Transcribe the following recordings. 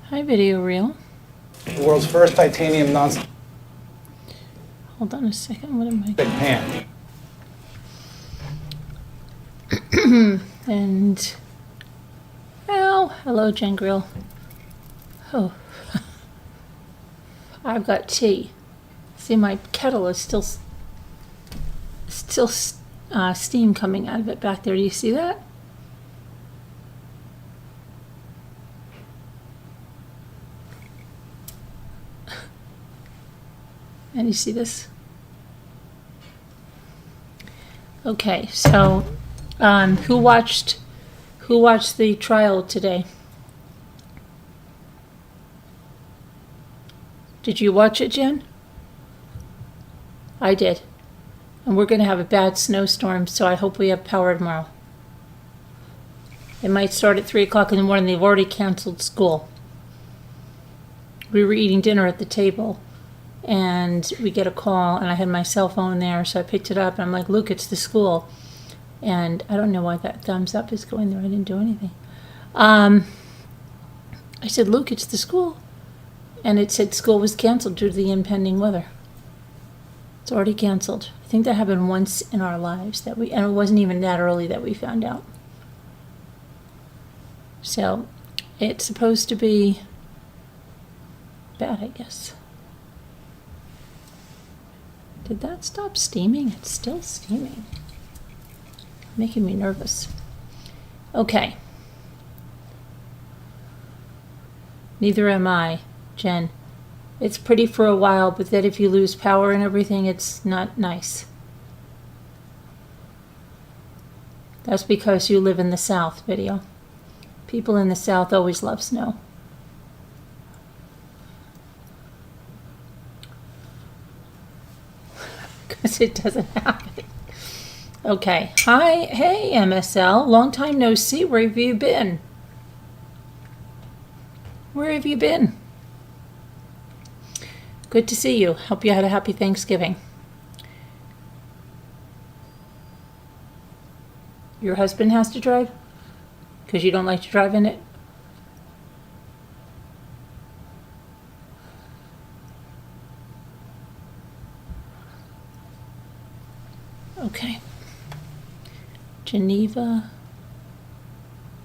Hi, video reel. The world's first titanium non-stick Hold on a second. What am I pan. And hello, Jen Grill. Oh, I've got tea. See, my kettle is still steam coming out of it back there. Do you see that? And you see this? Okay, so who watched the trial today? Did you watch it, Jen? I did. And we're going to have a bad snowstorm, so I hope we have power tomorrow. It might start at 3 o'clock in the morning. They've already canceled school. We were eating dinner at the table, and we get a call, and I had my cell phone there, so I picked it up, and I'm like, Luke, it's the school. And I don't know why that thumbs up is going there. I didn't do anything. I said, Luke, it's the school. And it said school was canceled due to the impending weather. It's already canceled. I think that happened once in our lives, and it wasn't even that early that we found out. So it's supposed to be bad, I guess. Did that stop steaming? It's still steaming. Making me nervous. Okay. Neither am I, Jen. It's pretty for a while, but then if you lose power and everything, it's not nice. That's because you live in the South, video. People in the South always love snow. Because it doesn't happen. Okay. Hi. Hey, MSL. Long time no see. Where have you been? Where have you been? Good to see you. Hope you had a happy Thanksgiving. Your husband has to drive? Because you don't like to drive in it? Okay. Geneva.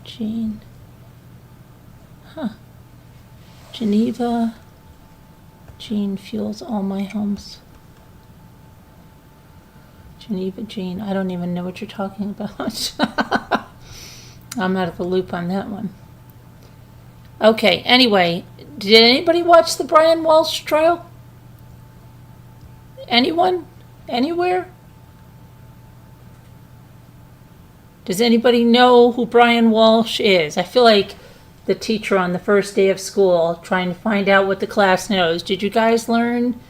Jean. Geneva. Jean fuels all my homes. Geneva Jean. I don't even know what you're talking about. I'm out of the loop on that one. Okay, anyway, did anybody watch the Brian Walshe trial? Anyone? Anywhere? Does anybody know who Brian Walshe is? I feel like the teacher on the first day of school trying to find out what the class knows. Did you guys learn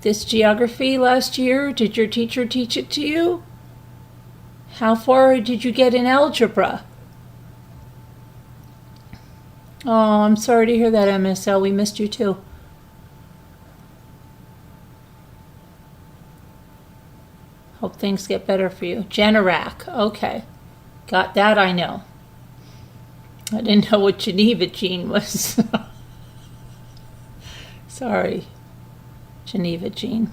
this geography last year? Did your teacher teach it to you? How far did you get in algebra? Oh, I'm sorry to hear that, MSL. We missed you too. Hope things get better for you. Generac. Okay. Got that, I know. I didn't know what Geneva Jean was. Sorry, Geneva Jean.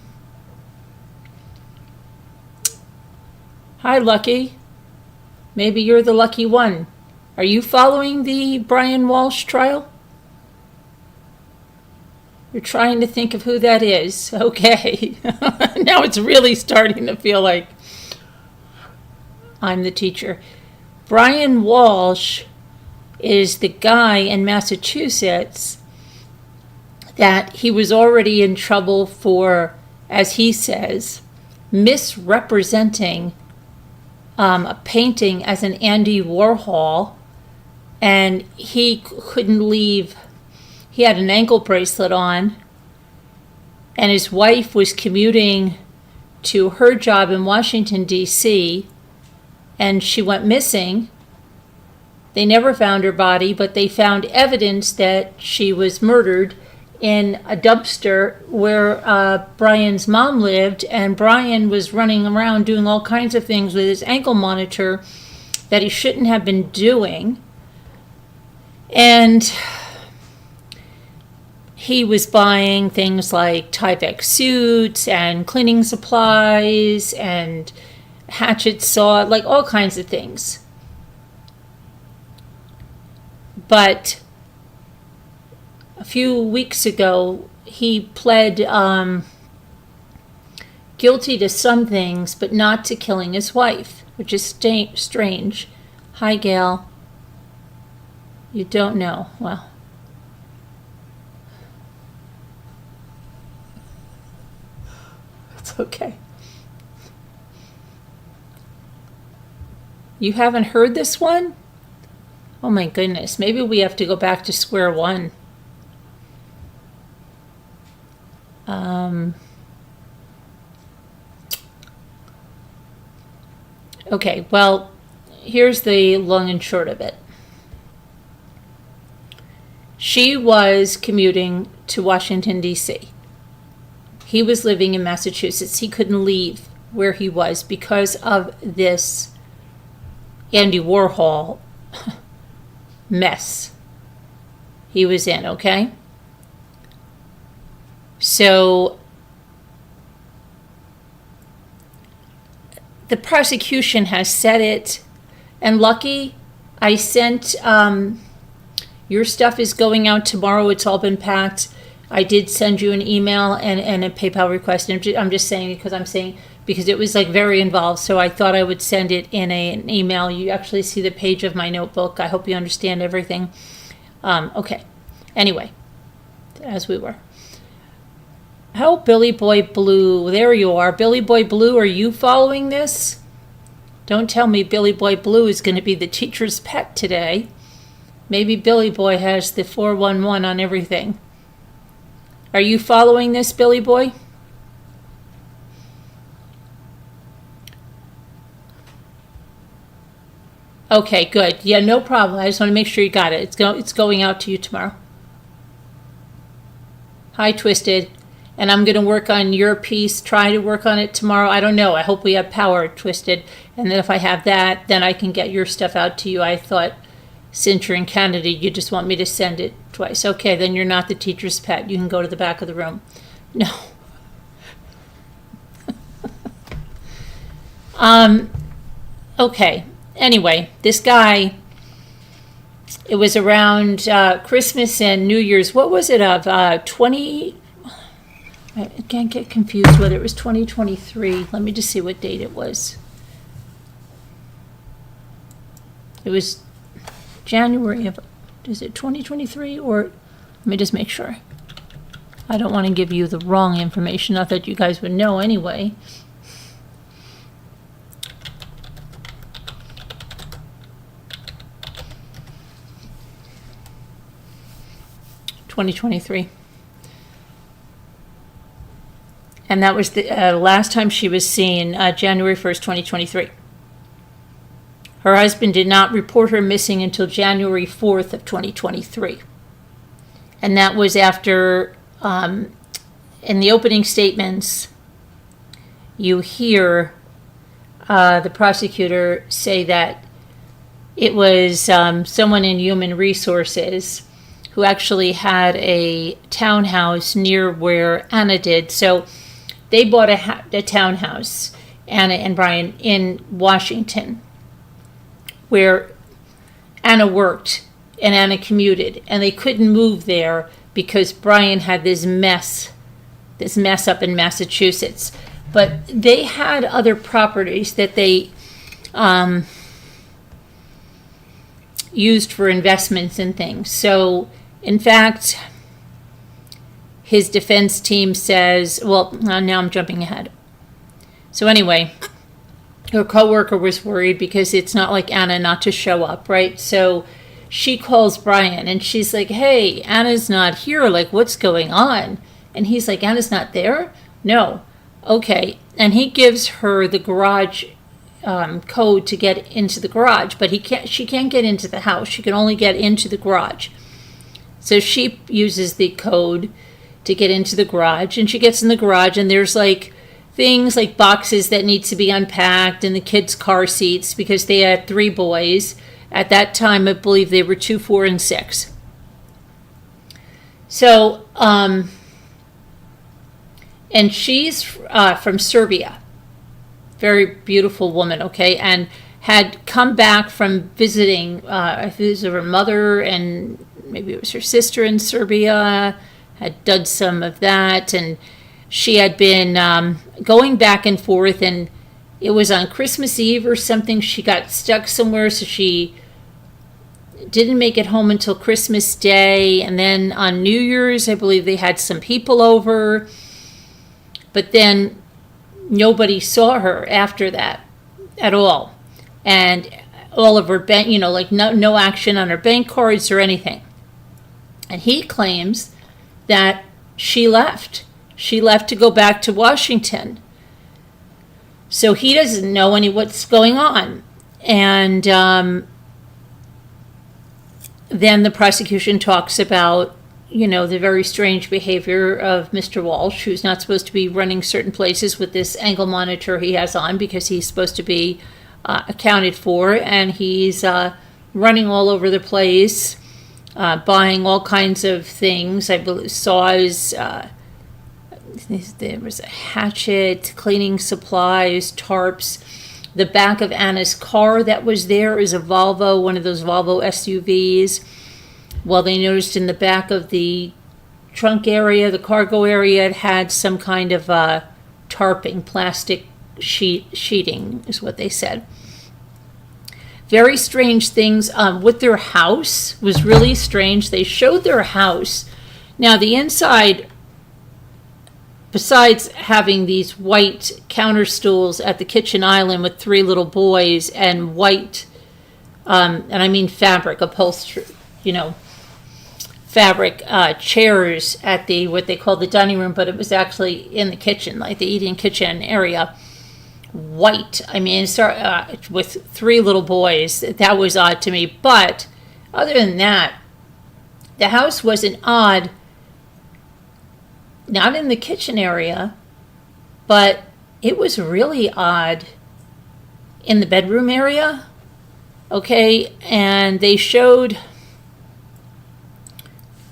Hi, Lucky. Maybe you're the lucky one. Are you following the Brian Walshe trial? You're trying to think of who that is. Okay. Now it's really starting to feel like I'm the teacher. Brian Walshe is the guy in Massachusetts that he was already in trouble for, as he says, misrepresenting a painting as an Andy Warhol, and he couldn't leave. He had an ankle bracelet on, and his wife was commuting to her job in Washington, D.C., and she went missing. They never found her body, but they found evidence that she was murdered in a dumpster where Brian's mom lived, and Brian was running around doing all kinds of things with his ankle monitor that he shouldn't have been doing. And he was buying things like Tyvek suits and cleaning supplies and hatchet saw, like all kinds of things. But a few weeks ago, he pled guilty to some things, but not to killing his wife, which is strange. Hi, Gail. You don't know. Well. It's okay. You haven't heard this one? Oh my goodness. Maybe we have to go back to square one. Okay, well, here's the long and short of it. She was commuting to Washington, D.C. He was living in Massachusetts. He couldn't leave where he was because of this Andy Warhol mess he was in, okay? So the prosecution has said it, and lucky I sent, your stuff is going out tomorrow. It's all been packed. I did send you an email and a PayPal request. And I'm just saying because it was like very involved. So I thought I would send it in an email. You actually see the page of my notebook. I hope you understand everything. Okay. Anyway, as we were. Oh, Billy Boy Blue. There you are. Billy Boy Blue, are you following this? Don't tell me Billy Boy Blue is going to be the teacher's pet today. Maybe Billy Boy has the 411 on everything. Are you following this, Billy Boy? Okay, good. Yeah, no problem. I just want to make sure you got it. It's going out to you tomorrow. Hi, Twisted. And I'm going to work on your piece, try to work on it tomorrow. I don't know. I hope we have power, Twisted. And then if I have that, then I can get your stuff out to you. I thought, since you're in Canada, you just want me to send it twice. Okay, then you're not the teacher's pet. You can go to the back of the room. No. Okay. Anyway, this guy, it was around Christmas and New Year's. What was it of? I can't get confused whether it was 2023. Let me just see what date it was. It was January of, is it 2023 or, let me just make sure. I don't want to give you the wrong information, not that you guys would know anyway. (2023). And that was the last time she was seen, January 1st, 2023. Her husband did not report her missing until January 4th of 2023. And that was after, in the opening statements, you hear the prosecutor say that it was someone in Human Resources who actually had a townhouse near where Anna did. So they bought a townhouse, Anna and Brian, in Washington, where Anna worked and Anna commuted, and they couldn't move there because Brian had this mess up in Massachusetts. But they had other properties that they used for investments and things. So, in fact, his defense team says, well, now I'm jumping ahead. So anyway, her coworker was worried because it's not like Anna not to show up, right? So she calls Brian and she's like, hey, Anna's not here. Like, what's going on? And he's like, Anna's not there? No. Okay. And he gives her the garage code to get into the garage, but she can't get into the house. She can only get into the garage. So she uses the code to get into the garage, and she gets in the garage, and there's like things like boxes that need to be unpacked and the kids' car seats, because they had 3 boys, At that time, I believe they were 2, 4, and 6. So, and she's from Serbia. Very beautiful woman, okay? And had come back from visiting, I think it was her mother and maybe it was her sister in Serbia, had done some of that. And she had been going back and forth, and it was on Christmas Eve or something. She got stuck somewhere, so she didn't make it home until Christmas Day. And then on New Year's, I believe they had some people over. But then nobody saw her after that at all. And all of her bank, like no action on her bank cards or anything. And he claims that she left. She left to go back to Washington. So he doesn't know what's going on. And then the prosecution talks about, the very strange behavior of Mr. Walsh, who's not supposed to be running certain places with this ankle monitor he has on because he's supposed to be accounted for. And he's running all over the place, buying all kinds of things. I believe saws, there was a hatchet, cleaning supplies, tarps. The back of Anna's car that was there is a Volvo, one of those Volvo SUVs. Well, they noticed in the back of the trunk area, the cargo area, it had some kind of tarping, plastic sheeting is what they said. Very strange things with their house was really strange. They showed their house. Now, the inside, besides having these white counter stools at the kitchen island with 3 little boys and white, and I mean fabric upholstery, fabric chairs at the what they call the dining room, but it was actually in the kitchen, like the eating kitchen area. White. I mean, with 3 little boys. That was odd to me. But other than that, the house wasn't odd. Not in the kitchen area, but it was really odd in the bedroom area. Okay, and they showed,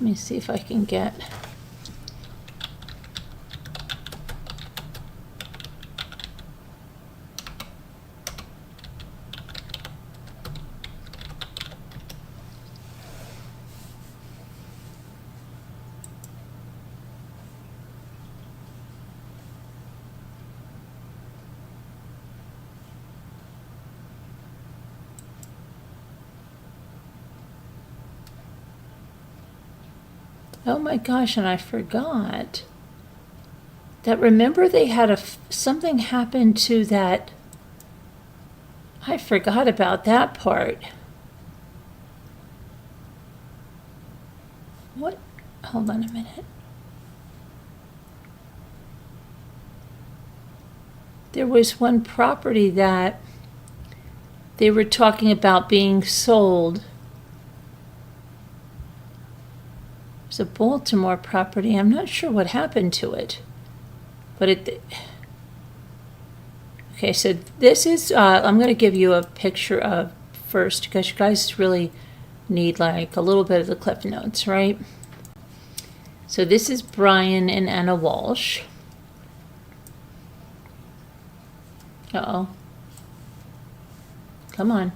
let me see if I can get, oh my gosh, and I forgot that, remember they had something happen to that, I forgot about that part. What? Hold on a minute. There was one property that they were talking about being sold. It's a Baltimore property. I'm not sure what happened to it, but okay, so this is, I'm going to give you a picture of first because you guys really need like a little bit of the Cliff Notes, right? So this is Brian and Anna Walsh. Uh-oh. Come on.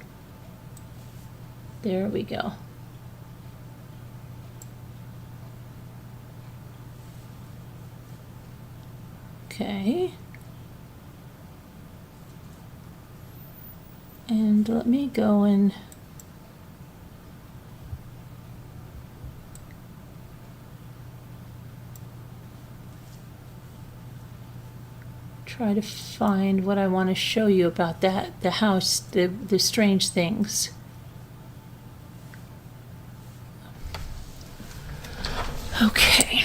There we go. Okay. And let me go and try to find what I want to show you about that, the house, the strange things. Okay.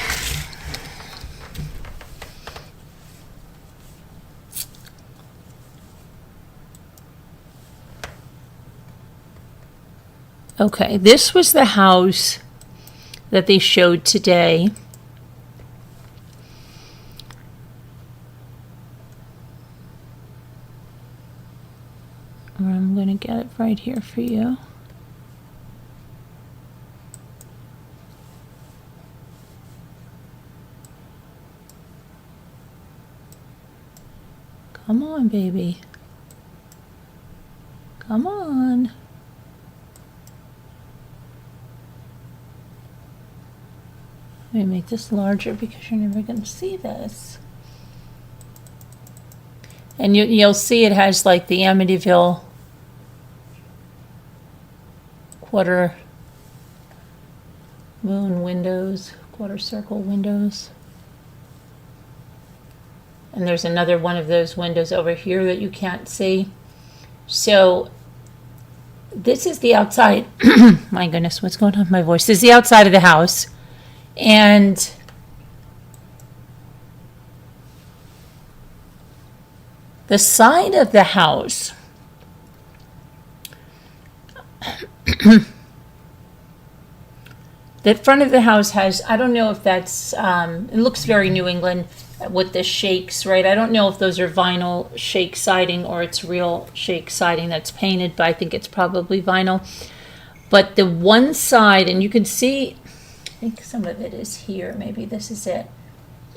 Okay, this was the house that they showed today. I'm going to get it right here for you. Come on, baby. Come on. Let me make this larger because you're never going to see this. And you'll see it has like the Amityville quarter moon windows, quarter circle windows. And there's another one of those windows over here that you can't see. So this is the outside. My goodness, what's going on with my voice? This is the outside of the house. And the side of the house, the front of the house has, I don't know if that's, it looks very New England with the shakes, right? I don't know if those are vinyl shake siding or it's real shake siding that's painted, but I think it's probably vinyl. But the one side, and you can see, I think some of it is here, maybe this is it.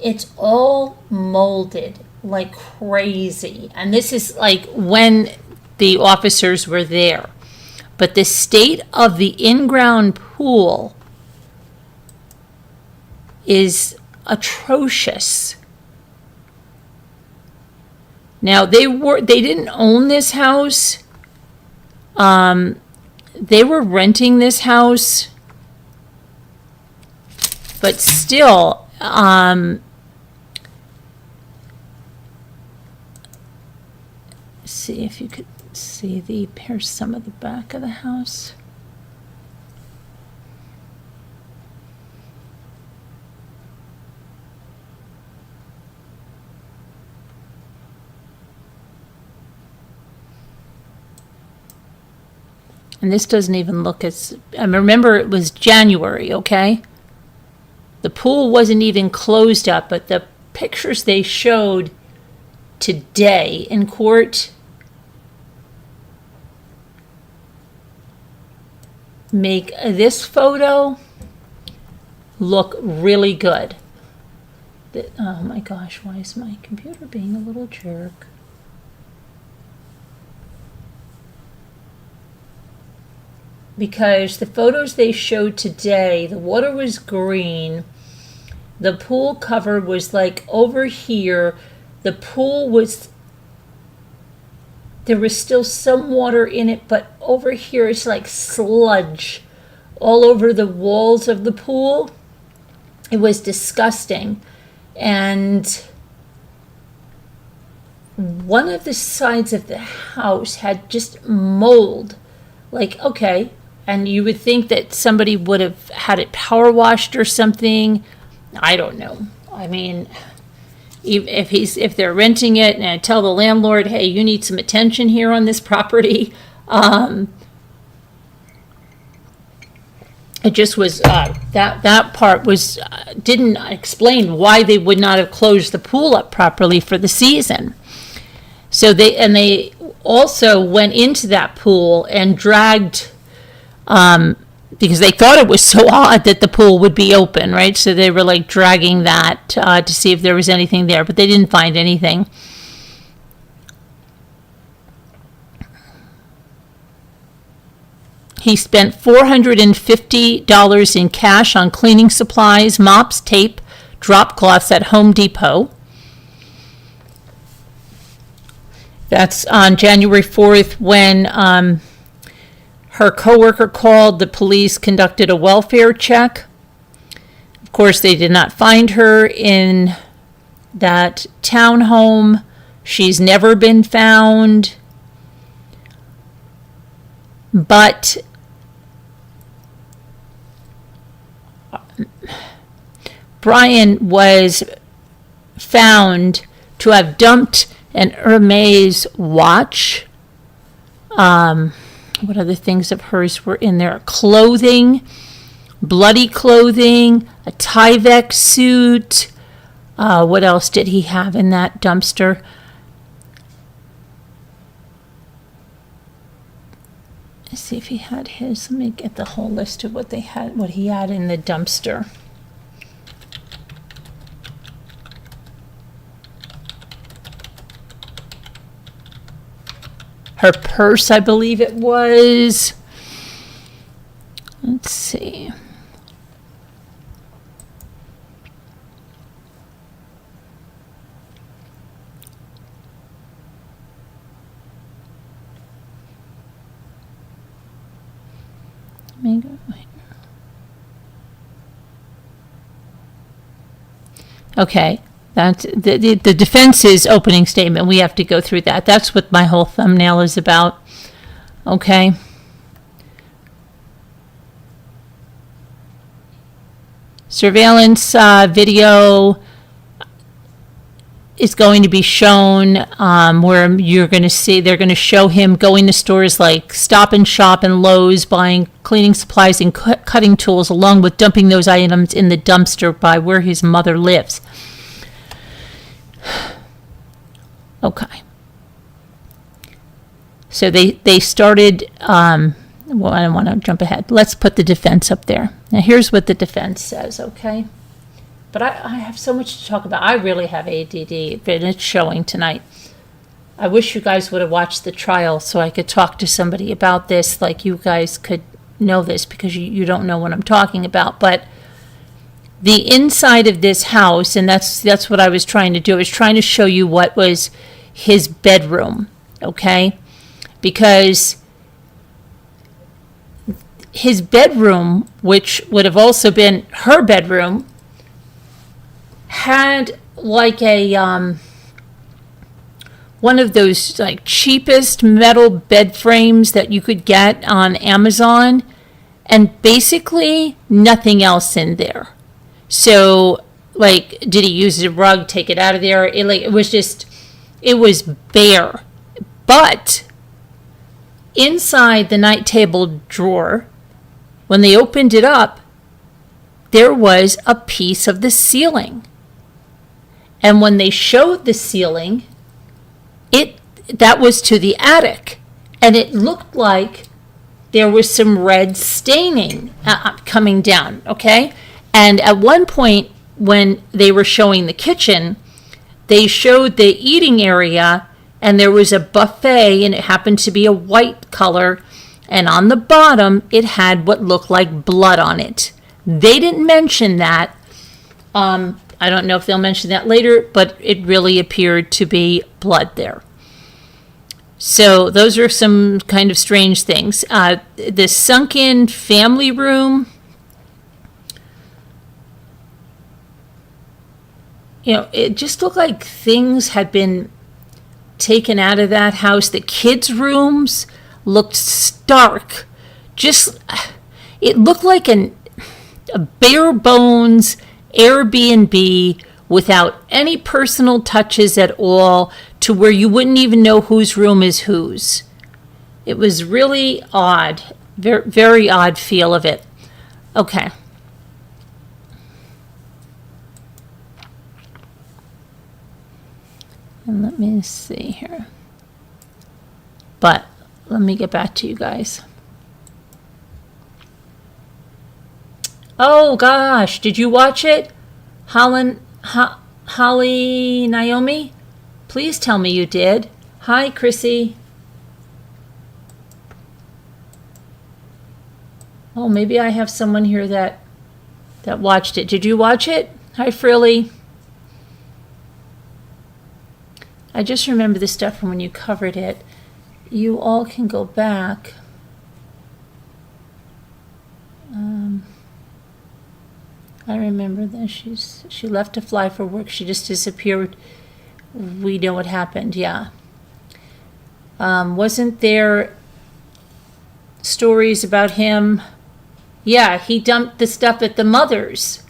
It's all molded like crazy. And this is like when the officers were there. But the state of the in-ground pool is atrocious. Now they didn't own this house. They were renting this house. But still, see if you could see here's some of the back of the house. And this doesn't even look as, I remember it was January, okay? The pool wasn't even closed up, but the pictures they showed today in court make this photo look really good. Oh my gosh, why is my computer being a little jerk? Because the photos they showed today, the water was green, the pool cover was like over here, the pool was, there was still some water in it, but over here it's like sludge all over the walls of the pool. It was disgusting. And one of the sides of the house had just mold. Like, okay, and you would think that somebody would have had it power washed or something. I don't know. I mean, if they're renting it and I tell the landlord, hey, you need some attention here on this property. It just was, that part was, didn't explain why they would not have closed the pool up properly for the season. So they also went into that pool and dragged, because they thought it was so odd that the pool would be open, right? So they were like dragging that to see if there was anything there, but they didn't find anything. He spent $450 in cash on cleaning supplies, mops, tape, drop cloths at Home Depot. That's on January 4th when her coworker called. The police conducted a welfare check. Of course, they did not find her in that townhome. She's never been found. But Brian was found to have dumped an Hermes watch. What other things of hers were in there? Clothing, bloody clothing, a Tyvek suit. What else did he have in that dumpster? Let's see if he had his. Let me get the whole list of what he had in the dumpster. her purse, I believe it was. Let's see. Let me go. Okay, that's the defense's opening statement. We have to go through that. That's what my whole thumbnail is about. Okay. Surveillance video is going to be shown where you're going to see, they're going to show him going to stores like Stop and Shop and Lowe's, buying cleaning supplies and cutting tools, along with dumping those items in the dumpster by where his mother lives. Okay. So they started, well, I don't want to jump ahead. Let's put the defense up there. Now here's what the defense says, okay? But I have so much to talk about. I really have ADD, but it's showing tonight. I wish you guys would have watched the trial so I could talk to somebody about this, like you guys could know this, because you don't know what I'm talking about. But the inside of this house, and that's what I was trying to do, I was trying to show you what was his bedroom, okay? Because his bedroom, which would have also been her bedroom, had like a one of those like cheapest metal bed frames that you could get on Amazon, and basically nothing else in there. So like, did he use a rug, take it out of there? It was bare. But inside the night table drawer, when they opened it up, there was a piece of the ceiling. And when they showed the ceiling, that was to the attic. And it looked like there was some red staining coming down, okay? And at one point, when they were showing the kitchen, they showed the eating area, and there was a buffet, and it happened to be a white color. And on the bottom, it had what looked like blood on it. They didn't mention that. I don't know if they'll mention that later, but it really appeared to be blood there. So those are some kind of strange things. The sunken family room, it just looked like things had been taken out of that house. The kids' rooms looked stark. It looked like a bare bones Airbnb without any personal touches at all, to where you wouldn't even know whose room is whose. It was really odd, very, very odd feel of it. Okay. And let me see here. But let me get back to you guys. Oh gosh, did you watch it? Holly Naomi? Please tell me you did. Hi, Chrissy. Oh, maybe I have someone here that watched it. Did you watch it? Hi, Frilly. I just remember the stuff from when you covered it. You all can go back. I remember that she left to fly for work. She just disappeared. We know what happened, yeah. Wasn't there stories about him? Yeah, he dumped the stuff at the mother's,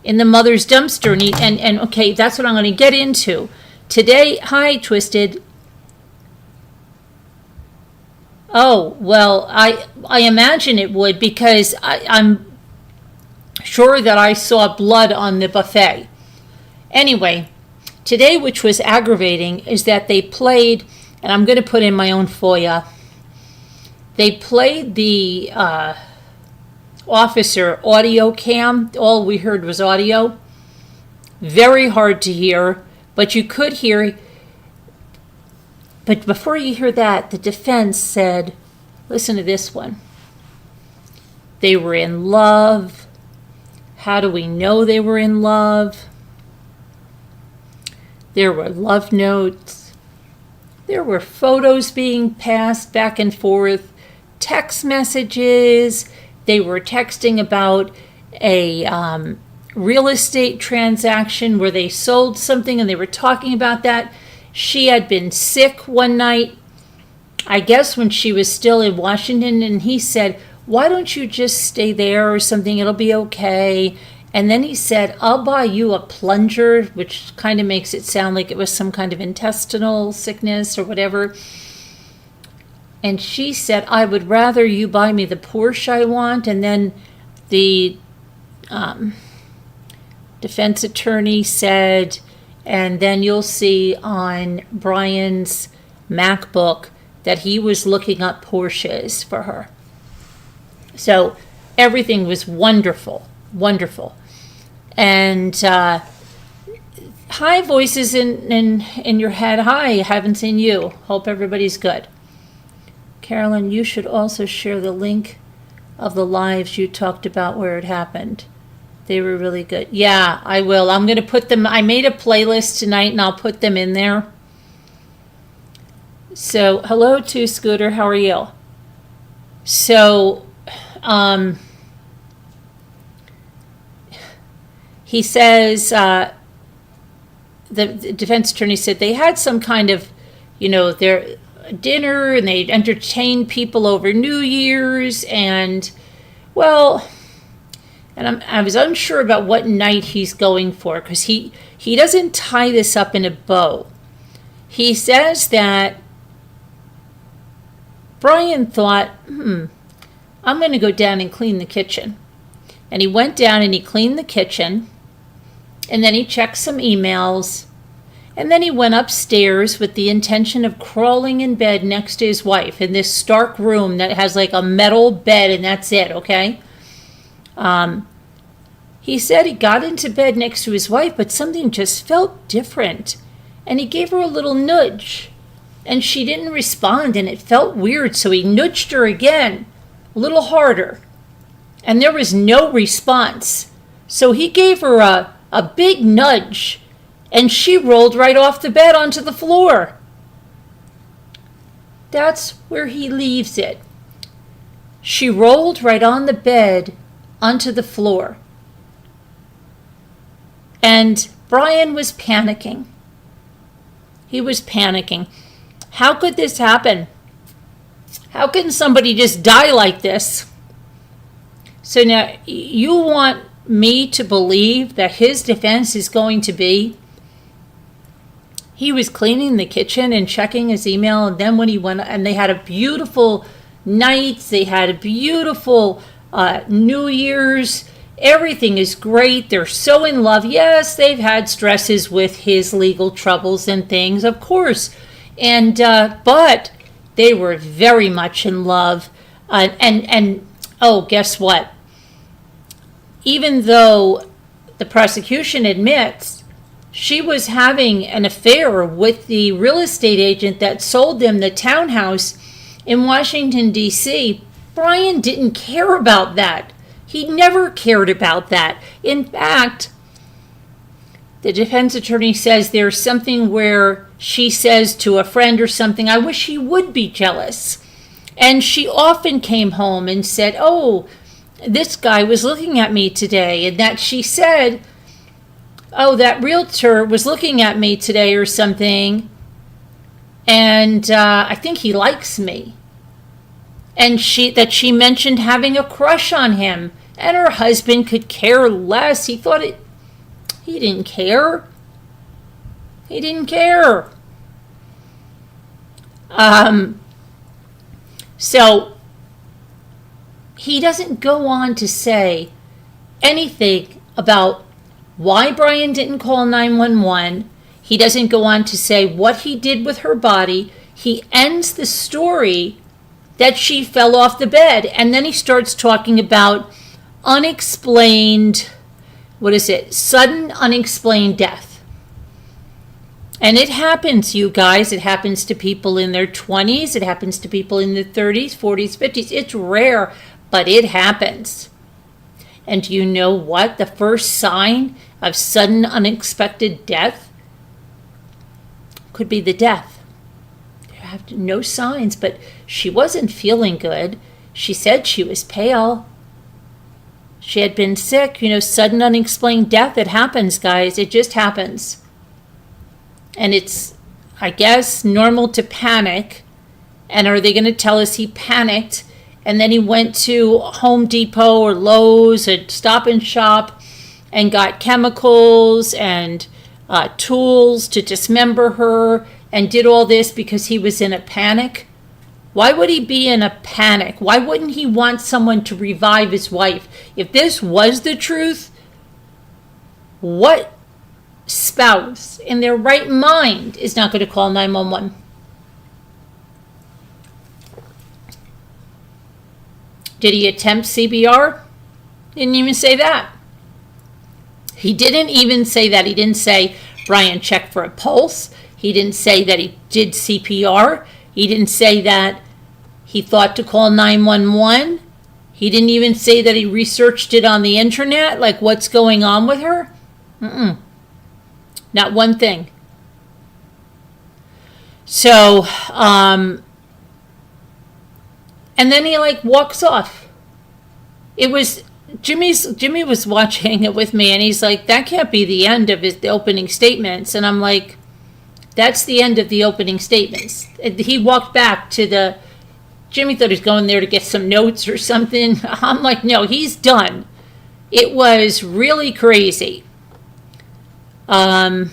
in the mother's dumpster. And okay, that's what I'm going to get into. Today, hi, Twisted. Oh, well, I imagine it would, because I'm sure that I saw blood on the buffet. Anyway, today, which was aggravating, is that they played, and I'm going to put in my own FOIA, they played the officer audio cam. All we heard was audio. Very hard to hear, but you could hear But before you hear that, the defense said, listen to this one. They were in love. How do we know they were in love? There were love notes. There were photos being passed back and forth, text messages. They were texting about a real estate transaction where they sold something and they were talking about that. She had been sick one night, I guess when she was still in Washington, and he said, why don't you just stay there or something? It'll be okay. And then he said, I'll buy you a plunger, which kind of makes it sound like it was some kind of intestinal sickness or whatever. And she said, I would rather you buy me the Porsche I want. And then the defense attorney said, and then you'll see on Brian's MacBook that he was looking up Porsches for her. So everything was wonderful, wonderful. And hi, voices in your head. Hi, haven't seen you. Hope everybody's good. Carolyn, you should also share the link of the lives you talked about where it happened. They were really good. Yeah, I will. I'm going to put them. I made a playlist tonight and I'll put them in there. So, hello to Scooter. How are you? So, he says, the defense attorney said they had some kind of, their dinner and they entertained people over New Year's and, well, and I was unsure about what night he's going for because he doesn't tie this up in a bow. He says that Brian thought, I'm going to go down and clean the kitchen. And he went down and he cleaned the kitchen. And then he checked some emails. And then he went upstairs with the intention of crawling in bed next to his wife in this stark room that has like a metal bed and that's it, okay? He said he got into bed next to his wife, but something just felt different. And he gave her a little nudge. And she didn't respond, and it felt weird, so he nudged her again, a little harder. And there was no response. So he gave her a big nudge, and she rolled right off the bed onto the floor. That's where he leaves it. She rolled right on the bed onto the floor. And Brian was panicking. He was panicking. How could this happen? How can somebody just die like this? So now you want me to believe that his defense is going to be he was cleaning the kitchen and checking his email, and then when he went, and they had a beautiful night, they had a beautiful New Year's, everything is great, they're so in love. Yes, they've had stresses with his legal troubles and things, of course, and but they were very much in love, and oh, guess what? Even though the prosecution admits she was having an affair with the real estate agent that sold them the townhouse in Washington, D.C., Brian didn't care about that. He never cared about that. In fact, the defense attorney says there's something where she says to a friend or something, I wish he would be jealous. And she often came home and said, oh, this guy was looking at me today. And that she said, oh, that realtor was looking at me today or something. And I think he likes me. And she mentioned having a crush on him. And her husband could care less. He thought he didn't care. He didn't care. So he doesn't go on to say anything about why Brian didn't call 911. He doesn't go on to say what he did with her body. He ends the story that she fell off the bed. And then he starts talking about unexplained, sudden unexplained death. And it happens, you guys. It happens to people in their 20s. It happens to people in their 30s, 40s, 50s. It's rare, but it happens. And do you know what? The first sign of sudden, unexpected death could be the death. There have no signs, but she wasn't feeling good. She said she was pale. She had been sick. Sudden, unexplained death. It happens, guys. It just happens. And it's, I guess, normal to panic. And are they going to tell us he panicked and then he went to Home Depot or Lowe's or Stop and Shop and got chemicals and tools to dismember her and did all this because he was in a panic? Why would he be in a panic? Why wouldn't he want someone to revive his wife? If this was the truth, what spouse in their right mind is not going to call 911? Did he attempt CPR? Didn't even say that. He didn't even say that. He didn't say, Brian, check for a pulse. He didn't say that he did CPR. He didn't say that he thought to call 911. He didn't even say that he researched it on the internet, like what's going on with her. Not one thing. So, and then he walks off. It was, Jimmy was watching it with me and he's like, that can't be the end of the opening statements. And I'm like, that's the end of the opening statements. He walked back to Jimmy thought he was going there to get some notes or something. I'm like, no, he's done. It was really crazy. Then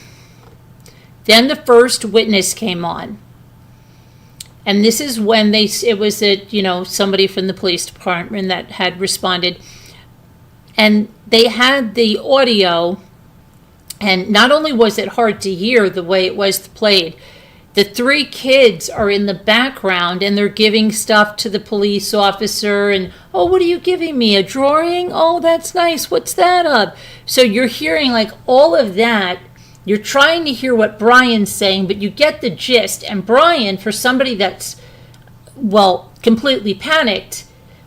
the first witness came on. And this is when it was somebody from the police department that had responded. And they had the audio, and not only was it hard to hear the way it was played, the three kids are in the background and they're giving stuff to the police officer and, oh, what are you giving me? A drawing? Oh, that's nice. What's that of? So you're hearing all of that. You're trying to hear what Brian's saying, but you get the gist. And Brian, for somebody that's, completely panicked,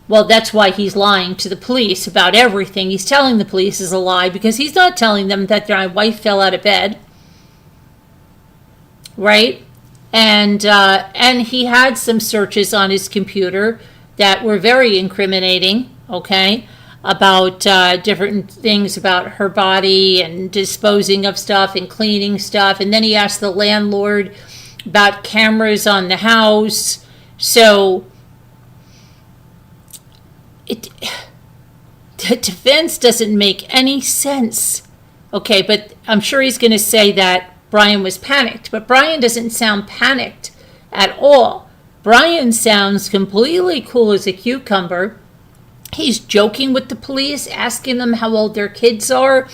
that's why he's lying to the police about everything. He's telling the police is a lie because he's not telling them that their wife fell out of bed. Right? And he had some searches on his computer that were very incriminating, okay, about different things about her body and disposing of stuff and cleaning stuff. And then he asked the landlord about cameras on the house. So the defense doesn't make any sense. Okay, but I'm sure he's going to say that Brian was panicked, but Brian doesn't sound panicked at all. Brian sounds completely cool as a cucumber. He's joking with the police, asking them how old their kids are.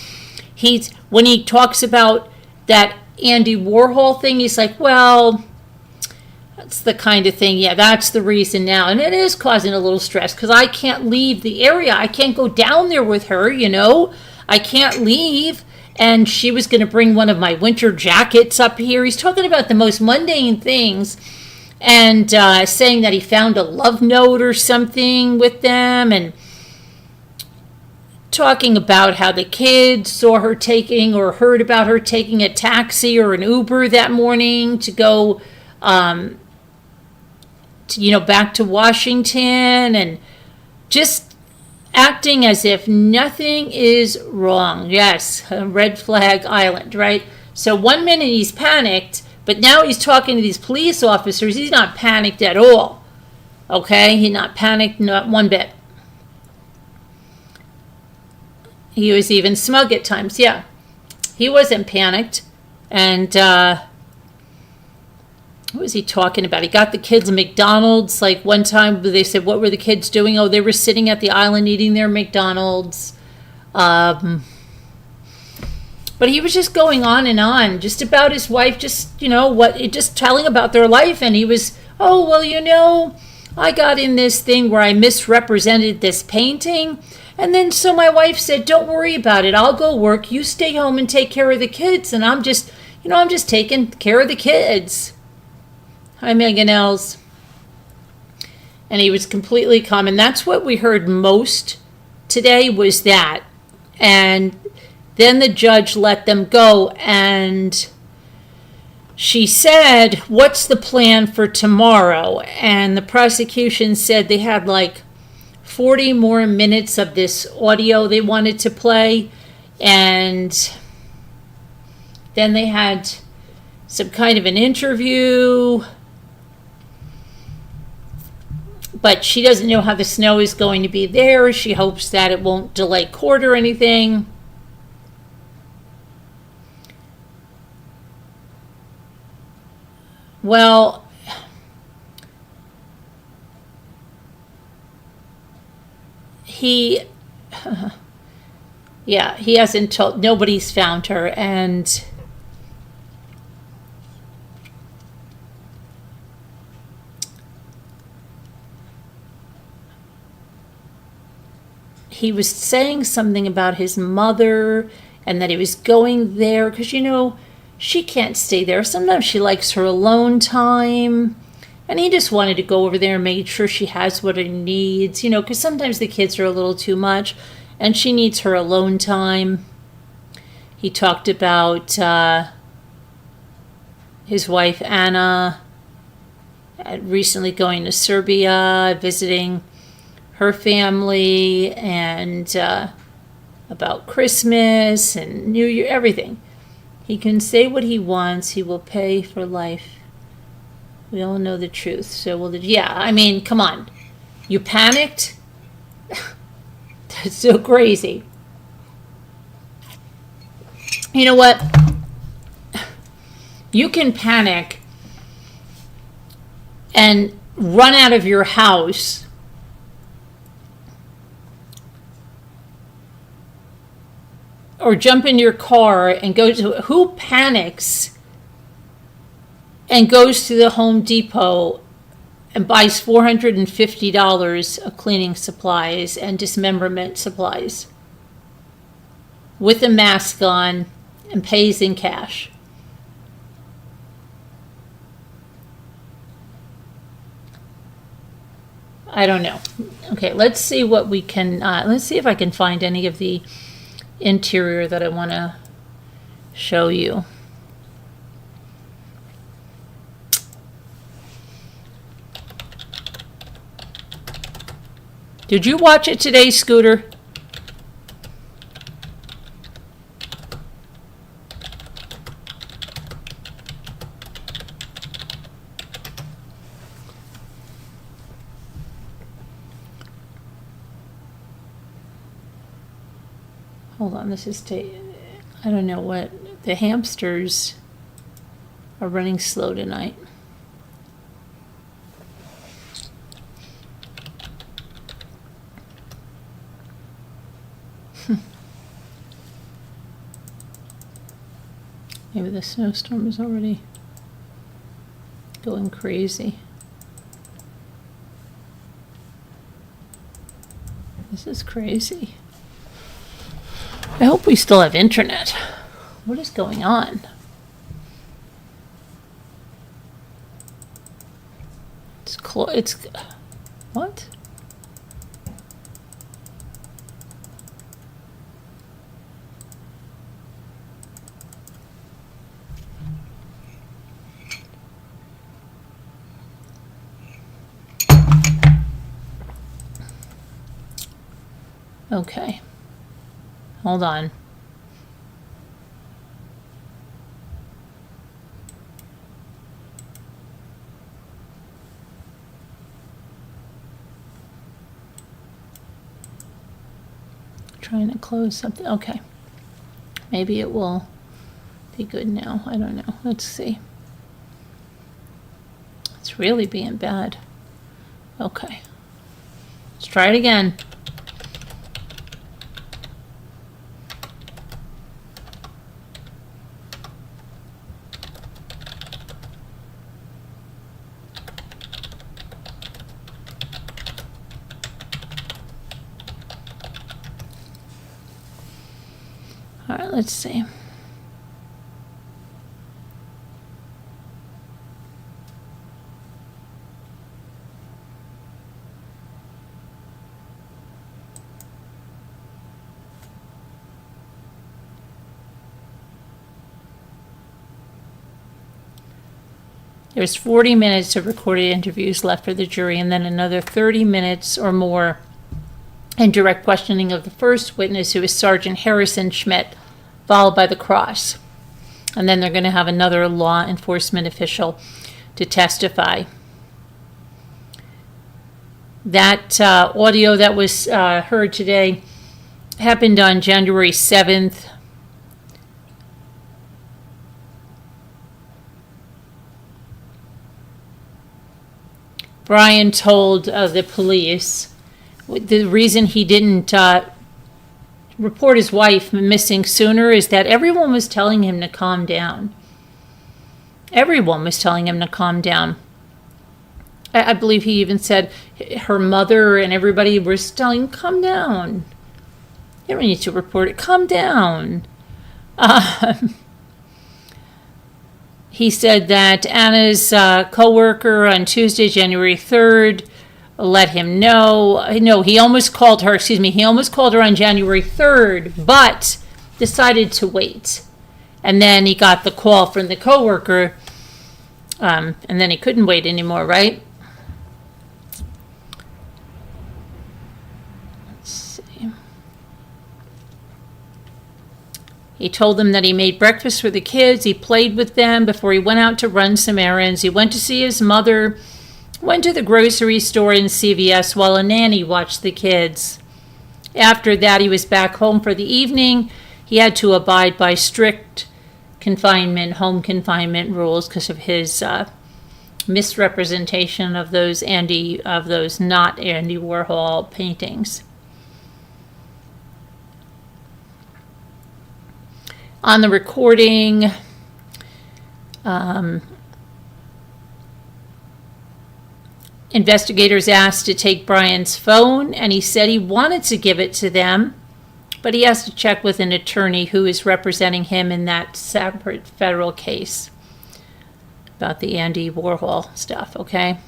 When he talks about that Andy Warhol thing, he's like, well, that's the kind of thing. Yeah, that's the reason now. And it is causing a little stress because I can't leave the area. I can't go down there with her, I can't leave. And she was going to bring one of my winter jackets up here. He's talking about the most mundane things and saying that he found a love note or something with them and talking about how the kids saw her taking or heard about her taking a taxi or an Uber that morning to go, back to Washington and just acting as if nothing is wrong. Yes, red flag island, right? So 1 minute he's panicked, but now he's talking to these police officers. He's not panicked at all. Okay? He's not panicked, not one bit. He was even smug at times, yeah. He wasn't panicked. And what was he talking about? He got the kids McDonald's. One time they said, what were the kids doing? Oh, they were sitting at the island eating their McDonald's. But he was just going on and on, just about his wife, just telling about their life. And he was, oh, well, I got in this thing where I misrepresented this painting. And then so my wife said, don't worry about it. I'll go work. You stay home and take care of the kids. And I'm just, I'm just taking care of the kids. Hi, Megan Els. And he was completely calm. And that's what we heard most today was that. And then the judge let them go. And she said, what's the plan for tomorrow? And the prosecution said they had like 40 more minutes of this audio they wanted to play. And then they had some kind of an interview. But she doesn't know how the snow is going to be there. She hopes that it won't delay court or anything. Well, he hasn't told, nobody's found her, and he was saying something about his mother and that he was going there because, she can't stay there. Sometimes she likes her alone time. And he just wanted to go over there and make sure she has what she needs, because sometimes the kids are a little too much and she needs her alone time. He talked about his wife, Anna, recently going to Serbia, visiting her family, and about Christmas and New Year, everything. He can say what he wants. He will pay for life. We all know the truth. So, come on. You panicked? That's so crazy. You know what? You can panic and run out of your house or jump in your car and go to, who panics and goes to the Home Depot and buys $450 of cleaning supplies and dismemberment supplies with a mask on and pays in cash? I don't know. Okay, let's see what we can, let's see if I can find any of the interior that I want to show you. Did you watch it today, Scooter? Hold on, this is, I don't know what, the hamsters are running slow tonight. Maybe the snowstorm is already going crazy. This is crazy. I hope we still have internet. What is going on? It's what? Okay. Hold on. Trying to close something. Okay. Maybe it will be good now. I don't know. Let's see. It's really being bad. Okay. Let's try it again. All right, let's see. There's 40 minutes of recorded interviews left for the jury, and then another 30 minutes or more in direct questioning of the first witness, who is Sergeant Harrison Schmidt, followed by the cross. And then they're going to have another law enforcement official to testify. That audio that was heard today happened on January 7th. Brian told the police the reason he didn't report his wife missing sooner is that everyone was telling him to calm down. Everyone was telling him to calm down. I believe he even said her mother and everybody was telling him, calm down. You don't need to report it. Calm down. He said that Anna's co-worker on Tuesday, January 3rd, let him know. No, he almost called her, he almost called her on January 3rd, but decided to wait. And then he got the call from the co-worker, and then he couldn't wait anymore, right? Let's see. He told them that he made breakfast for the kids, he played with them before he went out to run some errands. He went to see his mother, went to the grocery store in CVS while a nanny watched the kids. After that, he was back home for the evening. He had to abide by strict home confinement rules because of his misrepresentation of those not Andy Warhol paintings. On the recording, investigators asked to take Brian's phone, and he said he wanted to give it to them, but he has to check with an attorney who is representing him in that separate federal case about the Andy Warhol stuff, okay?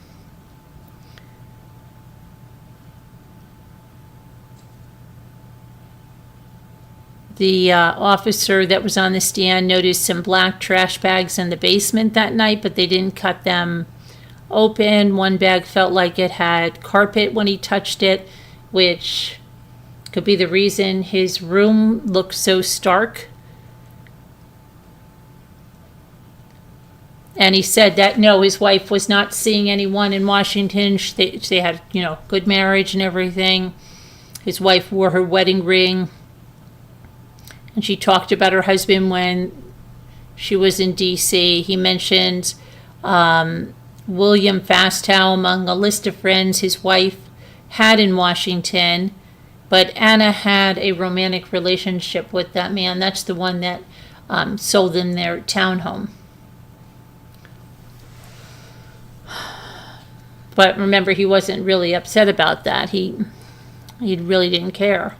The officer that was on the stand noticed some black trash bags in the basement that night, but they didn't cut them open. One bag felt like it had carpet when he touched it, which could be the reason his room looked so stark. And he said that, no, his wife was not seeing anyone in Washington. They had, good marriage and everything. His wife wore her wedding ring. And she talked about her husband when she was in D.C. He mentioned William Fastow among a list of friends his wife had in Washington. But Anna had a romantic relationship with that man. That's the one that sold them their townhome. But remember, he wasn't really upset about that. He really didn't care.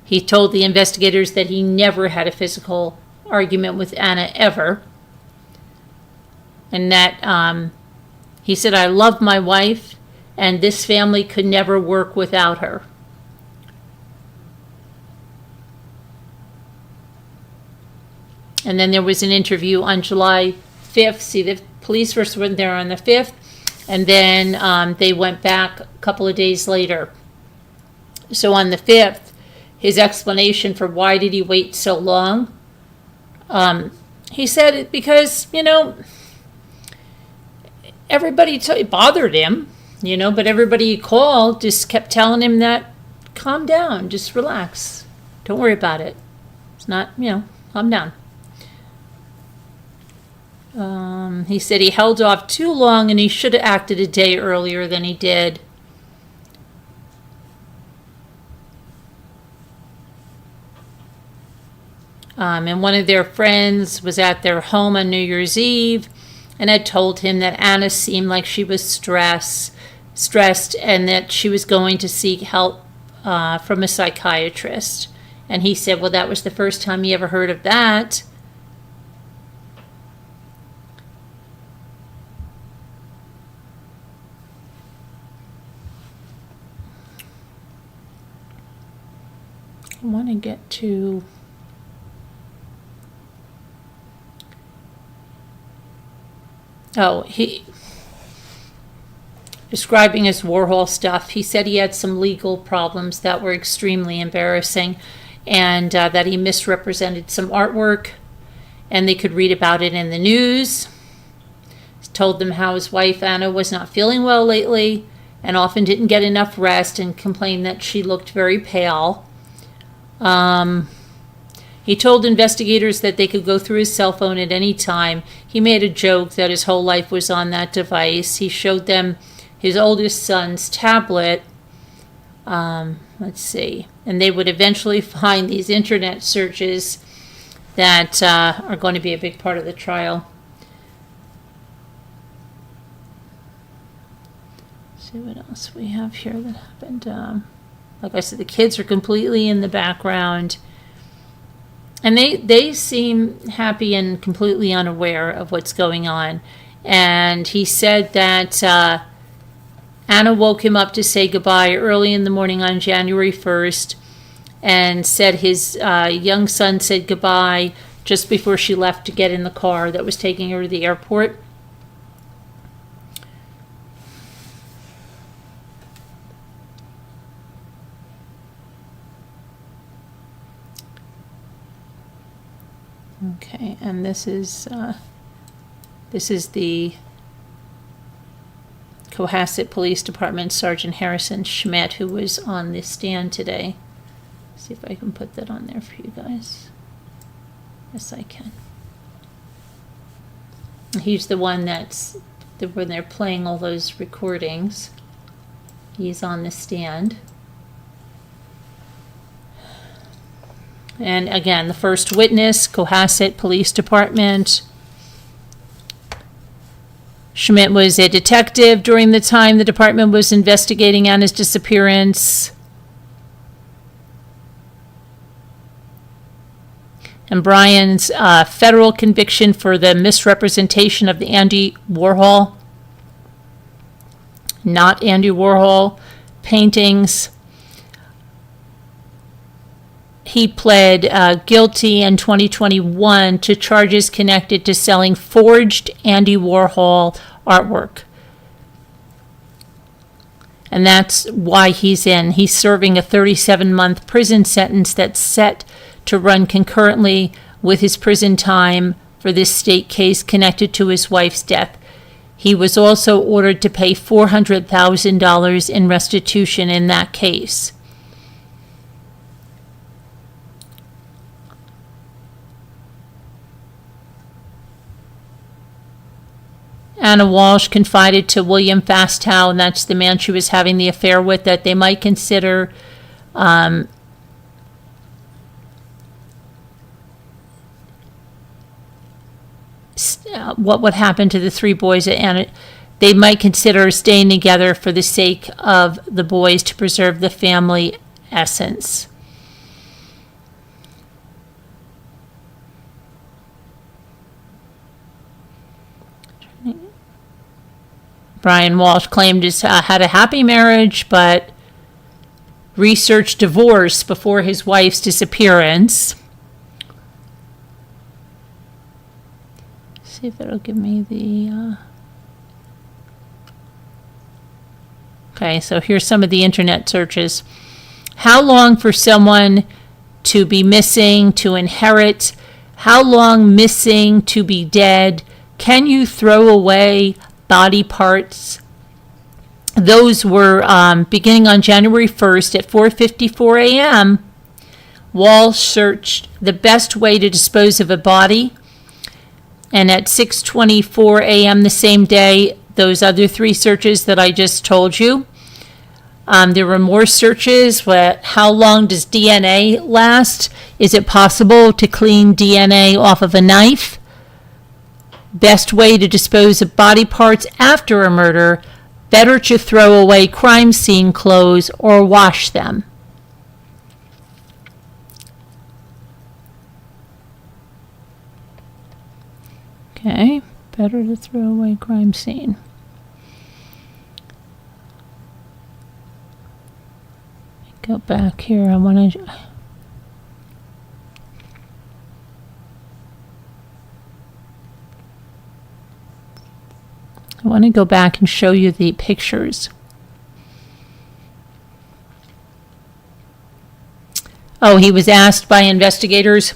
He told the investigators that he never had a physical argument with Anna ever. And that he said, I love my wife, and this family could never work without her. And then there was an interview on July 5th. See, the police first went there on the 5th, and then they went back a couple of days later. So on the 5th, his explanation for why did he wait so long, he said it because, everybody it bothered him, but everybody he called just kept telling him that, calm down, just relax. Don't worry about it. It's not, calm down. He said he held off too long and he should have acted a day earlier than he did. And one of their friends was at their home on New Year's Eve and had told him that Anna seemed like she was stressed and that she was going to seek help from a psychiatrist. And he said, well, that was the first time he ever heard of that. I want to get to Describing his Warhol stuff, he said he had some legal problems that were extremely embarrassing, and that he misrepresented some artwork, and they could read about it in the news. He told them how his wife Anna was not feeling well lately and often didn't get enough rest, and complained that she looked very pale. He told investigators that they could go through his cell phone at any time. He made a joke that his whole life was on that device. He showed them his oldest son's tablet. Let's see. And they would eventually find these internet searches that are going to be a big part of the trial. Let's see what else we have here that happened. Like I said, the kids are completely in the background. And they seem happy and completely unaware of what's going on. And he said that Anna woke him up to say goodbye early in the morning on January 1st, and said his young son said goodbye just before she left to get in the car that was taking her to the airport. Okay, and this is the Cohasset Police Department Sergeant Harrison Schmidt, who was on the stand today. See if I can put that on there for you guys. Yes, I can. He's the one when they're playing all those recordings. He's on the stand. And again, the first witness, Cohasset Police Department. Schmidt was a detective during the time the department was investigating Anna's disappearance. And Brian's federal conviction for the misrepresentation of the Andy Warhol, not Andy Warhol, paintings. He pled guilty in 2021 to charges connected to selling forged Andy Warhol artwork. And that's why he's in. He's serving a 37-month prison sentence that's set to run concurrently with his prison time for this state case connected to his wife's death. He was also ordered to pay $400,000 in restitution in that case. Anna Walshe confided to William Fastow, and that's the man she was having the affair with, that they might consider what would happen to the three boys at Anna. They might consider staying together for the sake of the boys to preserve the family essence. Brian Walshe claimed he had a happy marriage, but researched divorce before his wife's disappearance. See if it'll give me the... Okay, so here's some of the internet searches. How long for someone to be missing, to inherit? How long missing to be dead? Can you throw away body parts? Those were beginning on January 1st at 4:54 a.m. Walshe searched the best way to dispose of a body. And at 6:24 a.m. the same day, those other three searches that I just told you. There were more searches. How long does DNA last? Is it possible to clean DNA off of a knife? Best way to dispose of body parts after a murder. Better to throw away crime scene clothes or wash them. Okay, better to throw away crime scene. Go back here. I want to... want to go back and show you the pictures. Oh, he was asked by investigators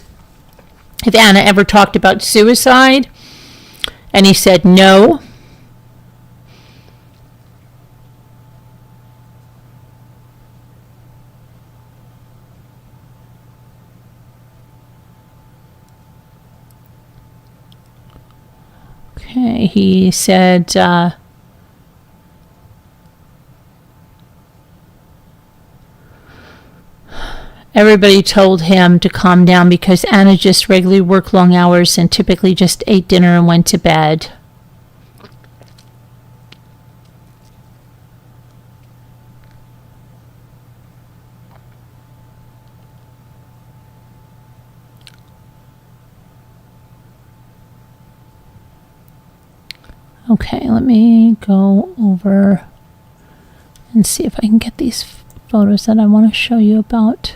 if Anna ever talked about suicide, and he said no. Okay, he said everybody told him to calm down because Anna just regularly worked long hours and typically just ate dinner and went to bed. Okay, let me go over and see if I can get these photos that I want to show you about.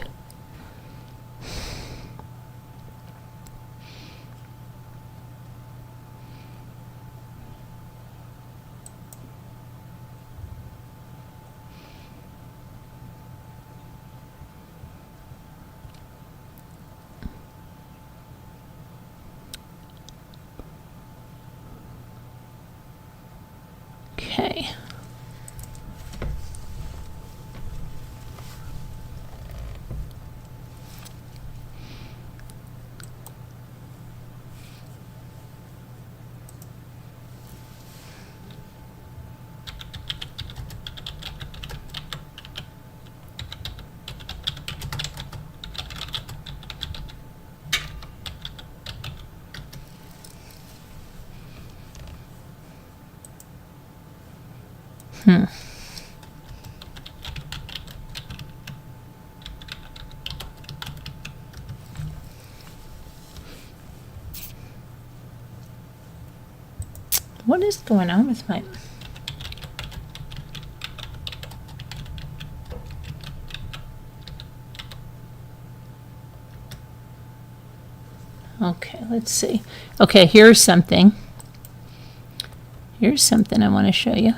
Okay. What is going on with my... Okay, let's see. Okay, here's something. Here's something I want to show you.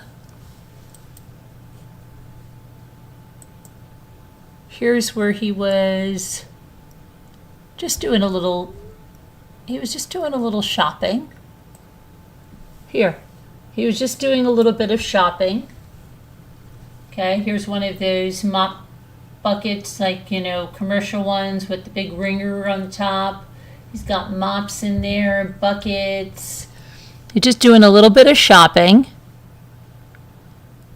Here's where he was just doing a little, shopping. Here, he was just doing a little bit of shopping. Okay, here's one of those mop buckets, like, you know, commercial ones with the big ringer on the top. He's got mops in there, buckets. He's just doing a little bit of shopping.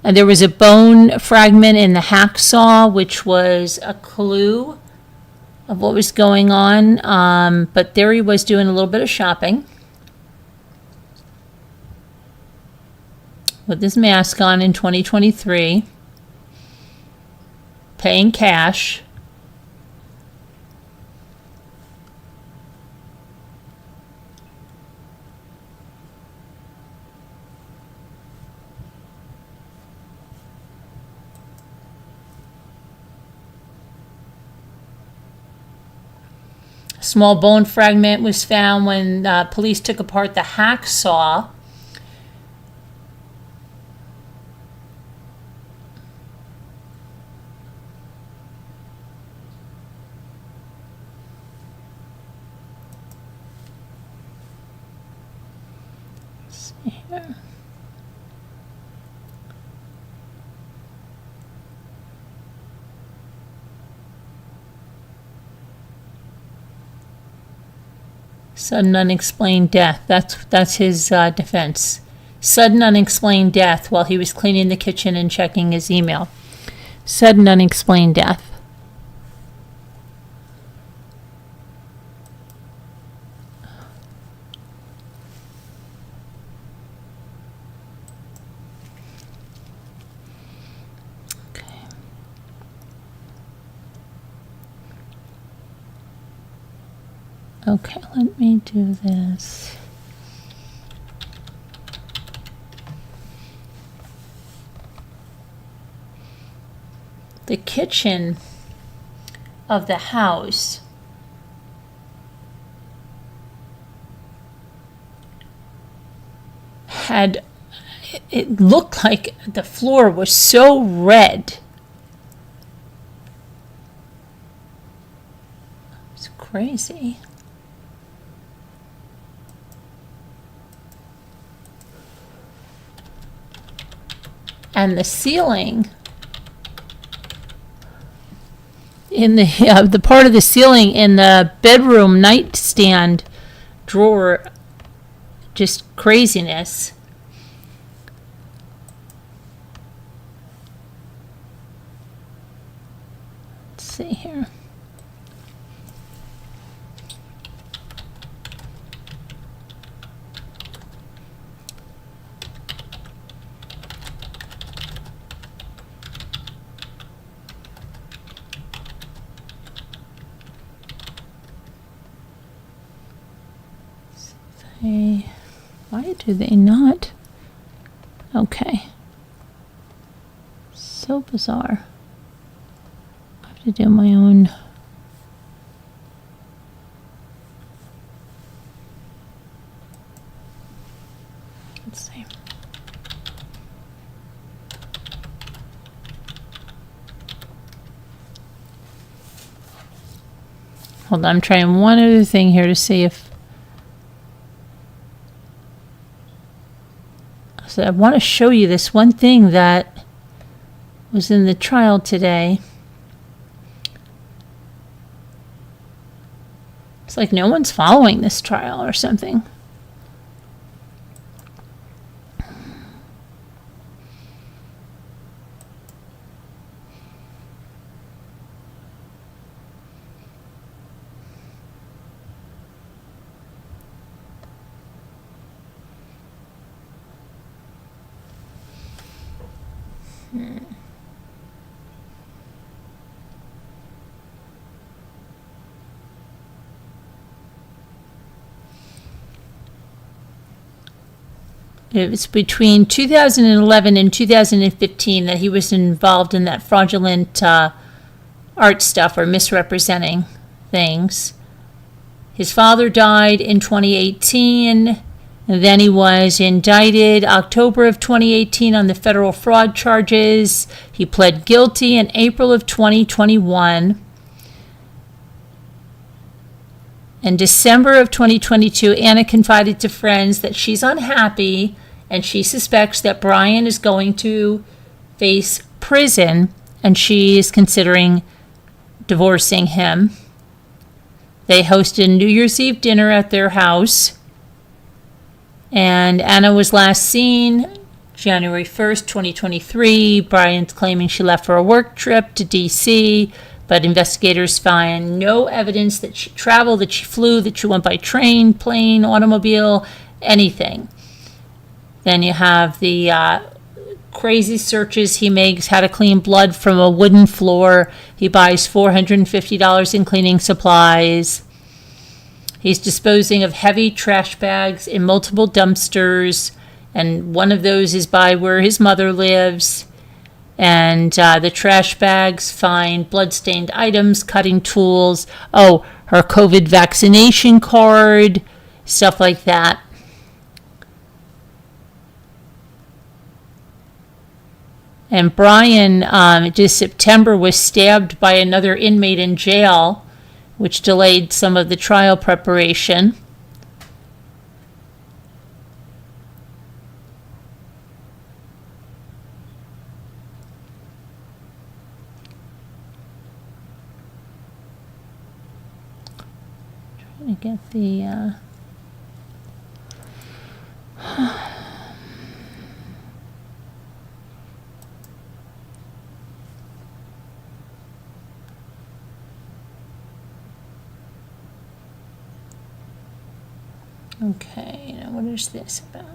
And there was a bone fragment in the hacksaw, which was a clue of what was going on. But there he was doing a little bit of shopping with his mask on in 2023, paying cash. A small bone fragment was found when police took apart the hacksaw. Let's see here. Sudden unexplained death. That's his defense. Sudden unexplained death while he was cleaning the kitchen and checking his email. Sudden unexplained death. Okay, let me do this. The kitchen of the house had it looked like the floor was so red. It's crazy. And the ceiling, in the part of the ceiling in the bedroom nightstand drawer, just craziness. Let's see here. Why do they not? Okay. So bizarre. I have to do my own. Let's see. Hold on, I'm trying one other thing here to see if. So I want to show you this one thing that was in the trial today. It's like no one's following this trial or something. It was between 2011 and 2015 that he was involved in that fraudulent art stuff or misrepresenting things. His father died in 2018, and then he was indicted October of 2018 on the federal fraud charges. He pled guilty in April of 2021. In December of 2022, Anna confided to friends that she's unhappy and she suspects that Brian is going to face prison and she is considering divorcing him. They hosted a New Year's Eve dinner at their house, and Anna was last seen January 1st, 2023. Brian's claiming she left for a work trip to D.C., but investigators find no evidence that she traveled, that she flew, that she went by train, plane, automobile, anything. Then you have the crazy searches he makes, how to clean blood from a wooden floor. He buys $450 in cleaning supplies. He's disposing of heavy trash bags in multiple dumpsters, and one of those is by where his mother lives. And the trash bags find blood-stained items, cutting tools, her COVID vaccination card, stuff like that. And Brian, just September, was stabbed by another inmate in jail, which delayed some of the trial preparation. Trying to get the... Okay, now what is this about?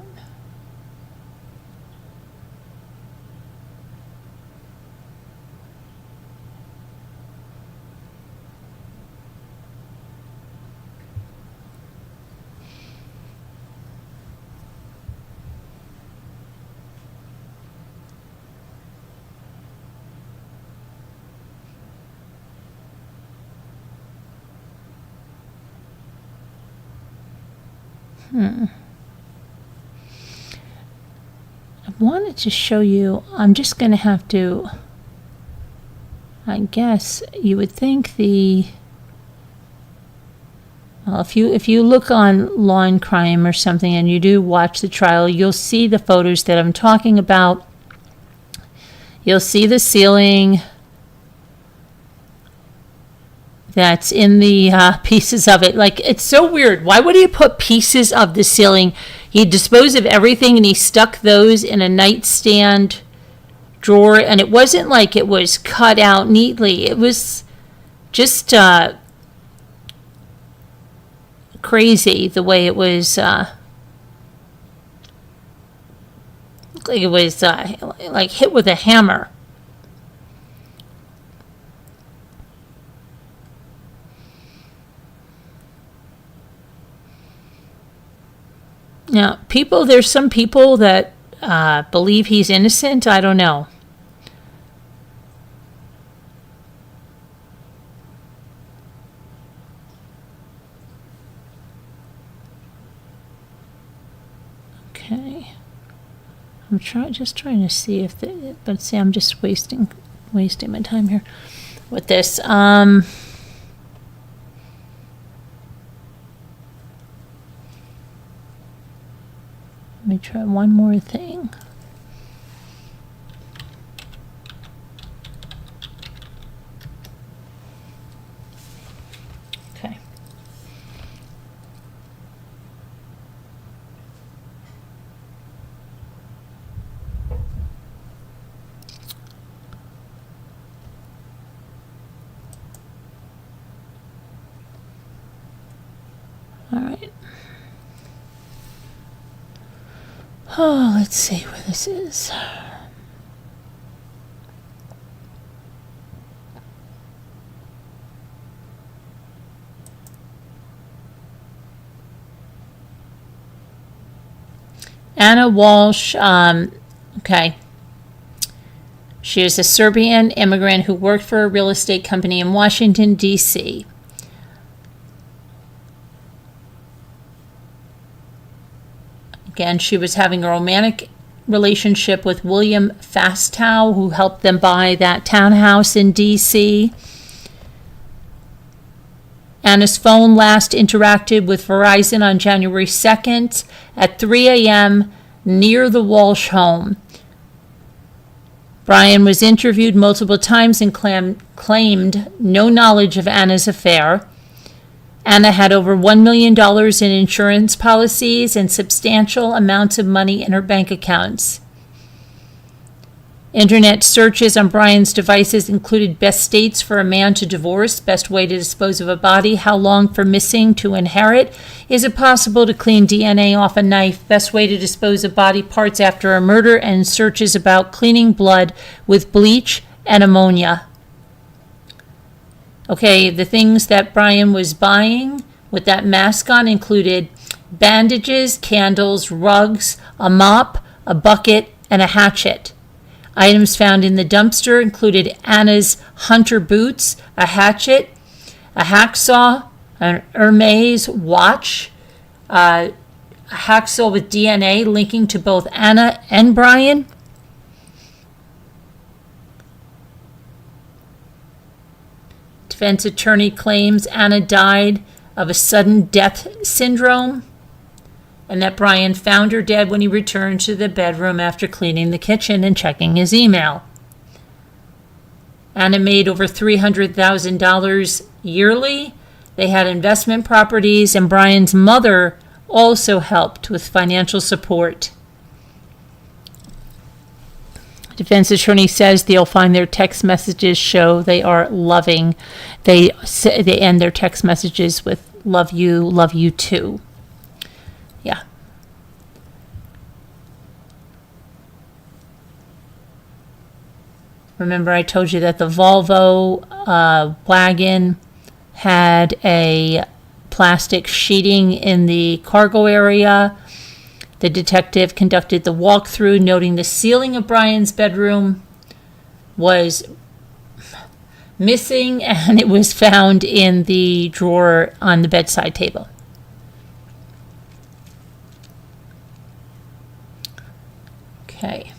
wanted to show you, I'm just going to have to, I guess you would think well, if you look on Law and Crime or something and you do watch the trial, you'll see the photos that I'm talking about. You'll see the ceiling that's in the pieces of it. Like, it's so weird. Why would he put pieces of the ceiling? He disposed of everything and he stuck those in a nightstand drawer, and it wasn't like it was cut out neatly. It was just crazy the way it was. Like it was like hit with a hammer. Now, there's some people that believe he's innocent. I don't know. Okay. I'm just trying to see if but see, I'm just wasting my time here with this. Let me try one more thing. Okay. All right. Oh, let's see where this is. Anna Walshe, okay. She is a Serbian immigrant who worked for a real estate company in Washington, D.C. Again, she was having a romantic relationship with William Fastow, who helped them buy that townhouse in D.C. Anna's phone last interacted with Verizon on January 2nd at 3 a.m. near the Walshe home. Brian was interviewed multiple times and claimed no knowledge of Anna's affair. Anna had over $1 million in insurance policies and substantial amounts of money in her bank accounts. Internet searches on Brian's devices included best states for a man to divorce, best way to dispose of a body, how long for missing to inherit, is it possible to clean DNA off a knife, best way to dispose of body parts after a murder, and searches about cleaning blood with bleach and ammonia. Okay, the things that Brian was buying with that mask on included bandages, candles, rugs, a mop, a bucket, and a hatchet. Items found in the dumpster included Anna's hunter boots, a hatchet, a hacksaw, an Hermes watch, a hacksaw with DNA linking to both Anna and Brian. Defense attorney claims Anna died of a sudden death syndrome and that Brian found her dead when he returned to the bedroom after cleaning the kitchen and checking his email. Anna made over $300,000 yearly. They had investment properties, and Brian's mother also helped with financial support. Defense attorney says they'll find their text messages show they are loving. They end their text messages with love you too. Yeah. Remember I told you that the Volvo wagon had a plastic sheeting in the cargo area. The detective conducted the walkthrough, noting the ceiling of Brian's bedroom was missing, and it was found in the drawer on the bedside table. Okay.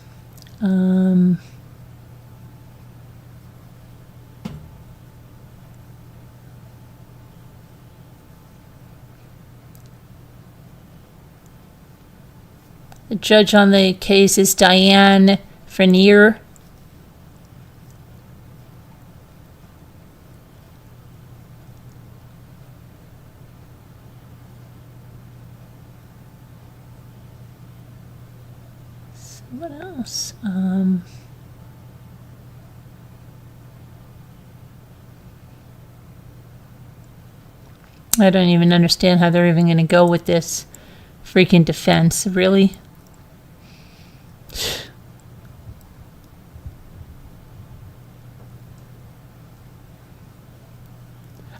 The judge on the case is Diane Frenier. What else? I don't even understand how they're even going to go with this freaking defense. Really?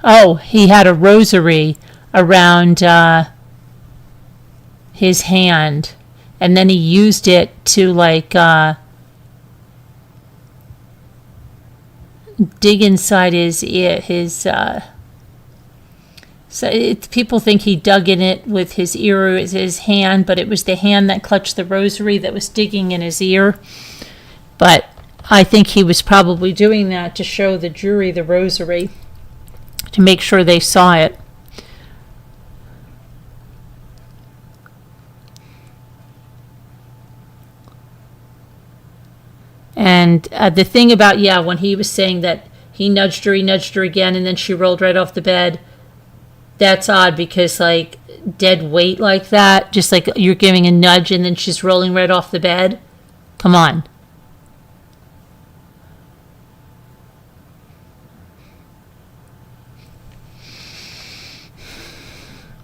Oh, he had a rosary around his hand, and then he used it to dig inside his ear. People think he dug in it with his ear, his hand, but it was the hand that clutched the rosary that was digging in his ear. But I think he was probably doing that to show the jury the rosary, to make sure they saw it. And the thing about, when he was saying that he nudged her again, and then she rolled right off the bed, that's odd because, dead weight like that, just like you're giving a nudge and then she's rolling right off the bed. Come on.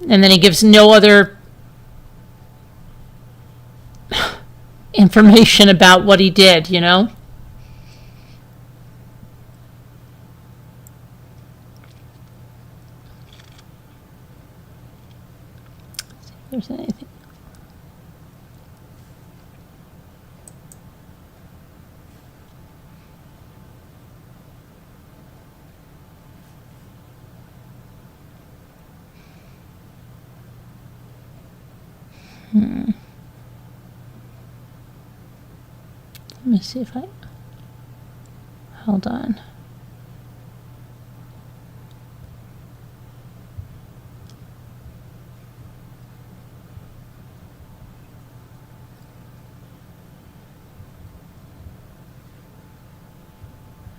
And then he gives no other information about what he did, If there's anything. Let me see if hold on.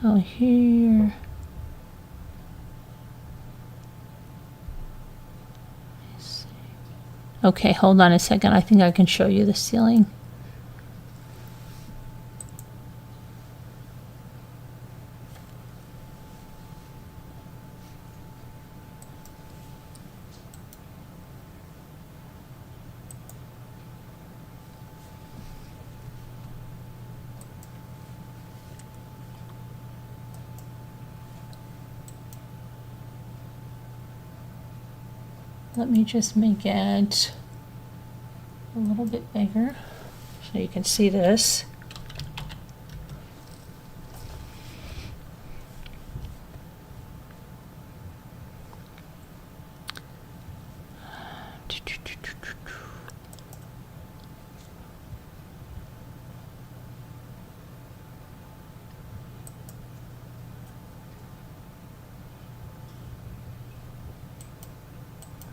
Oh, here. Okay, hold on a second. I think I can show you the ceiling. Let me just make it a little bit bigger so you can see this.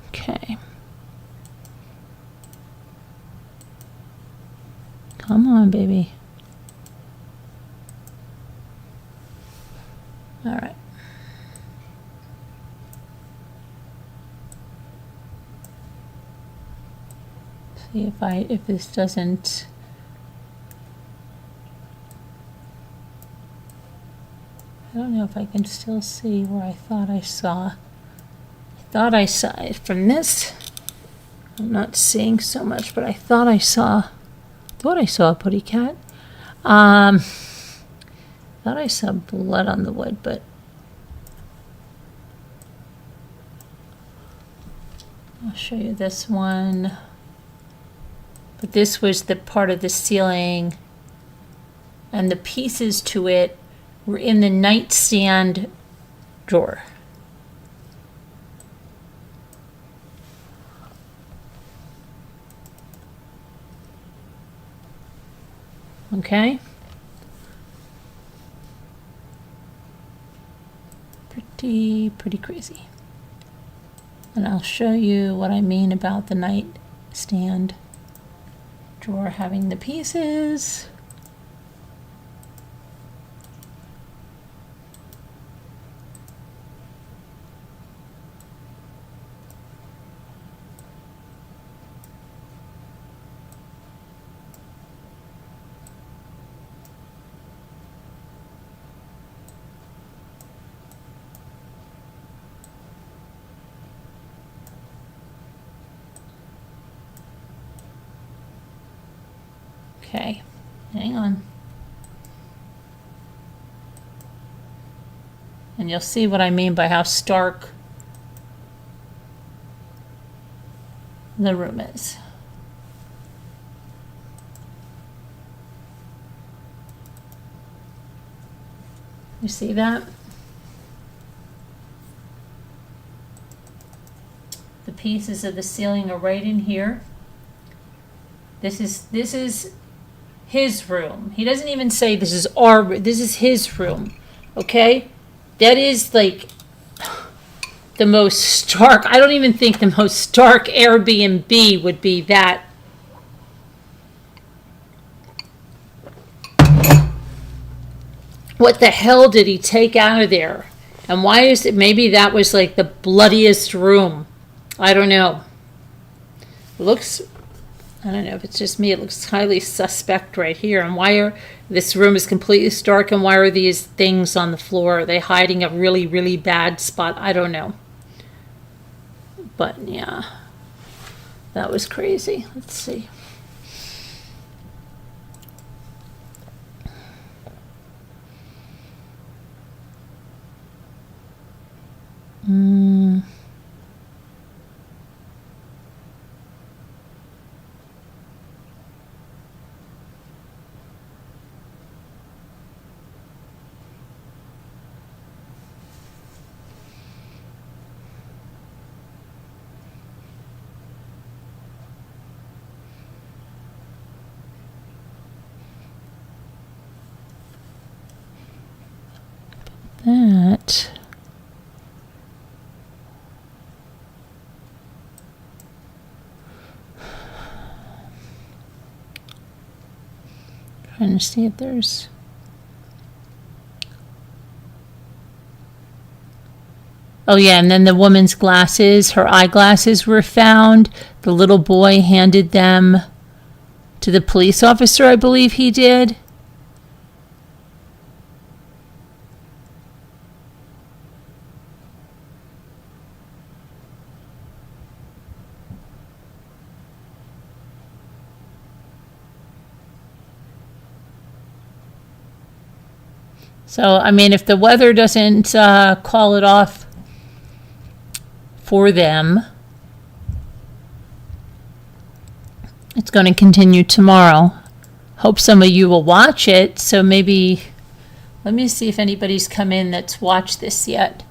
Okay. Come on, baby. All right. See if this doesn't. I don't know if I can still see where I thought I saw. Thought I saw it from this. I'm not seeing so much, but I thought I saw a putty cat. Thought I saw blood on the wood, but I'll show you this one. But this was the part of the ceiling, and the pieces to it were in the nightstand drawer. okay? Pretty crazy. And I'll show you what I mean about the nightstand drawer having the pieces. Okay, hang on. And you'll see what I mean by how stark the room is. You see that? The pieces of the ceiling are right in here. This is his room. He doesn't even say this is this is his room. Okay? That is like the most stark. I don't even think the most stark Airbnb would be that. What the hell did he take out of there? And why is it, maybe that was like the bloodiest room. I don't know. Looks, I don't know if it's just me, it looks highly suspect right here. And this room is completely stark, and why are these things on the floor? Are they hiding a really bad spot? I don't know. But yeah, that was crazy. Let's see. That. Trying to see if there's. Oh yeah, and then the woman's glasses, her eyeglasses were found. The little boy handed them to the police officer, I believe he did. So, I mean, if the weather doesn't call it off for them, it's going to continue tomorrow. Hope some of you will watch it. So maybe, let me see if anybody's come in that's watched this yet.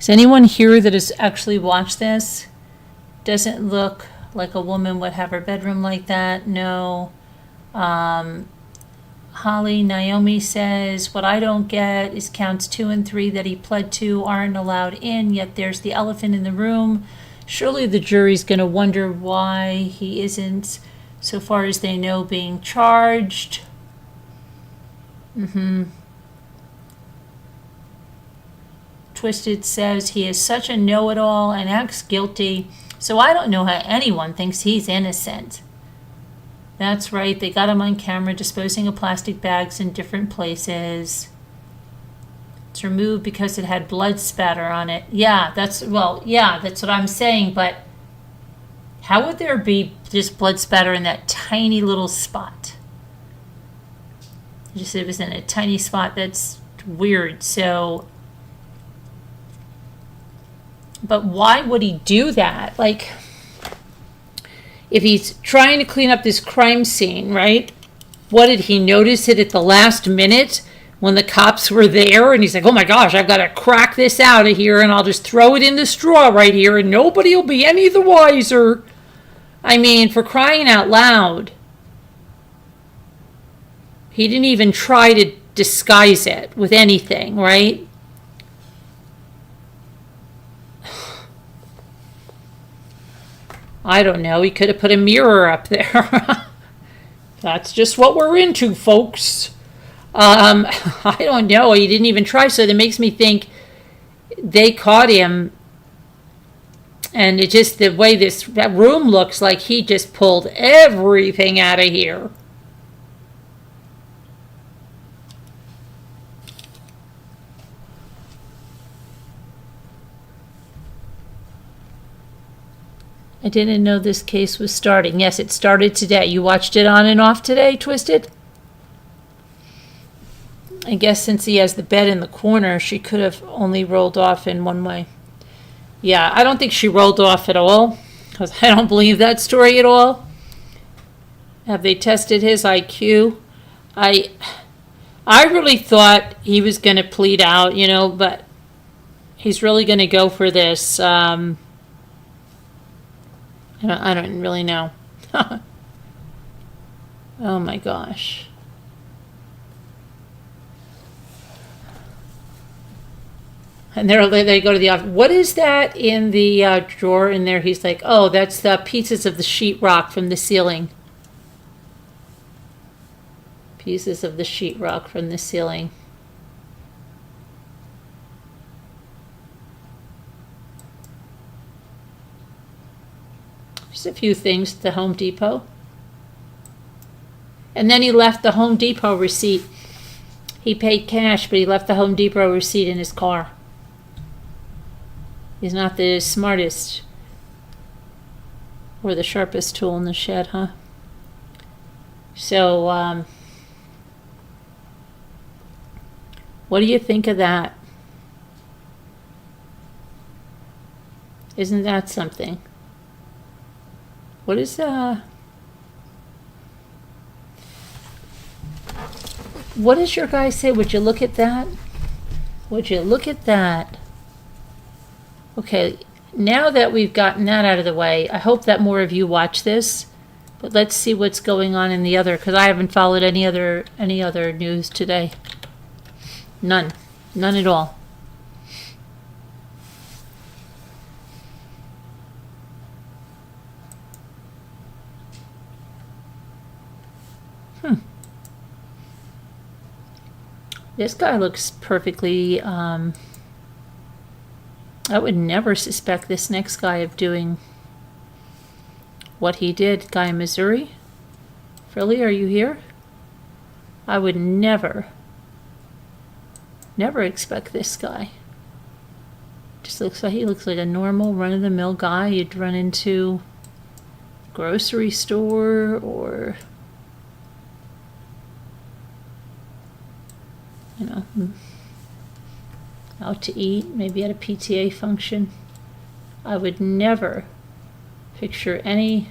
Is anyone here that has actually watched this? Doesn't look like a woman would have her bedroom like that. No. Holly, Naomi says, what I don't get is counts 2 and 3 that he pled to aren't allowed in, yet there's the elephant in the room. Surely the jury's going to wonder why he isn't, so far as they know, being charged. Twisted says he is such a know-it-all and acts guilty, so I don't know how anyone thinks he's innocent. That's right, they got him on camera disposing of plastic bags in different places. It's removed because it had blood spatter on it. Yeah, that's what I'm saying, but how would there be just blood spatter in that tiny little spot? It was in a tiny spot. That's weird. So, but why would he do that? Like, if he's trying to clean up this crime scene, right? What, did he notice it at the last minute when the cops were there? And he's like, oh my gosh, I've got to crack this out of here and I'll just throw it in the straw right here and nobody will be any the wiser. I mean, for crying out loud. He didn't even try to disguise it with anything, right? I don't know. He could have put a mirror up there. That's just what we're into, folks. I don't know. He didn't even try. So that makes me think they caught him. And it just, the way that room looks like he just pulled everything out of here. I didn't know this case was starting. Yes, it started today. You watched it on and off today, Twisted? I guess since he has the bed in the corner, she could have only rolled off in one way. Yeah, I don't think she rolled off at all, because I don't believe that story at all. Have they tested his IQ? I really thought he was going to plead out, but he's really going to go for this. I don't really know. Oh my gosh. And they go to the office. What is that in the drawer in there? He's like, oh, that's the pieces of the sheetrock from the ceiling. Pieces of the sheetrock from the ceiling. Just a few things at the Home Depot. And then he left the Home Depot receipt. He paid cash, but he left the Home Depot receipt in his car. He's not the smartest or the sharpest tool in the shed, huh? So, what do you think of that? Isn't that something? What is, what does your guy say? Would you look at that? Would you look at that? Okay, now that we've gotten that out of the way, I hope that more of you watch this. But let's see what's going on in the other, because I haven't followed any other news today. None at all. This guy looks perfectly, I would never suspect this next guy of doing what he did. Guy in Missouri? Frilly, are you here? I would never expect this guy. Just looks like he looks like a normal run-of-the-mill guy you'd run into a grocery store or out to eat, maybe at a PTA function. I would never picture any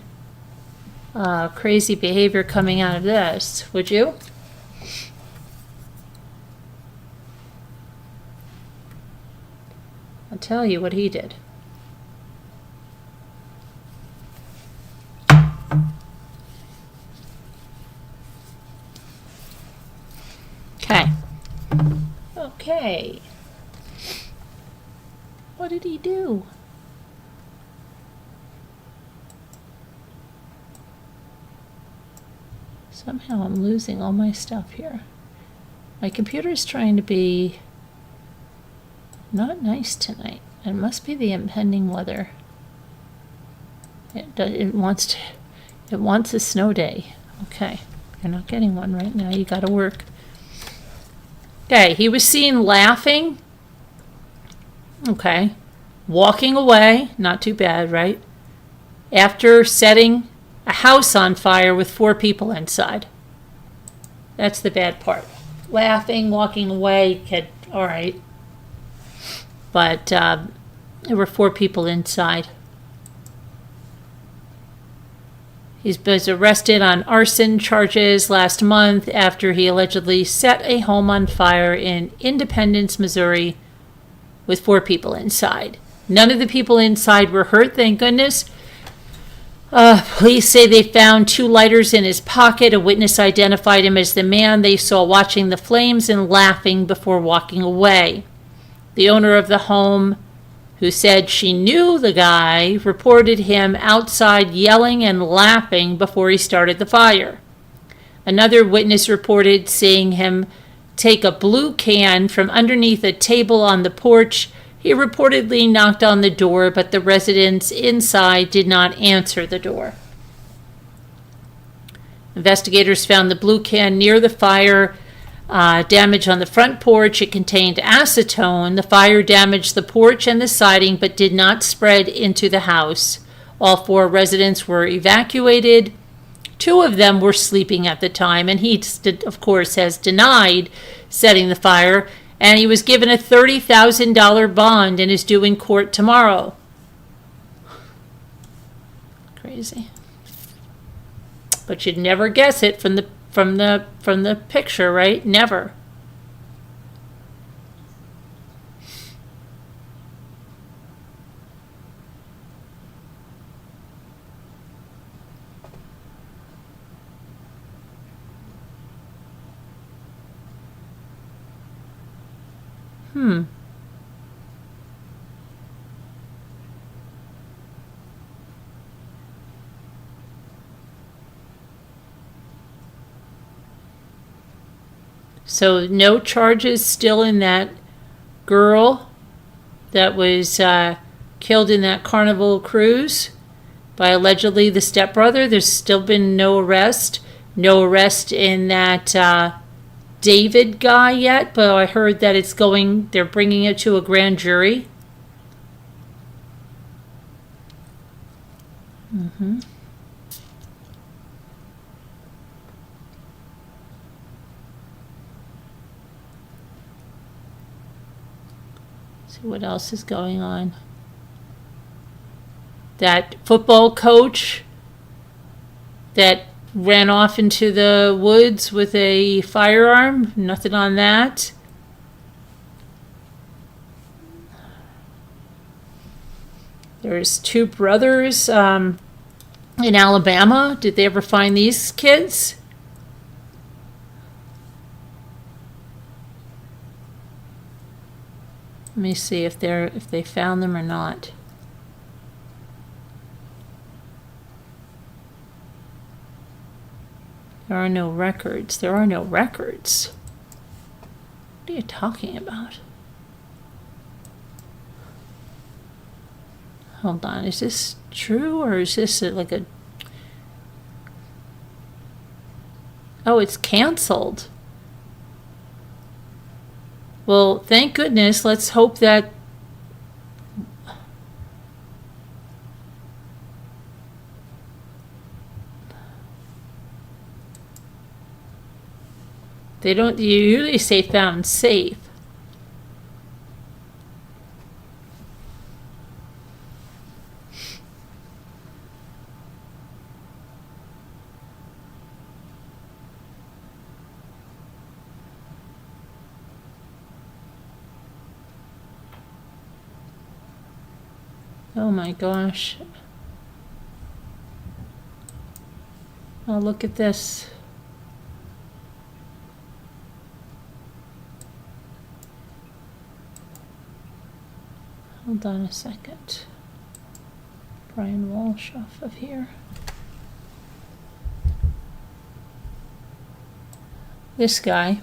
crazy behavior coming out of this, would you? I'll tell you what he did. Okay. What did he do? Somehow I'm losing all my stuff here. My computer's trying to be not nice tonight. It must be the impending weather. It wants a snow day. Okay. You're not getting one right now. You gotta work. Okay, he was seen laughing. Okay. Walking away. Not too bad, right? After setting a house on fire with 4 people inside. That's the bad part. Laughing, walking away, all right. But there were 4 people inside. He was arrested on arson charges last month after he allegedly set a home on fire in Independence, Missouri, with 4 people inside. None of the people inside were hurt, thank goodness. Police say they found 2 lighters in his pocket. A witness identified him as the man they saw watching the flames and laughing before walking away. The owner of the home, who said she knew the guy, reported him outside yelling and laughing before he started the fire. Another witness reported seeing him take a blue can from underneath a table on the porch. He reportedly knocked on the door, but the residents inside did not answer the door. Investigators found the blue can near the fire, damage on the front porch. It contained acetone. The fire damaged the porch and the siding, but did not spread into the house. All 4 residents were evacuated. 2 of them were sleeping at the time, and he, of course, has denied setting the fire. And he was given a $30,000 bond and is due in court tomorrow. Crazy. But you'd never guess it from the picture, right? Never. So no charges still in that girl that was killed in that Carnival cruise by allegedly the stepbrother. There's still been no arrest. No arrest in that David guy yet, but I heard that they're bringing it to a grand jury. See what else is going on. That football coach that ran off into the woods with a firearm, nothing on that. There's 2 brothers in Alabama. Did they ever find these kids? Let me see if they found them or not. There are no records. There are no records. What are you talking about? Hold on. Is this true or is this like a... Oh, it's canceled. Well, thank goodness. Let's hope that... They don't, you usually say found safe. Oh my gosh. Oh, look at this. Hold on a second. Brian Walshe off of here. This guy.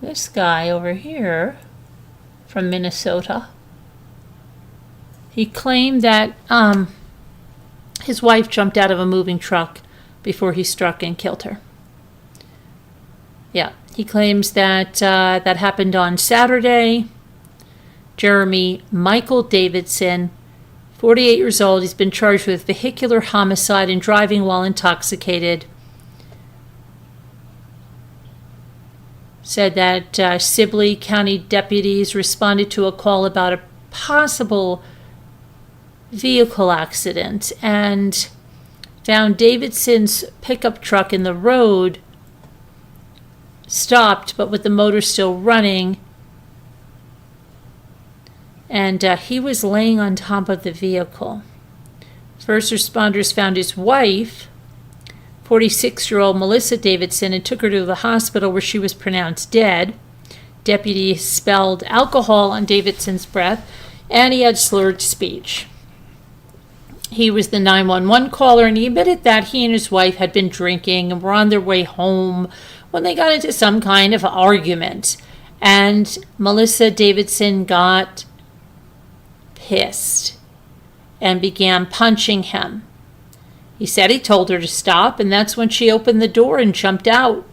This guy over here from Minnesota. He claimed that his wife jumped out of a moving truck before he struck and killed her. Yeah, he claims that that happened on Saturday. Jeremy Michael Davidson, 48 years old. He's been charged with vehicular homicide and driving while intoxicated. Said that Sibley County deputies responded to a call about a possible vehicle accident and found Davidson's pickup truck in the road stopped, but with the motor still running. And he was laying on top of the vehicle. First responders found his wife, 46-year-old Melissa Davidson, and took her to the hospital where she was pronounced dead. Deputies smelled alcohol on Davidson's breath, and he had slurred speech. He was the 911 caller, and he admitted that he and his wife had been drinking and were on their way home when they got into some kind of argument. And Melissa Davidson got pissed and began punching him. He said he told her to stop, and that's when she opened the door and jumped out.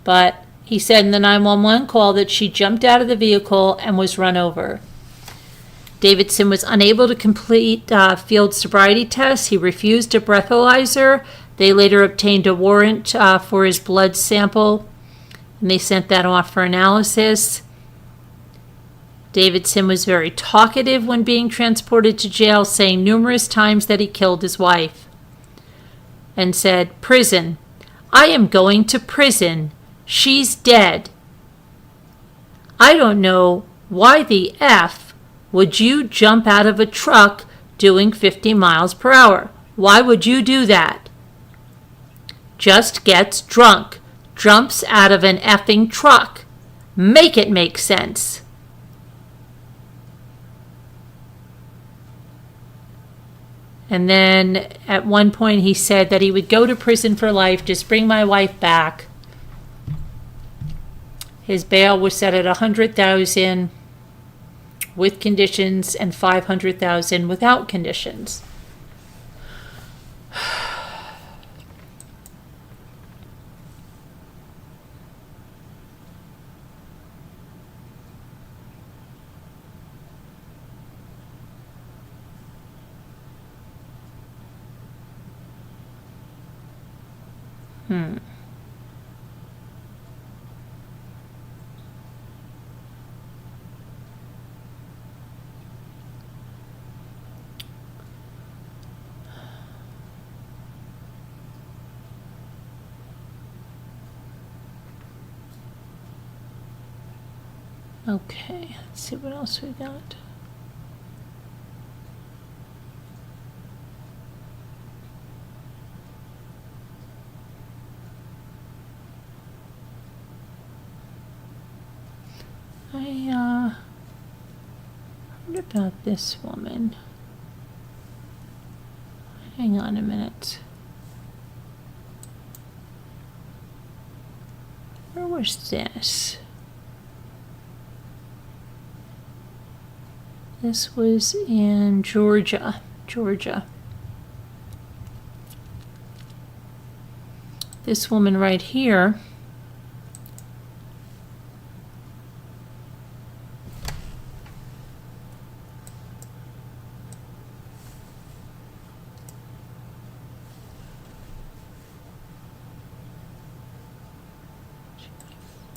But he said in the 911 call that she jumped out of the vehicle and was run over. Davidson was unable to complete field sobriety tests. He refused a breathalyzer. They later obtained a warrant for his blood sample, and they sent that off for analysis. Davidson was very talkative when being transported to jail, saying numerous times that he killed his wife, and said, "Prison. I am going to prison. She's dead. I don't know why the F would you jump out of a truck doing 50 miles per hour? Why would you do that? Just gets drunk, jumps out of an effing truck. Make it make sense." And then at one point he said that he would go to prison for life, just bring my wife back. His bail was set at $100,000 with conditions and $500,000 without conditions. Okay, let's see what else we got. What about this woman? Hang on a minute. Where was this? This was in Georgia. This woman right here.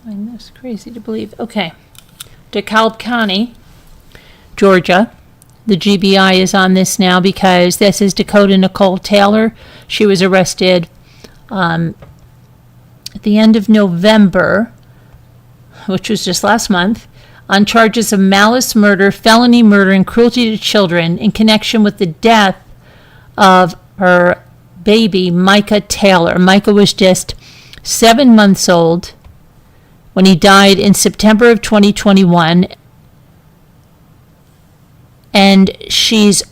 I find this crazy to believe. Okay. DeKalb County, Georgia. The GBI is on this now because this is Dakota Nicole Taylor. She was arrested at the end of November, which was just last month, on charges of malice murder, felony murder, and cruelty to children in connection with the death of her baby, Micah Taylor. Micah was just 7 months old when he died in September of 2021. And she's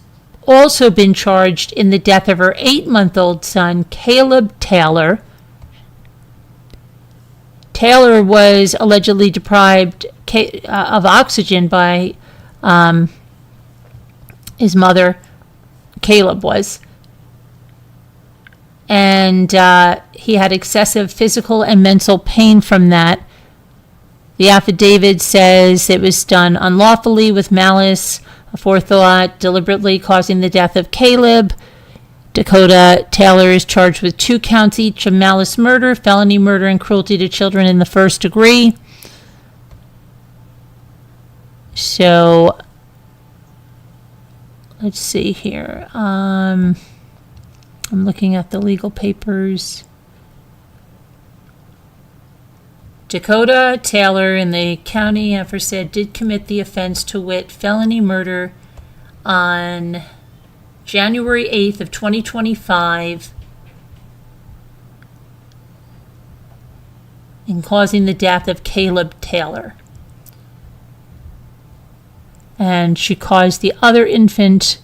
also been charged in the death of her 8-month-old son, Caleb Taylor. Taylor was allegedly deprived of oxygen by his mother, Caleb was. And he had excessive physical and mental pain from that. The affidavit says it was done unlawfully with malice, aforethought, deliberately causing the death of Caleb. Dakota Taylor is charged with 2 counts each of malice murder, felony murder, and cruelty to children in the first degree. So, let's see here. I'm looking at the legal papers. Dakota Taylor in the county aforesaid did commit the offense, to wit, felony murder, on January 8th of 2025 in causing the death of Caleb Taylor. And she caused the other infant.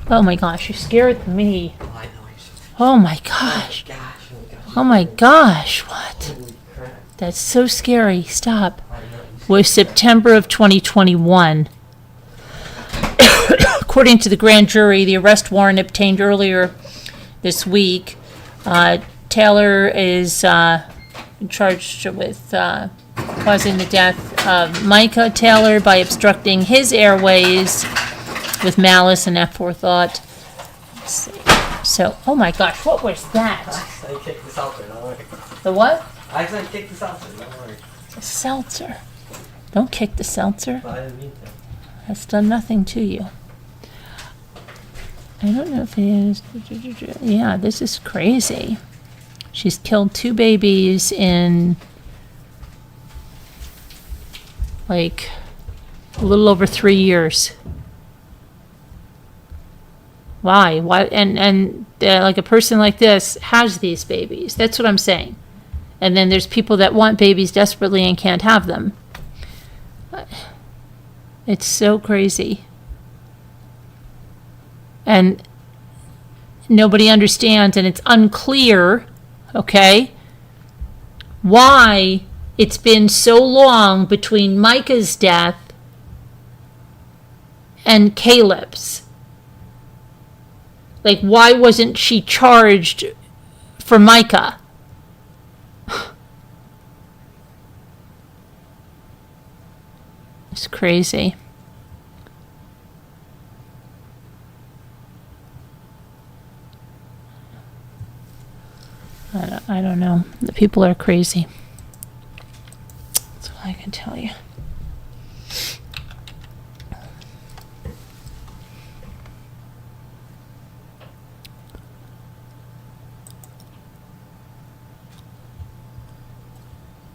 Oh my gosh, you scared me. Oh my gosh. Oh my gosh, what? That's so scary. Stop. Was September of 2021. According to the grand jury, the arrest warrant obtained earlier this week, Taylor is charged with causing the death of Micah Taylor by obstructing his airways with malice and aforethought. Let's see. So, oh my gosh, what was that? I kicked the seltzer, don't worry. The what? I accidentally kicked the seltzer, don't worry. The seltzer. Don't kick the seltzer. But I didn't mean to. That's done nothing to you. I don't know if it is. Yeah, this is crazy. She's killed 2 babies in like a little over 3 years. Why? Why? And like a person like this has these babies. That's what I'm saying. And then there's people that want babies desperately and can't have them. It's so crazy. And nobody understands, and it's unclear, okay, why it's been so long between Micah's death and Caleb's. Like, why wasn't she charged for Micah? It's crazy. I don't know. The people are crazy. That's all I can tell you.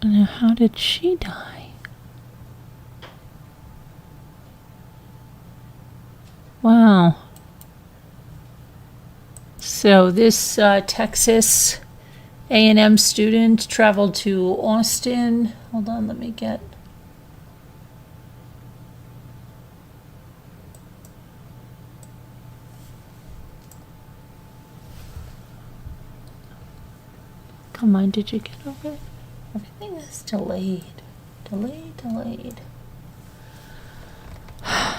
Now, how did she die? Wow. So this Texas A&M student traveled to Austin. Hold on, let me get. Come on, did you get over it? Everything is delayed. Delayed.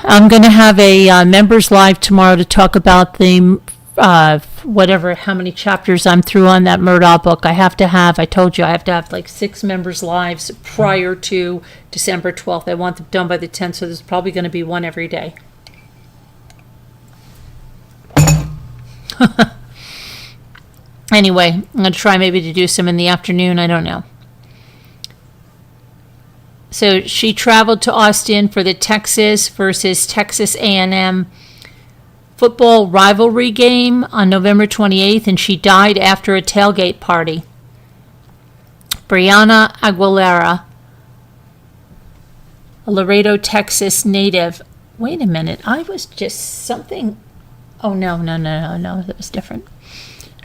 I'm going to have a members live tomorrow to talk about the how many chapters I'm through on that Murdaugh book. I told you I have to have like 6 members lives prior to December 12th. I want them done by the 10th, so there's probably going to be one every day. Anyway, I'm going to try maybe to do some in the afternoon. I don't know. So she traveled to Austin for the Texas versus Texas A&M football rivalry game on November 28th, and she died after a tailgate party. Brianna Aguilera, a Laredo, Texas native. Wait a minute, I was just something. Oh, no, that was different.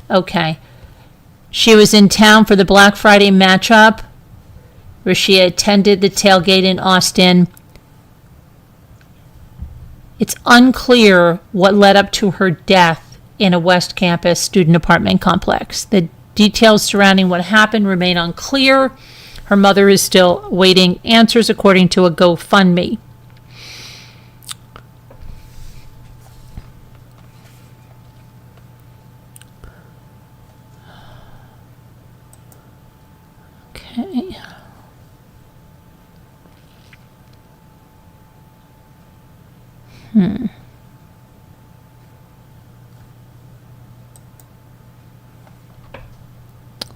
Okay. She was in town for the Black Friday matchup, where she attended the tailgate in Austin. It's unclear what led up to her death in a West Campus student apartment complex. The details surrounding what happened remain unclear. Her mother is still awaiting answers, according to a GoFundMe. Okay.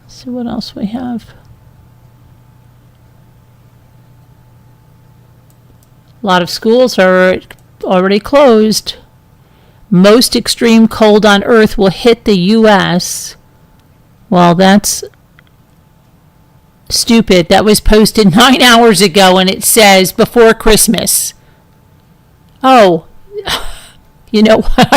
Let's see what else we have. A lot of schools are already closed. Most extreme cold on Earth will hit the U.S. Well, that's stupid that was posted 9 hours ago, and it says before Christmas. Oh, you know what?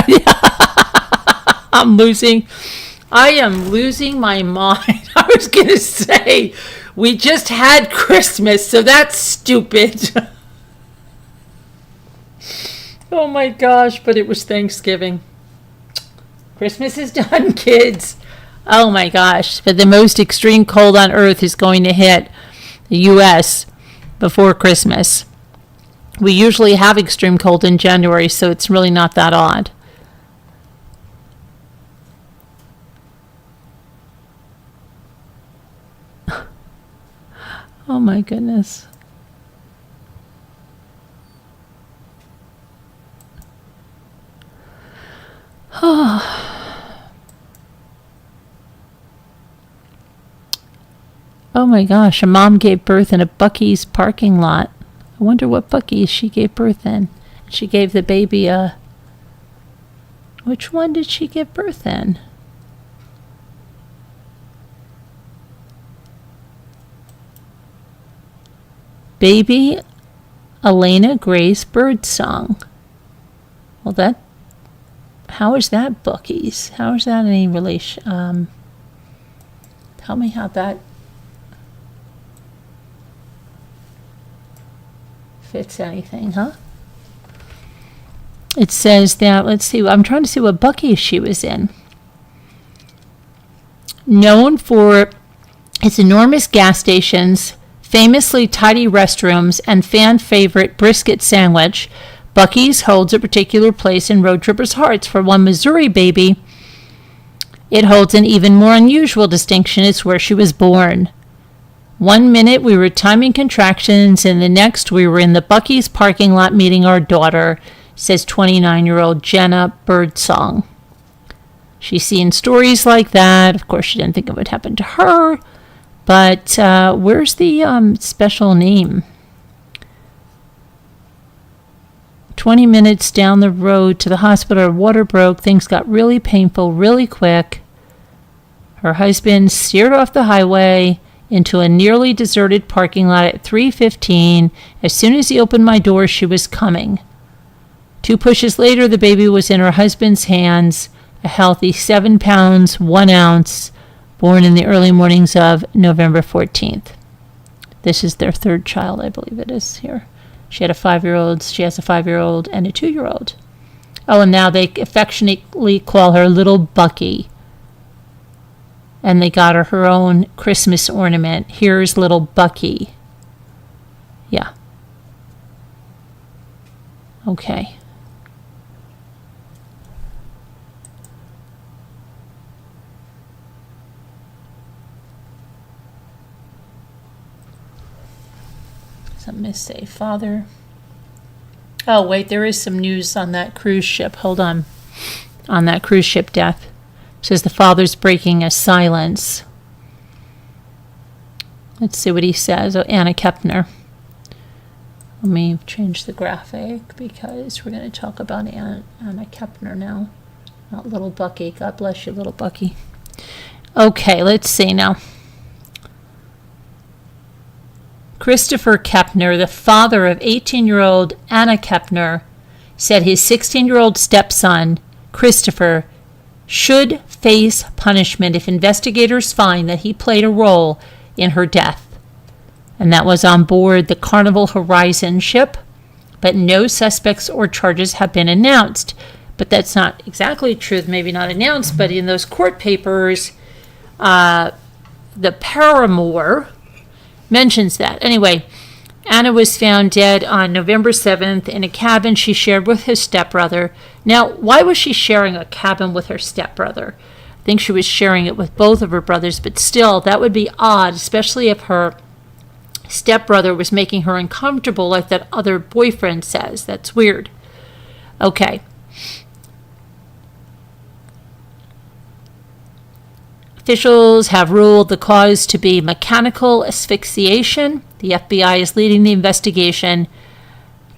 I am losing my mind. I was going to say, we just had Christmas, so that's stupid. Oh my gosh, but it was Thanksgiving. Christmas is done, kids. Oh my gosh, but the most extreme cold on earth is going to hit the U.S. before Christmas. We usually have extreme cold in January, so it's really not that odd. Oh my goodness. Oh my gosh, a mom gave birth in a Buc-ee's parking lot. I wonder what Buc-ee's she gave birth in. She gave the baby a... Which one did she give birth in? Baby Elena Gray's Birdsong. Well, that... How is that Buc-ee's? How is that any relation? Tell me how that fits anything, huh? It says that, let's see, I'm trying to see what Buc-ee's she was in. Known for its enormous gas stations, famously tidy restrooms, and fan favorite brisket sandwich, Buc-ee's holds a particular place in road trippers' hearts. For one Missouri baby, it holds an even more unusual distinction. It's where she was born. 1 minute we were timing contractions, and the next we were in the Buc-ee's parking lot meeting our daughter, says 29-year-old Jenna Birdsong. She's seen stories like that. Of course, she didn't think it would happen to her, but where's the special name? 20 minutes down the road to the hospital, her water broke. Things got really painful really quick. Her husband steered off the highway into a nearly deserted parking lot at 3:15. As soon as he opened my door, she was coming. 2 pushes later, the baby was in her husband's hands, a healthy 7 pounds, 1 ounce, born in the early mornings of November 14th. This is their 3rd child, I believe it is here. She has a 5-year-old and a 2-year-old. Oh, and now they affectionately call her Little Bucky. And they got her own Christmas ornament. Here's Little Bucky. Yeah. Okay. Something to say, Father. Oh, wait, there is some news on that cruise ship. Hold on. On that cruise ship death. It says the father's breaking a silence. Let's see what he says. Oh, Anna Kepner. Let me change the graphic because we're going to talk about Anna Kepner now. Not Little Bucky. God bless you, Little Bucky. Okay, let's see now. Christopher Kepner, the father of 18-year-old Anna Kepner, said his 16-year-old stepson, Christopher, should face punishment if investigators find that he played a role in her death. And that was on board the Carnival Horizon ship, but no suspects or charges have been announced. But that's not exactly true, maybe not announced, but in those court papers, the paramour mentions that. Anyway, Anna was found dead on November 7th in a cabin she shared with her stepbrother. Now, why was she sharing a cabin with her stepbrother? I think she was sharing it with both of her brothers, but still, that would be odd, especially if her stepbrother was making her uncomfortable like that other boyfriend says. That's weird. Okay. Officials have ruled the cause to be mechanical asphyxiation. The FBI is leading the investigation.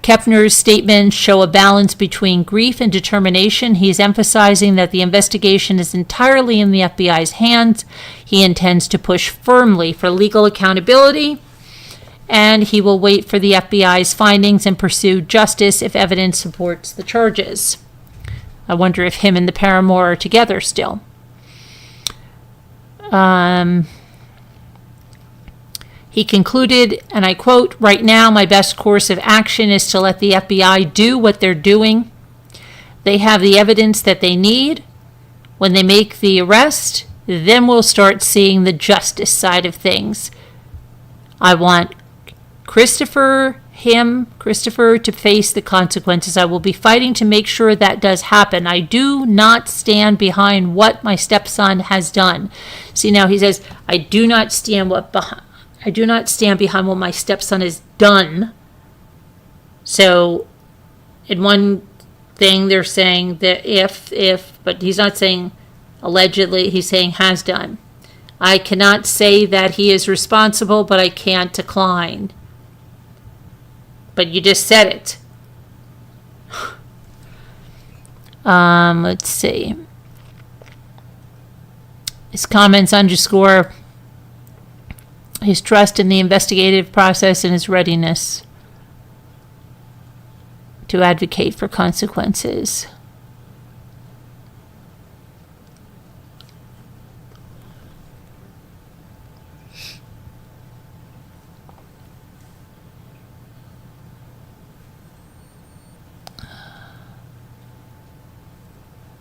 Kepner's statements show a balance between grief and determination. He is emphasizing that the investigation is entirely in the FBI's hands. He intends to push firmly for legal accountability, and he will wait for the FBI's findings and pursue justice if evidence supports the charges. I wonder if him and the paramour are together still. He concluded, and I quote, "Right now, my best course of action is to let the FBI do what they're doing. They have the evidence that they need. When they make the arrest, then we'll start seeing the justice side of things. I want Christopher to face the consequences. I will be fighting to make sure that does happen. I do not stand behind what my stepson has done." See, now he says, I do not stand behind what my stepson has done. So, in one thing, they're saying that but he's not saying allegedly, he's saying has done. I cannot say that he is responsible, but I can't decline. But you just said it. Let's see. His comments underscore his trust in the investigative process and his readiness to advocate for consequences.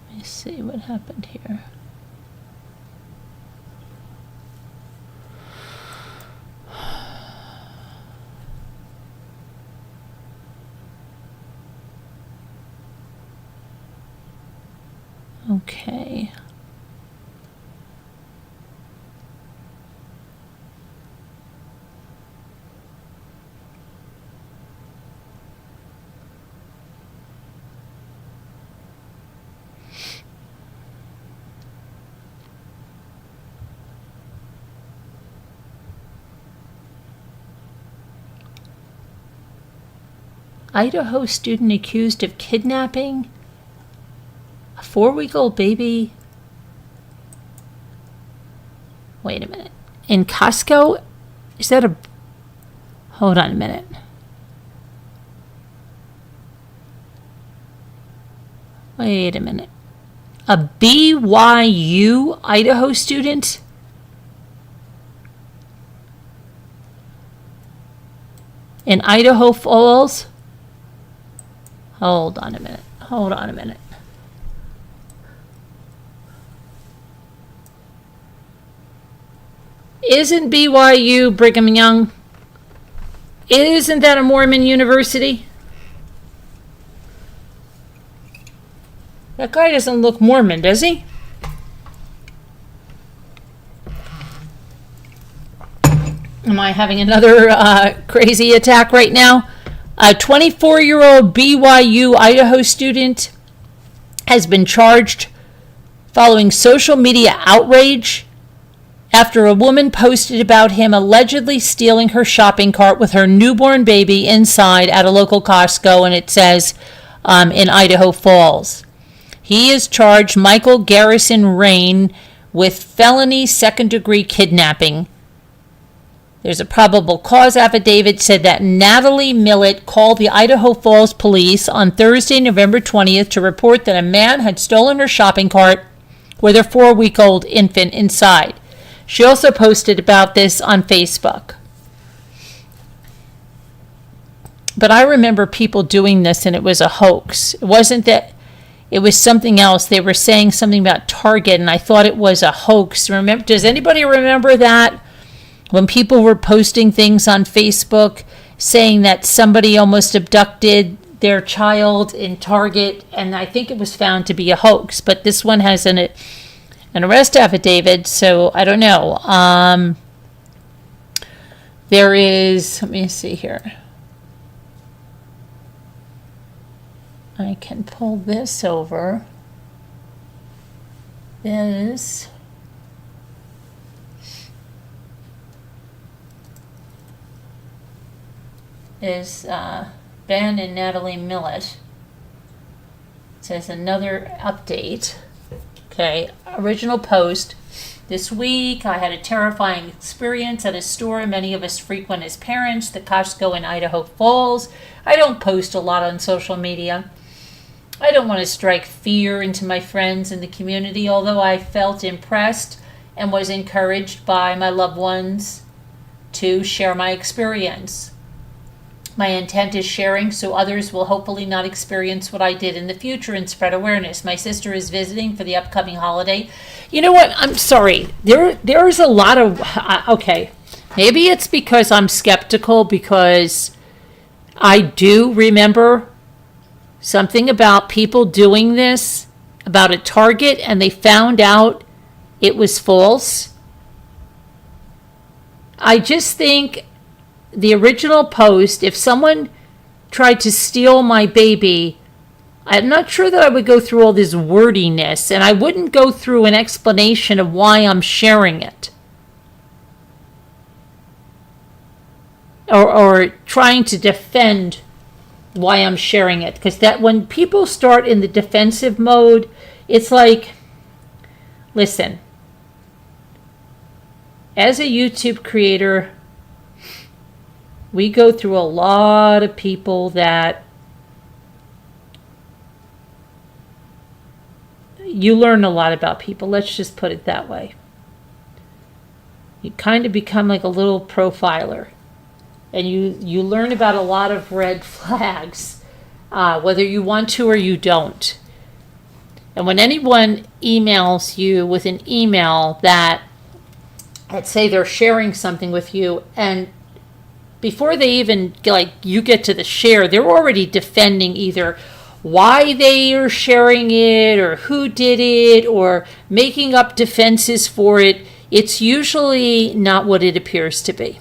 Let me see what happened here. Okay. Idaho student accused of kidnapping a 4-week-old baby. Wait a minute. In Costco? Is that a... Hold on a minute. Wait a minute. A BYU Idaho student? In Idaho Falls? Hold on a minute. Hold on a minute. Isn't BYU Brigham Young? Isn't that a Mormon university? That guy doesn't look Mormon, does he? Am I having another crazy attack right now? A 24-year-old BYU Idaho student has been charged following social media outrage after a woman posted about him allegedly stealing her shopping cart with her newborn baby inside at a local Costco, and it says in Idaho Falls. He is charged, Michael Garrison Rain, with felony second-degree kidnapping. There's a probable cause affidavit said that Natalie Millett called the Idaho Falls police on Thursday, November 20th, to report that a man had stolen her shopping cart with her 4-week-old infant inside. She also posted about this on Facebook. But I remember people doing this and it was a hoax. It wasn't that, it was something else. They were saying something about Target and I thought it was a hoax. Remember? Does anybody remember that? When people were posting things on Facebook saying that somebody almost abducted their child in Target, and I think it was found to be a hoax. But this one has an arrest affidavit, so I don't know. There is, let me see here. I can pull this over. This is Ben and Natalie Millett. It says another update. Okay, original post. This week, I had a terrifying experience at a store many of us frequent as parents, the Costco in Idaho Falls. I don't post a lot on social media. I don't want to strike fear into my friends in the community, although I felt impressed and was encouraged by my loved ones to share my experience. My intent is sharing so others will hopefully not experience what I did in the future and spread awareness. My sister is visiting for the upcoming holiday. You know what? I'm sorry. There's a lot of, okay, maybe it's because I'm skeptical, because I do remember something about people doing this about a Target and they found out it was false. I just think the original post, if someone tried to steal my baby, I'm not sure that I would go through all this wordiness, and I wouldn't go through an explanation of why I'm sharing it. Or trying to defend why I'm sharing it. Because that when people start in the defensive mode, it's like, listen, as a YouTube creator, we go through a lot of people that you learn a lot about people. Let's just put it that way. You kind of become like a little profiler. And you learn about a lot of red flags, whether you want to or you don't. And when anyone emails you with an email that, let's say they're sharing something with you, and before they even, like, you get to the share, they're already defending either why they are sharing it or who did it or making up defenses for it. It's usually not what it appears to be.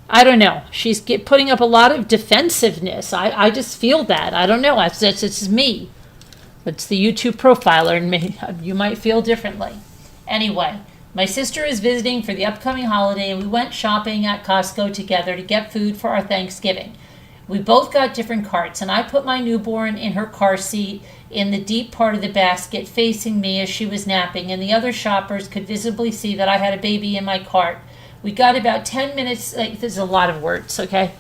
I don't know. She's putting up a lot of defensiveness. I just feel that. I don't know. It's me. It's the YouTube profiler in me. You might feel differently. Anyway. My sister is visiting for the upcoming holiday, and we went shopping at Costco together to get food for our Thanksgiving. We both got different carts, and I put my newborn in her car seat in the deep part of the basket facing me as she was napping, and the other shoppers could visibly see that I had a baby in my cart. We got about 10 minutes, there's a lot of words, okay?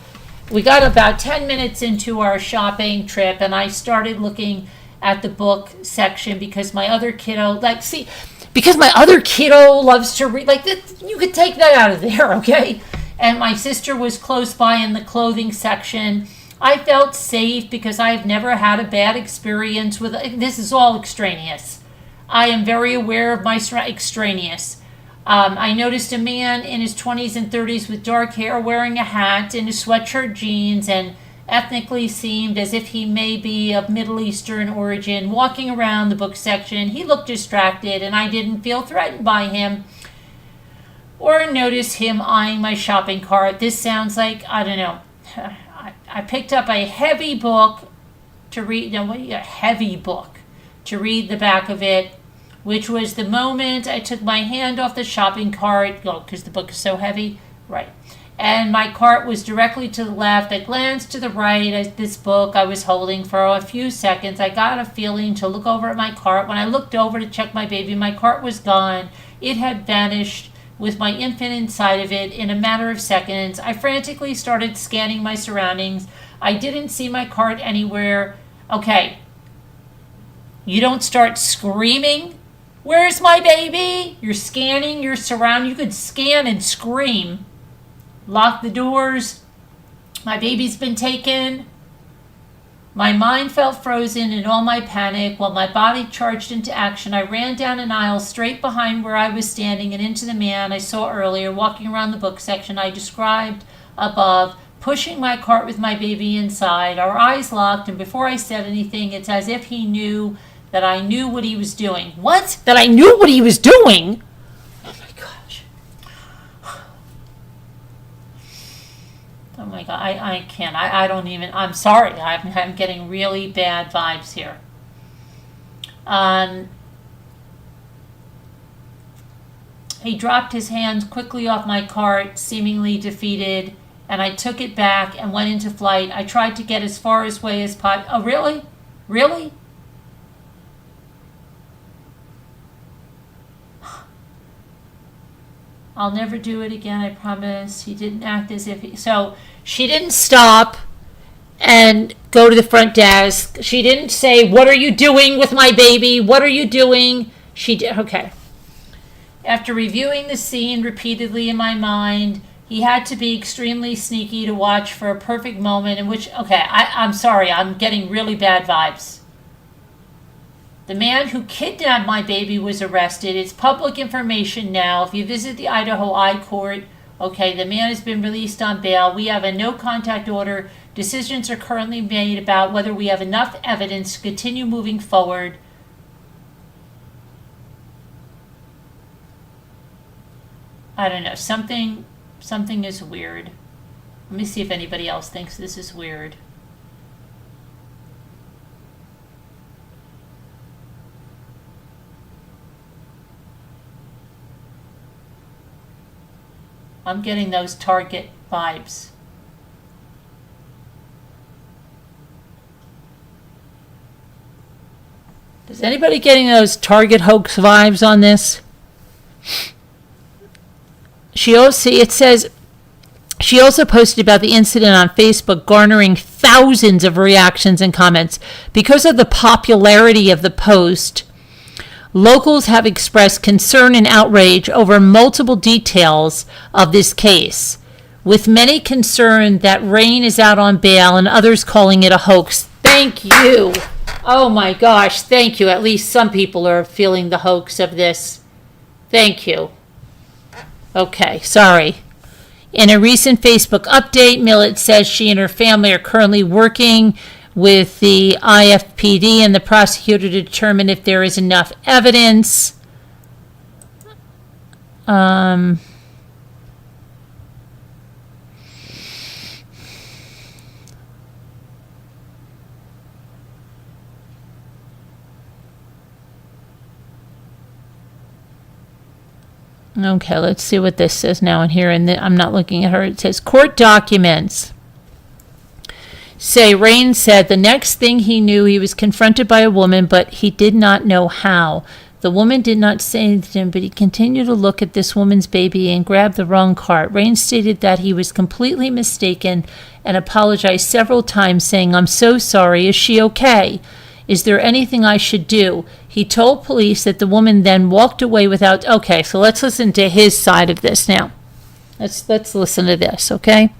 We got about 10 minutes into our shopping trip, and I started looking at the book section because my other kiddo, because my other kiddo loves to read, you could take that out of there, okay? And my sister was close by in the clothing section. I felt safe because I've never had a bad experience with, this is all extraneous. I am very aware of my extraneous. I noticed a man in his 20s and 30s with dark hair wearing a hat and his sweatshirt jeans and ethnically seemed as if he may be of Middle Eastern origin, walking around the book section. He looked distracted, and I didn't feel threatened by him or notice him eyeing my shopping cart. This sounds like, I don't know, I picked up a heavy book to read, a heavy book to read the back of it, which was the moment I took my hand off the shopping cart, because the book is so heavy, right? And my cart was directly to the left. I glanced to the right at this book I was holding for a few seconds. I got a feeling to look over at my cart. When I looked over to check my baby, my cart was gone. It had vanished with my infant inside of it in a matter of seconds. I frantically started scanning my surroundings. I didn't see my cart anywhere. Okay, you don't start screaming, "Where's my baby?" You're scanning your surroundings. You could scan and scream. Lock the doors. My baby's been taken. My mind felt frozen in all my panic while my body charged into action. I ran down an aisle straight behind where I was standing and into the man I saw earlier walking around the book section I described above, pushing my cart with my baby inside. Our eyes locked, and before I said anything, it's as if he knew that I knew what he was doing. What? That I knew what he was doing? Oh my gosh. Oh my God, I can't. I don't even, I'm sorry. I'm getting really bad vibes here. He dropped his hands quickly off my cart, seemingly defeated, and I took it back and went into flight. I tried to get as far away as possible. Oh, really? Really? I'll never do it again, I promise. He didn't act as if he... So she didn't stop and go to the front desk. She didn't say, what are you doing with my baby? What are you doing? She did. Okay. After reviewing the scene repeatedly in my mind, he had to be extremely sneaky to watch for a perfect moment in which... Okay, I'm sorry. I'm getting really bad vibes. The man who kidnapped my baby was arrested. It's public information now. If you visit the Idaho I Court, okay, the man has been released on bail. We have a no contact order. Decisions are currently made about whether we have enough evidence to continue moving forward. I don't know. Something is weird. Let me see if anybody else thinks this is weird. I'm getting those Target vibes. Is anybody getting those Target hoax vibes on this? She also posted about the incident on Facebook, garnering thousands of reactions and comments. Because of the popularity of the post, locals have expressed concern and outrage over multiple details of this case, with many concerned that Rain is out on bail and others calling it a hoax. Thank you. Oh my gosh, thank you. At least some people are feeling the hoax of this. Thank you. Okay, sorry. In a recent Facebook update, Millett says she and her family are currently working with the IFPD and the prosecutor to determine if there is enough evidence. Okay, let's see what this says now in here. And I'm not looking at her. It says court documents say Rain said the next thing he knew, he was confronted by a woman, but he did not know how. The woman did not say anything to him, but he continued to look at this woman's baby and grabbed the wrong cart. Rain stated that he was completely mistaken and apologized several times, saying, "I'm so sorry. Is she okay? Is there anything I should do?" He told police that the woman then walked away without... Okay, so let's listen to his side of this now. Let's listen to this, okay?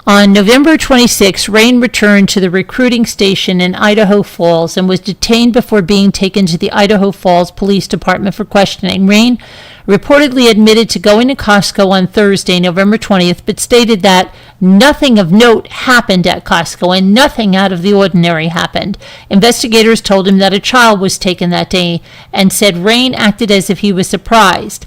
On November 26, Rain returned to the recruiting station in Idaho Falls and was detained before being taken to the Idaho Falls Police Department for questioning. Rain reportedly admitted to going to Costco on Thursday, November 20th, but stated that nothing of note happened at Costco and nothing out of the ordinary happened. Investigators told him that a child was taken that day and said Rain acted as if he was surprised.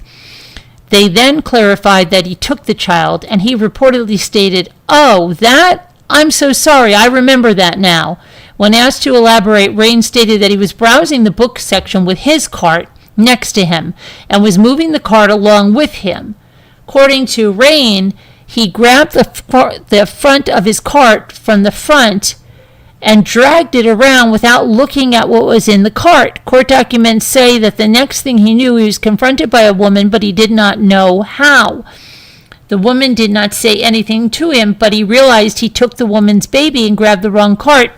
They then clarified that he took the child, and he reportedly stated, "Oh, that? I'm so sorry, I remember that now." When asked to elaborate, Rain stated that he was browsing the book section with his cart next to him and was moving the cart along with him. According to Rain, he grabbed the front of his cart from the front and dragged it around without looking at what was in the cart. Court documents say that the next thing he knew, he was confronted by a woman, but he did not know how. The woman did not say anything to him, but he realized he took the woman's baby and grabbed the wrong cart.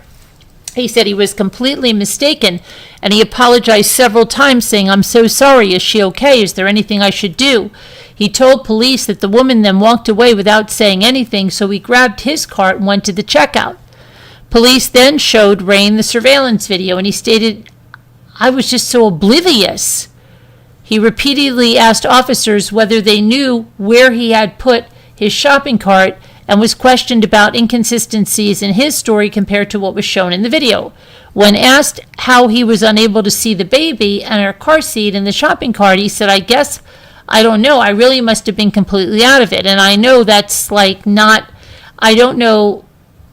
He said he was completely mistaken, and he apologized several times, saying, "I'm so sorry. Is she okay? Is there anything I should do?" He told police that the woman then walked away without saying anything, so he grabbed his cart and went to the checkout. Police then showed Rain the surveillance video, and he stated, "I was just so oblivious." He repeatedly asked officers whether they knew where he had put his shopping cart and was questioned about inconsistencies in his story compared to what was shown in the video. When asked how he was unable to see the baby and her car seat in the shopping cart, he said, I don't know. I really must have been completely out of it. And I know that's I don't know,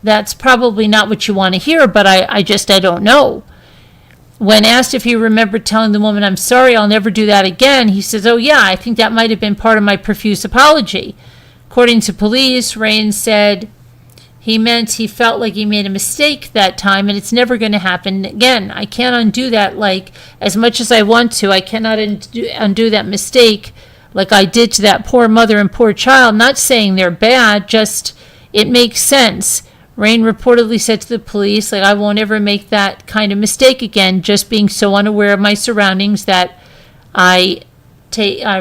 that's probably not what you want to hear, but I don't know." When asked if he remembered telling the woman, "I'm sorry, I'll never do that again," he says, "Oh yeah, I think that might have been part of my profuse apology." According to police, Rain said he meant he felt like he made a mistake that time and it's never going to happen again. I can't undo that. Like, as much as I want to, I cannot undo that mistake like I did to that poor mother and poor child. Not saying they're bad, just it makes sense. Rain reportedly said to the police, like, I won't ever make that kind of mistake again, just being so unaware of my surroundings that I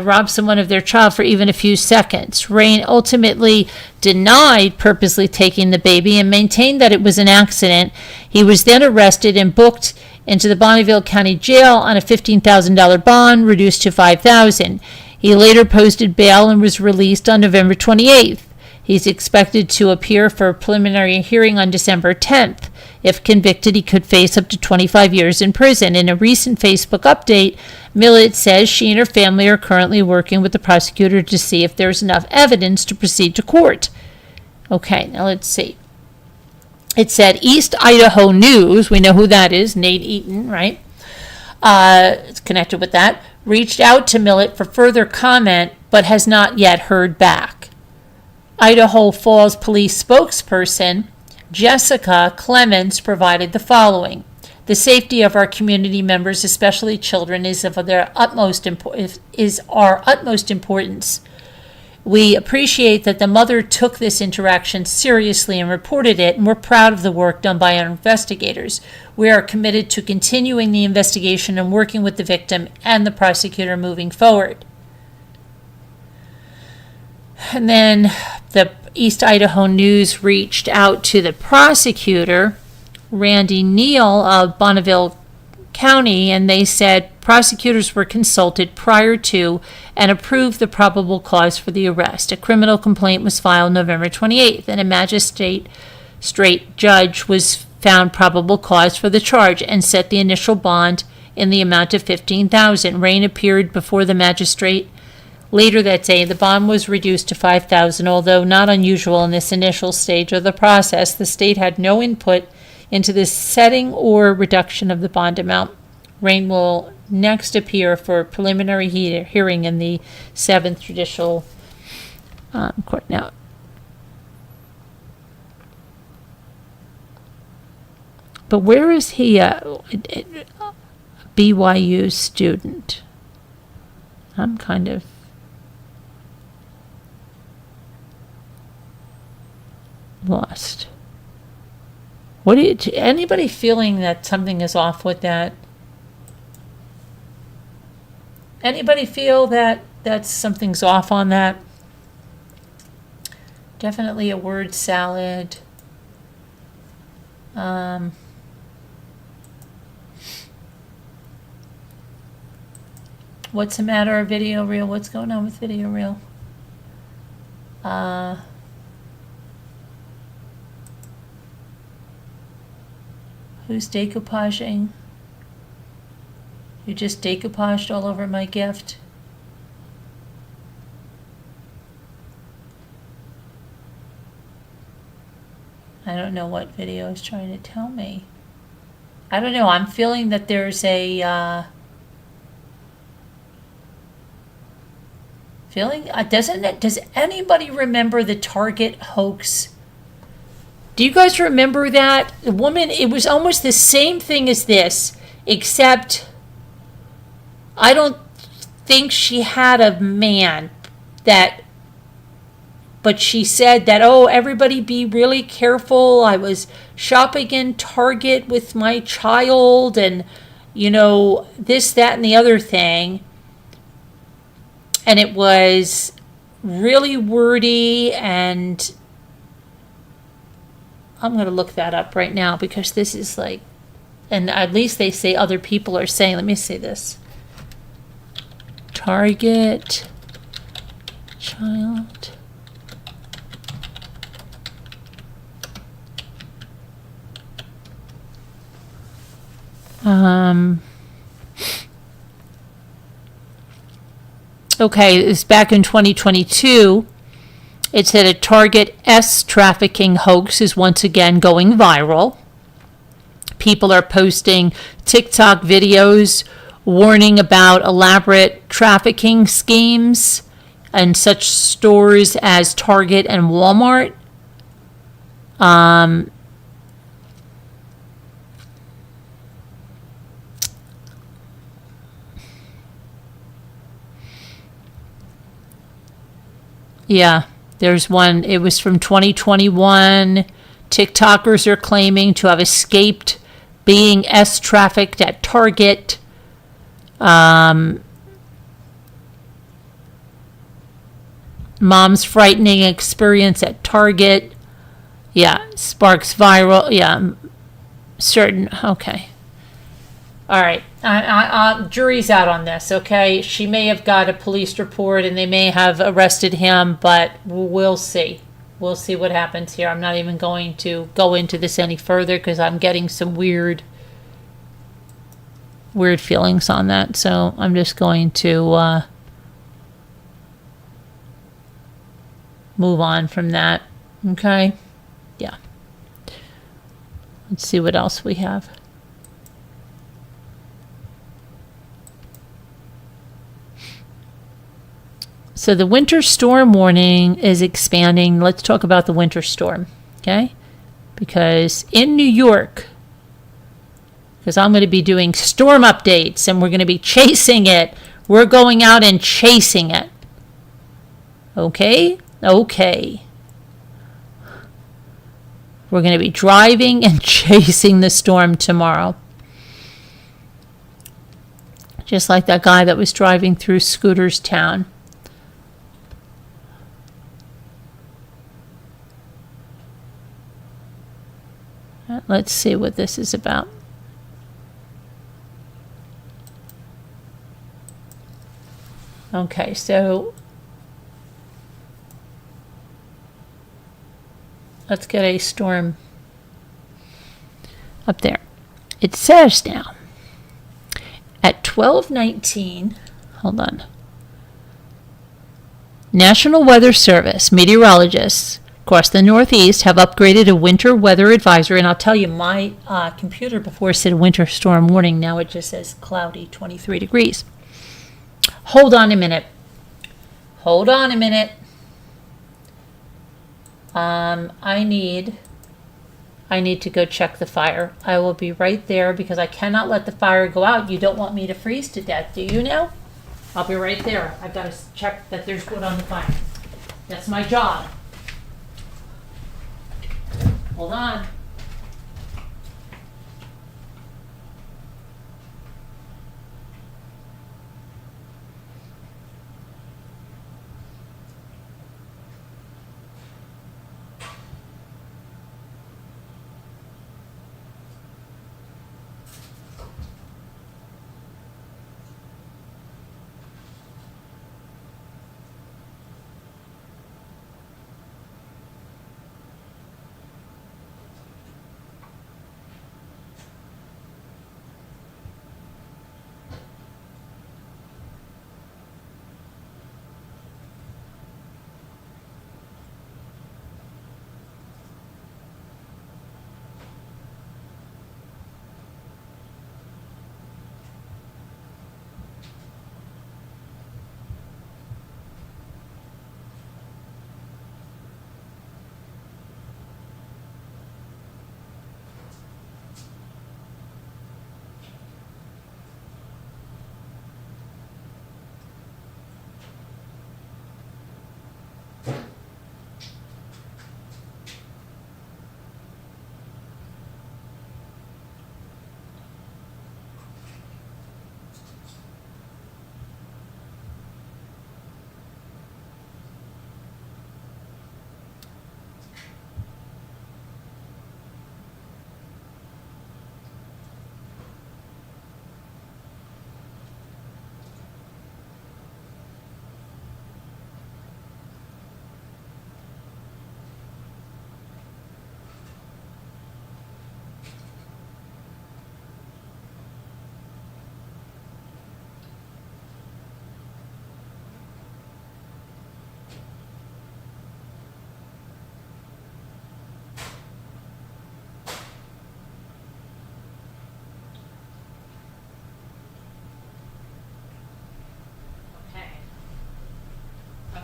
robbed someone of their child for even a few seconds. Rain ultimately denied purposely taking the baby and maintained that it was an accident. He was then arrested and booked into the Bonneville County Jail on a $15,000 bond, reduced to $5,000. He later posted bail and was released on November 28th. He's expected to appear for a preliminary hearing on December 10th. If convicted, he could face up to 25 years in prison. In a recent Facebook update, Millett says she and her family are currently working with the prosecutor to see if there's enough evidence to proceed to court. Okay, now let's see. It said East Idaho News, we know who that is, Nate Eaton, right? It's connected with that, reached out to Millett for further comment, but has not yet heard back. Idaho Falls Police spokesperson Jessica Clements provided the following. The safety of our community members, especially children, is of our utmost importance. We appreciate that the mother took this interaction seriously and reported it, and we're proud of the work done by our investigators. We are committed to continuing the investigation and working with the victim and the prosecutor moving forward. And then the East Idaho News reached out to the prosecutor, Randy Neal of Bonneville County, and they said prosecutors were consulted prior to and approved the probable cause for the arrest. A criminal complaint was filed November 28th, and a magistrate judge was found probable cause for the charge and set the initial bond in the amount of $15,000. Rain appeared before the magistrate later that day. The bond was reduced to $5,000, although not unusual in this initial stage of the process. The state had no input into the setting or reduction of the bond amount. Rain will next appear for a preliminary hearing in the 7th Judicial Court. Now, but where is he a BYU student? I'm kind of lost. What do you, anybody feeling that something is off with that? Anybody feel that something's off on that? Definitely a word salad. What's the matter, Video Reel? What's going on with Video Reel? Who's decoupaging? You just decoupaged all over my gift. I don't know what video is trying to tell me. I don't know. I'm feeling that there's a feeling. Does anybody remember the Target hoax? Do you guys remember that? The woman, it was almost the same thing as this, except I don't think she had a man but she said that, oh, everybody be really careful. I was shopping in Target with my child and, this, that, and the other thing. And it was really wordy, and I'm going to look that up right now because this is like, and at least they say other people are saying, let me say this. Target child. Okay, it was back in 2022. It said a Target S trafficking hoax is once again going viral. People are posting TikTok videos warning about elaborate trafficking schemes. and such stores as Target and Walmart. Yeah, there's one. It was from 2021. TikTokers are claiming to have escaped being trafficked at Target. Mom's frightening experience at Target. Yeah, sparks viral. Yeah, certain. Okay. All right. Jury's out on this, okay? She may have got a police report and they may have arrested him, but we'll see. We'll see what happens here. I'm not even going to go into this any further because I'm getting some weird feelings on that. So I'm just going to move on from that. Okay? Yeah. Let's see what else we have. So the winter storm warning is expanding. Let's talk about the winter storm, okay? Because in New York, because I'm going to be doing storm updates and we're going to be chasing it. We're going out and chasing it. Okay? Okay. We're going to be driving and chasing the storm tomorrow. Just like that guy that was driving through Scooter's town. Let's see what this is about. Okay, so let's get a storm up there. It says now at 12:19, hold on. National Weather Service meteorologists across the Northeast have upgraded a winter weather advisory, and I'll tell you, my computer before said winter storm warning, now it just says cloudy, 23 degrees. Hold on a minute. Hold on a minute. I need to go check the fire. I will be right there because I cannot let the fire go out. You don't want me to freeze to death, do you now? I'll be right there. I've got to check that there's wood on the fire. That's my job. Hold on.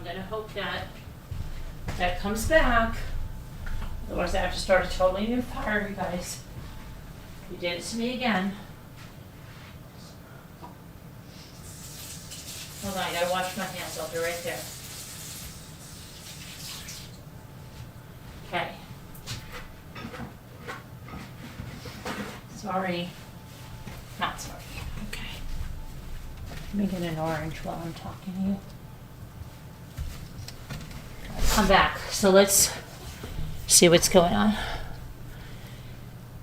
gonna hope that comes back. Otherwise I have to start a totally new fire, you guys. You did it to me again. Hold on, I gotta wash my hands. I'll be right there. Okay. Sorry. Not sorry. Okay. Let me get an orange while I'm talking to you. I'm back. So let's see what's going on.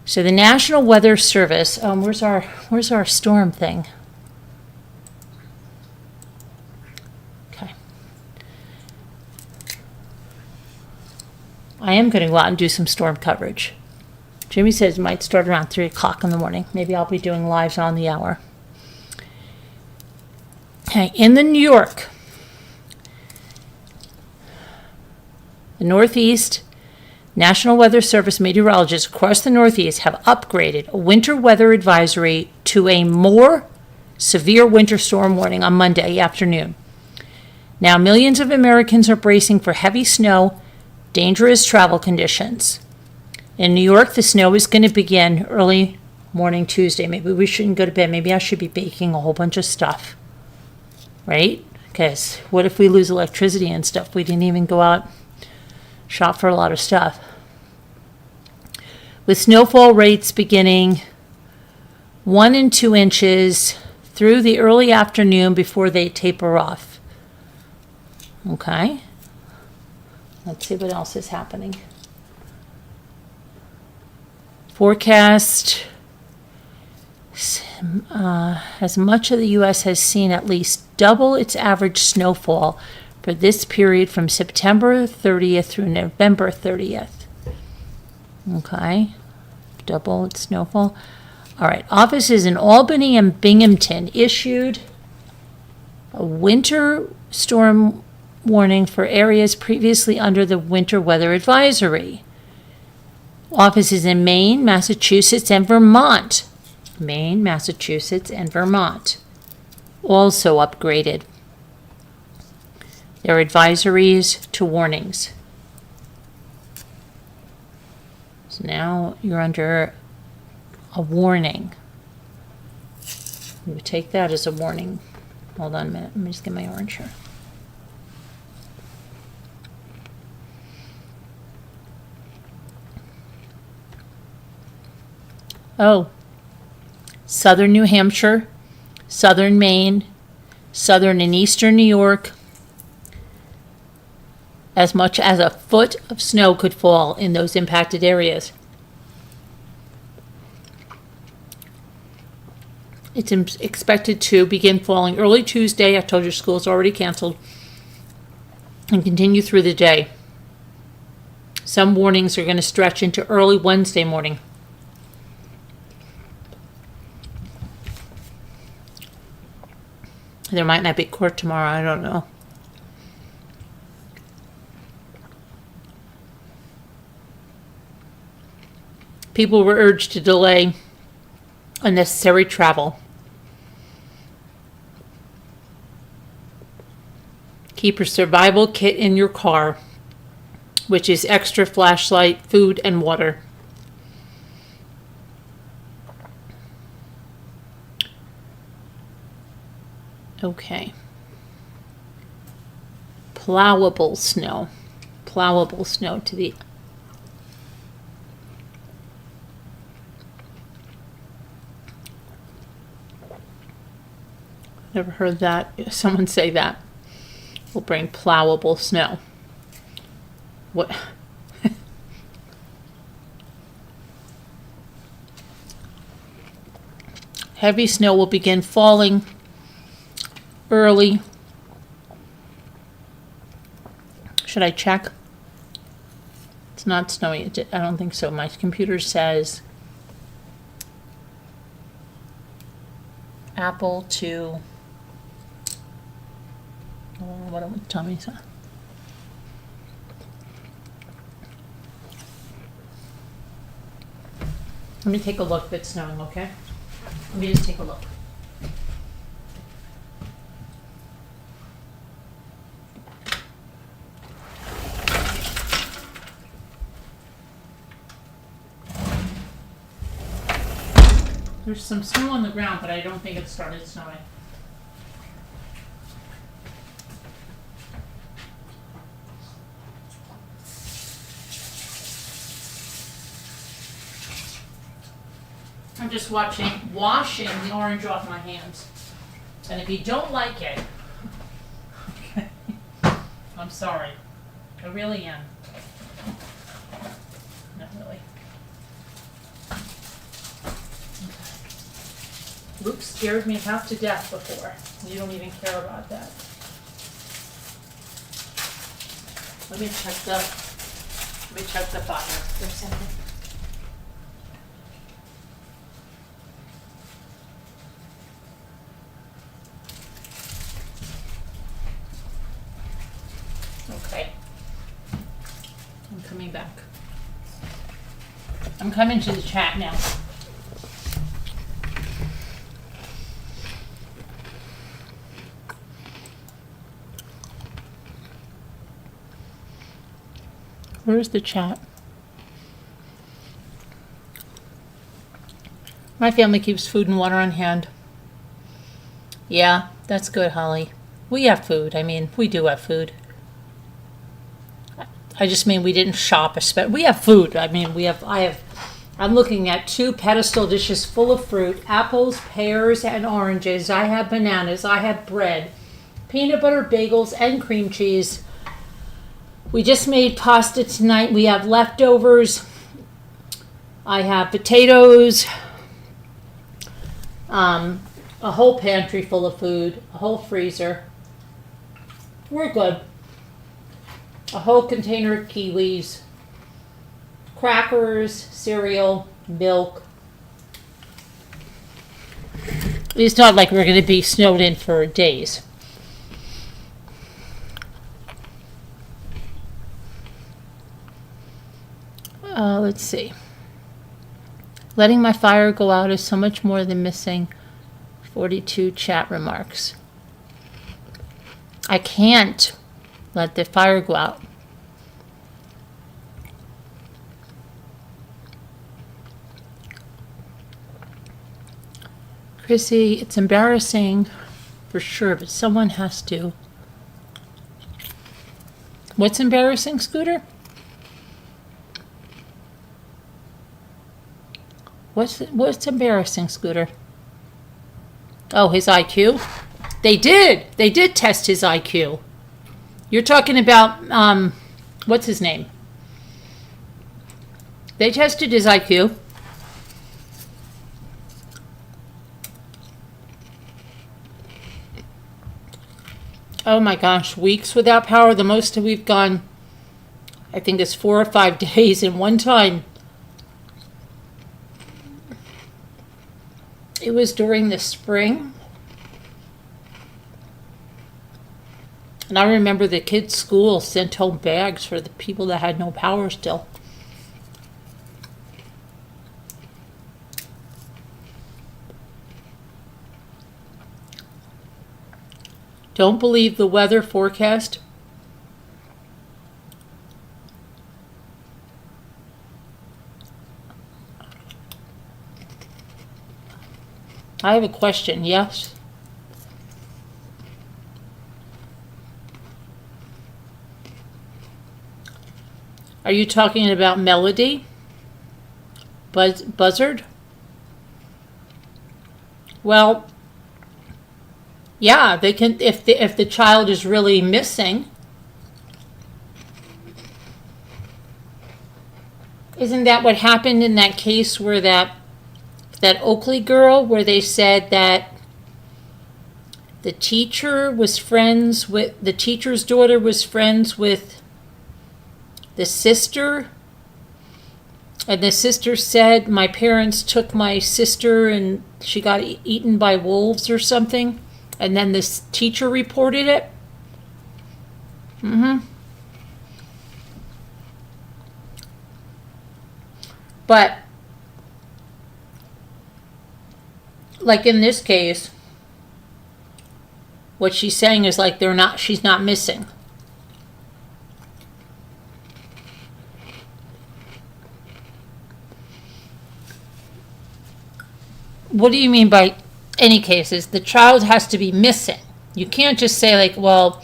So the National Weather Service, where's our storm thing? Okay. I am going to go out and do some storm coverage. Jimmy says it might start around 3 o'clock in the morning. Maybe I'll be doing lives on the hour. Okay, in the New York, the Northeast, National Weather Service meteorologists across the Northeast have upgraded a winter weather advisory to a more severe winter storm warning on Monday afternoon. Now, millions of Americans are bracing for heavy snow, dangerous travel conditions. In New York, the snow is going to begin early morning Tuesday. Maybe we shouldn't go to bed. Maybe I should be baking a whole bunch of stuff. Right? Because what if we lose electricity and stuff? We didn't even go out shop for a lot of stuff. With snowfall rates beginning 1 and 2 inches through the early afternoon before they taper off. Okay. Let's see what else is happening. Forecast, as much of the U.S. has seen at least double its average snowfall for this period from September 30th through November 30th. Okay, double its snowfall. All right, offices in Albany and Binghamton issued a winter storm warning for areas previously under the winter weather advisory. Offices in Maine, Massachusetts, and Vermont. Maine, Massachusetts, and Vermont also upgraded their advisories to warnings. So now you're under a warning. You would take that as a warning. Hold on a minute. Let me just get my orange here. Oh, southern New Hampshire, southern Maine, southern and eastern New York. As much as a foot of snow could fall in those impacted areas. It's expected to begin falling early Tuesday. I told you school's already canceled. And continue through the day. Some warnings are going to stretch into early Wednesday morning. There might not be court tomorrow. I don't know. People were urged to delay unnecessary travel. Keep a survival kit in your car, which is extra flashlight, food, and water. Okay. Plowable snow. Plowable snow to the never heard that. Someone say that. We'll bring plowable snow. What? Heavy snow will begin falling early. Should I check? It's not snowy. I don't think so. My computer says Apple to what would tell me so. Let me take a look if it's snowing, okay? Let me just take a look. There's some snow on the ground, but I don't think it started snowing. I'm just washing the orange off my hands. And if you don't like it, I'm sorry. I really am. Not really. Okay. Luke scared me half to death before. You don't even care about that. Let me check the fire for a second. Okay. I'm coming back. I'm coming to the chat now. Where's the chat? My family keeps food and water on hand. Yeah, that's good, Holly. We have food. I mean, we do have food. I just mean we didn't shop. We have food. I mean, I'm looking at 2 pedestal dishes full of fruit, apples, pears, and oranges. I have bananas. I have bread, peanut butter, bagels, and cream cheese. We just made pasta tonight. We have leftovers. I have potatoes, a whole pantry full of food, a whole freezer. We're good. A whole container of kiwis, crackers, cereal, milk. It's not like we're going to be snowed in for days. Let's see. Letting my fire go out is so much more than missing 42 chat remarks. I can't let the fire go out. Chrissy, it's embarrassing for sure, but someone has to. What's embarrassing, Scooter? What's embarrassing, Scooter? Oh, his IQ? They did test his IQ. You're talking about, what's his name? They tested his IQ. Oh my gosh, weeks without power. The most we've gone, I think, is 4 or 5 days in one time. It was during the spring. And I remember the kids' school sent home bags for the people that had no power still. Don't believe the weather forecast. I have a question, yes? Are you talking about Melody? Buzzard? Well, yeah, they can, if the child is really missing. Isn't that what happened in that case where that Oakley girl, where they said that the teacher's daughter was friends with the sister, and the sister said, my parents took my sister and she got eaten by wolves or something, and then this teacher reported it? But like in this case, what she's saying is like she's not missing. what do you mean by any cases? The child has to be missing. You can't just say like, well,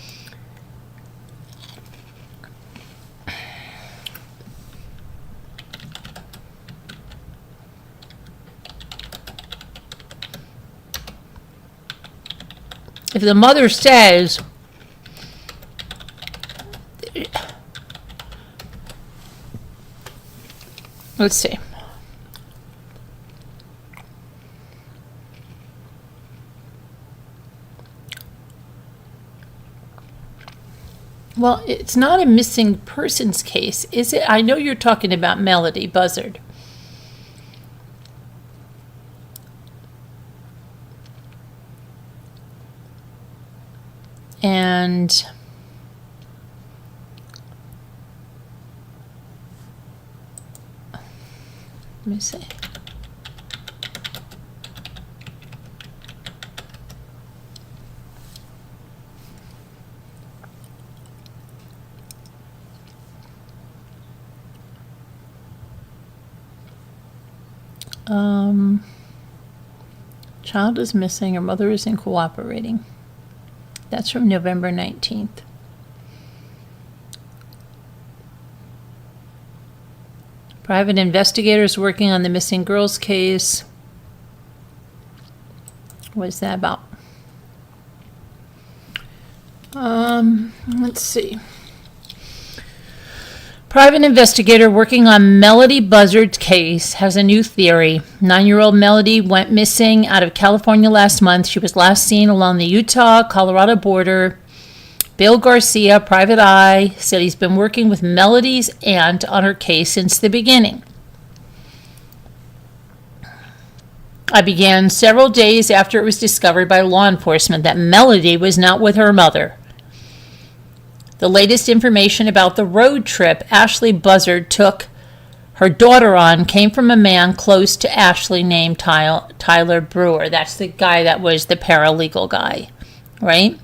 if the mother says, let's see. Well, it's not a missing persons case, is it? I know you're talking about Melody Buzzard. And let me see. Child is missing, her mother isn't cooperating. That's from November 19th. Private investigators working on the missing girls case. What is that about? Let's see. Private investigator working on Melody Buzzard's case has a new theory. 9-year-old Melody went missing out of California last month. She was last seen along the Utah-Colorado border. Bill Garcia, Private Eye, said he's been working with Melody's aunt on her case since the beginning. I began several days after it was discovered by law enforcement that Melody was not with her mother. The latest information about the road trip Ashley Buzzard took her daughter on came from a man close to Ashley named Tyler Brewer. That's the guy that was the paralegal guy, right?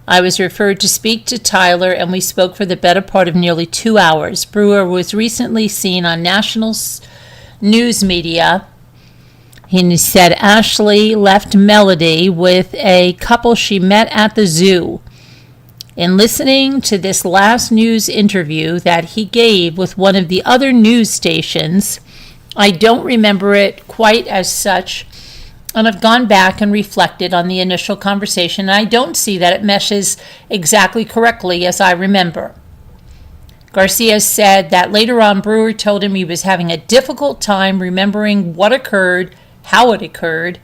I was referred to speak to Tyler, and we spoke for the better part of nearly 2 hours. Brewer was recently seen on national news media. He said Ashley left Melody with a couple she met at the zoo. In listening to this last news interview that he gave with one of the other news stations, I don't remember it quite as such, and I've gone back and reflected on the initial conversation, and I don't see that it meshes exactly correctly as I remember. Garcia said that later on Brewer told him he was having a difficult time remembering what occurred, how it occurred,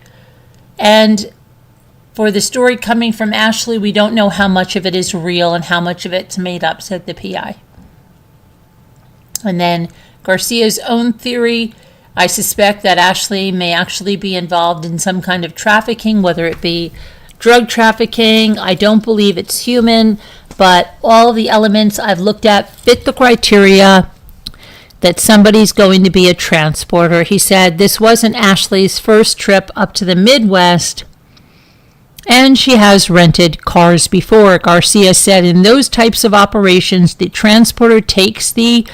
and for the story coming from Ashley, we don't know how much of it is real and how much of it's made up, said the PI. And then Garcia's own theory, I suspect that Ashley may actually be involved in some kind of trafficking, whether it be drug trafficking. I don't believe it's human, but all the elements I've looked at fit the criteria that somebody's going to be a transporter. He said this wasn't Ashley's first trip up to the Midwest, and she has rented cars before. Garcia said in those types of operations, the transporter takes the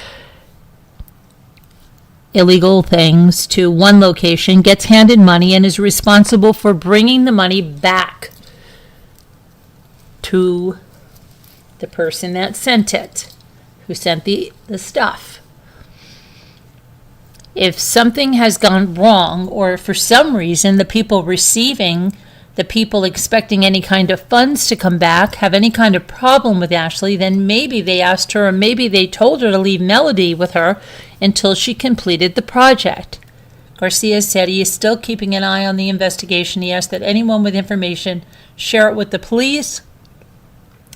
illegal things to one location, gets handed money, and is responsible for bringing the money back to the person that sent it, who sent the stuff. If something has gone wrong, or for some reason the people receiving, the people expecting any kind of funds to come back have any kind of problem with Ashley, then maybe they asked her, or maybe they told her to leave Melody with her until she completed the project. Garcia said he is still keeping an eye on the investigation. He asked that anyone with information share it with the police.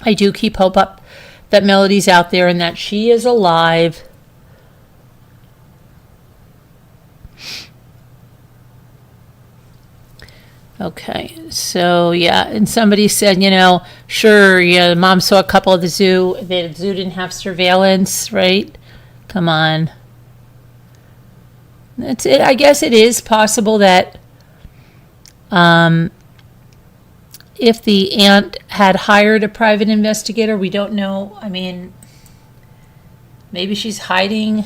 I do keep hope up that Melody's out there and that she is alive. Okay, so yeah, and somebody said, sure, yeah, mom saw a couple at the zoo. The zoo didn't have surveillance, right? Come on. That's it. I guess it is possible that if the aunt had hired a private investigator, we don't know. I mean, maybe she's hiding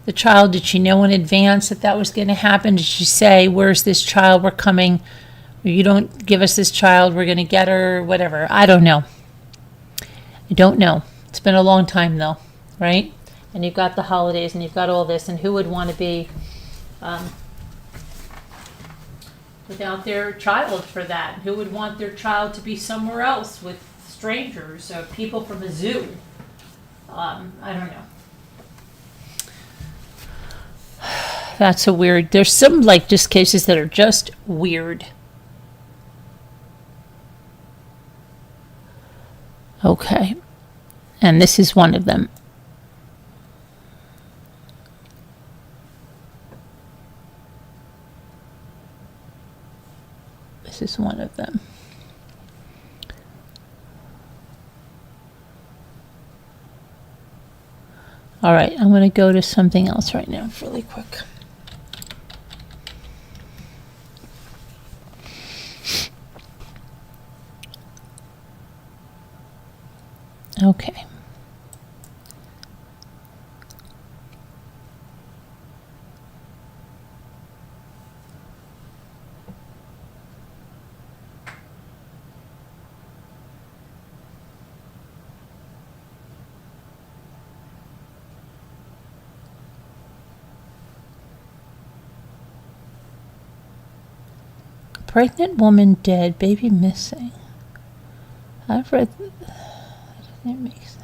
the child? Did she know in advance that that was going to happen? Did she say, where's this child? We're coming. You don't give us this child. We're going to get her, whatever. I don't know. I don't know. It's been a long time, though, right? And you've got the holidays and you've got all this. And who would want to be without their child for that? Who would want their child to be somewhere else with strangers or people from a zoo? I don't know. That's a weird. There's some like just cases that are just weird. Okay. And this is one of them. This is one of them. All right, I'm going to go to something else right now, really quick. Okay. Pregnant woman dead, baby missing. I've read that doesn't make sense.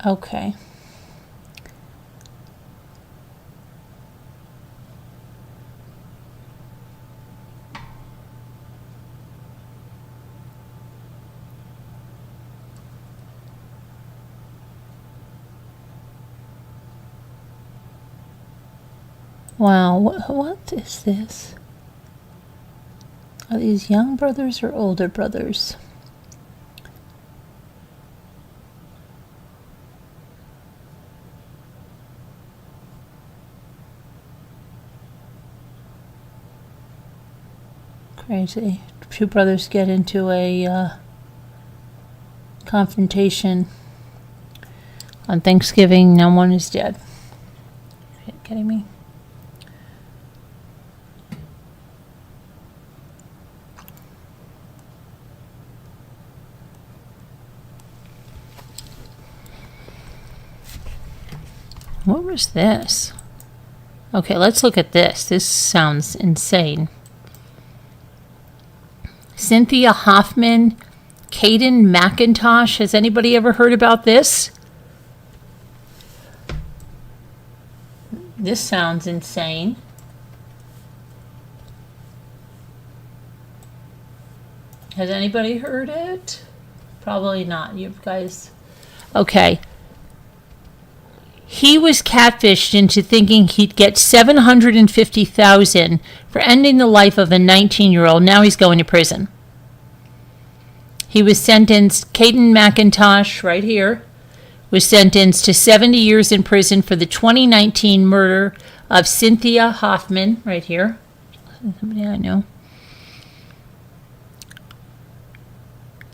Okay. Wow, what is this? Are these young brothers or older brothers? Crazy. Two brothers get into a confrontation on Thanksgiving. No one is dead. Are you kidding me? What was this? Okay, let's look at this. This sounds insane. Cynthia Hoffman, Caden McIntosh. Has anybody ever heard about this? This sounds insane. Has anybody heard it? Probably not. You guys. Okay. He was catfished into thinking he'd get $750,000 for ending the life of a 19-year-old. Now he's going to prison. He was sentenced, Caden McIntosh, right here, was sentenced to 70 years in prison for the 2019 murder of Cynthia Hoffman, right here. Somebody I know.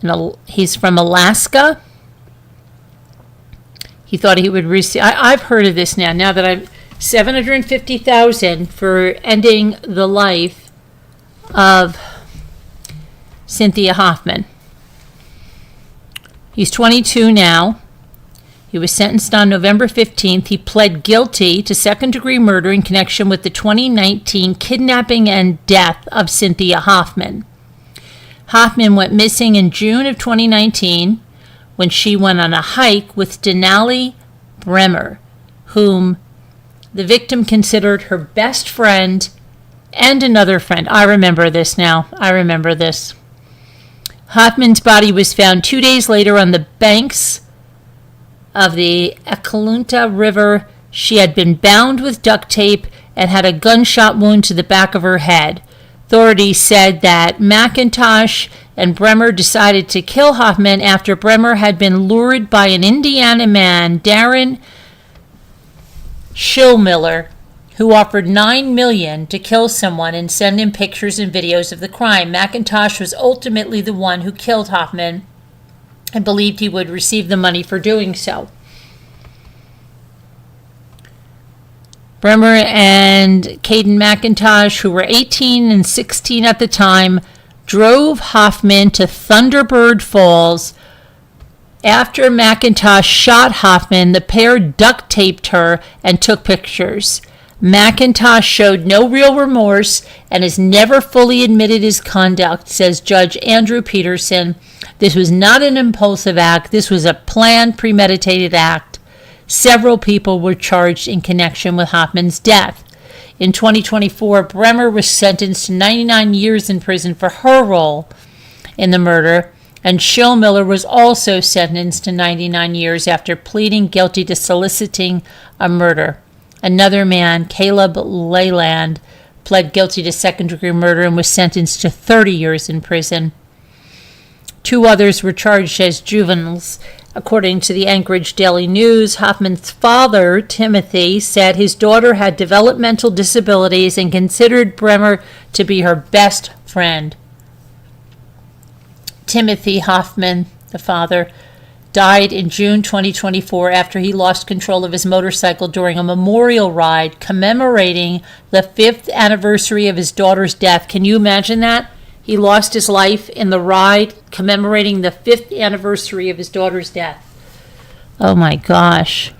And he's from Alaska. He thought he would receive. I've heard of this now that I've $750,000 for ending the life of Cynthia Hoffman. He's 22 now. He was sentenced on November 15th. He pled guilty to second-degree murder in connection with the 2019 kidnapping and death of Cynthia Hoffman. Hoffman went missing in June of 2019 when she went on a hike with Denali Bremer, whom the victim considered her best friend and another friend. I remember this now. I remember this. Hoffman's body was found 2 days later on the banks of the Ekalunta River. She had been bound with duct tape and had a gunshot wound to the back of her head. Authorities said that McIntosh and Bremer decided to kill Hoffman after Bremer had been lured by an Indiana man, Darren Schillmiller, who offered $9 million to kill someone and send him pictures and videos of the crime. McIntosh was ultimately the one who killed Hoffman and believed he would receive the money for doing so. Bremer and Caden McIntosh, who were 18 and 16 at the time, drove Hoffman to Thunderbird Falls. After McIntosh shot Hoffman, the pair duct taped her and took pictures. McIntosh showed no real remorse and has never fully admitted his conduct, says Judge Andrew Peterson. This was not an impulsive act. This was a planned, premeditated act. Several people were charged in connection with Hoffman's death. In 2024, Bremer was sentenced to 99 years in prison for her role in the murder, and Schillmiller was also sentenced to 99 years after pleading guilty to soliciting a murder. Another man, Caleb Leyland, pled guilty to second-degree murder and was sentenced to 30 years in prison. 2 others were charged as juveniles. According to the Anchorage Daily News, Hoffman's father, Timothy, said his daughter had developmental disabilities and considered Bremer to be her best friend. Timothy Hoffman, the father, died in June 2024 after he lost control of his motorcycle during a memorial ride commemorating the 5th anniversary of his daughter's death. Can you imagine that? He lost his life in the ride commemorating the 5th anniversary of his daughter's death. Oh my gosh.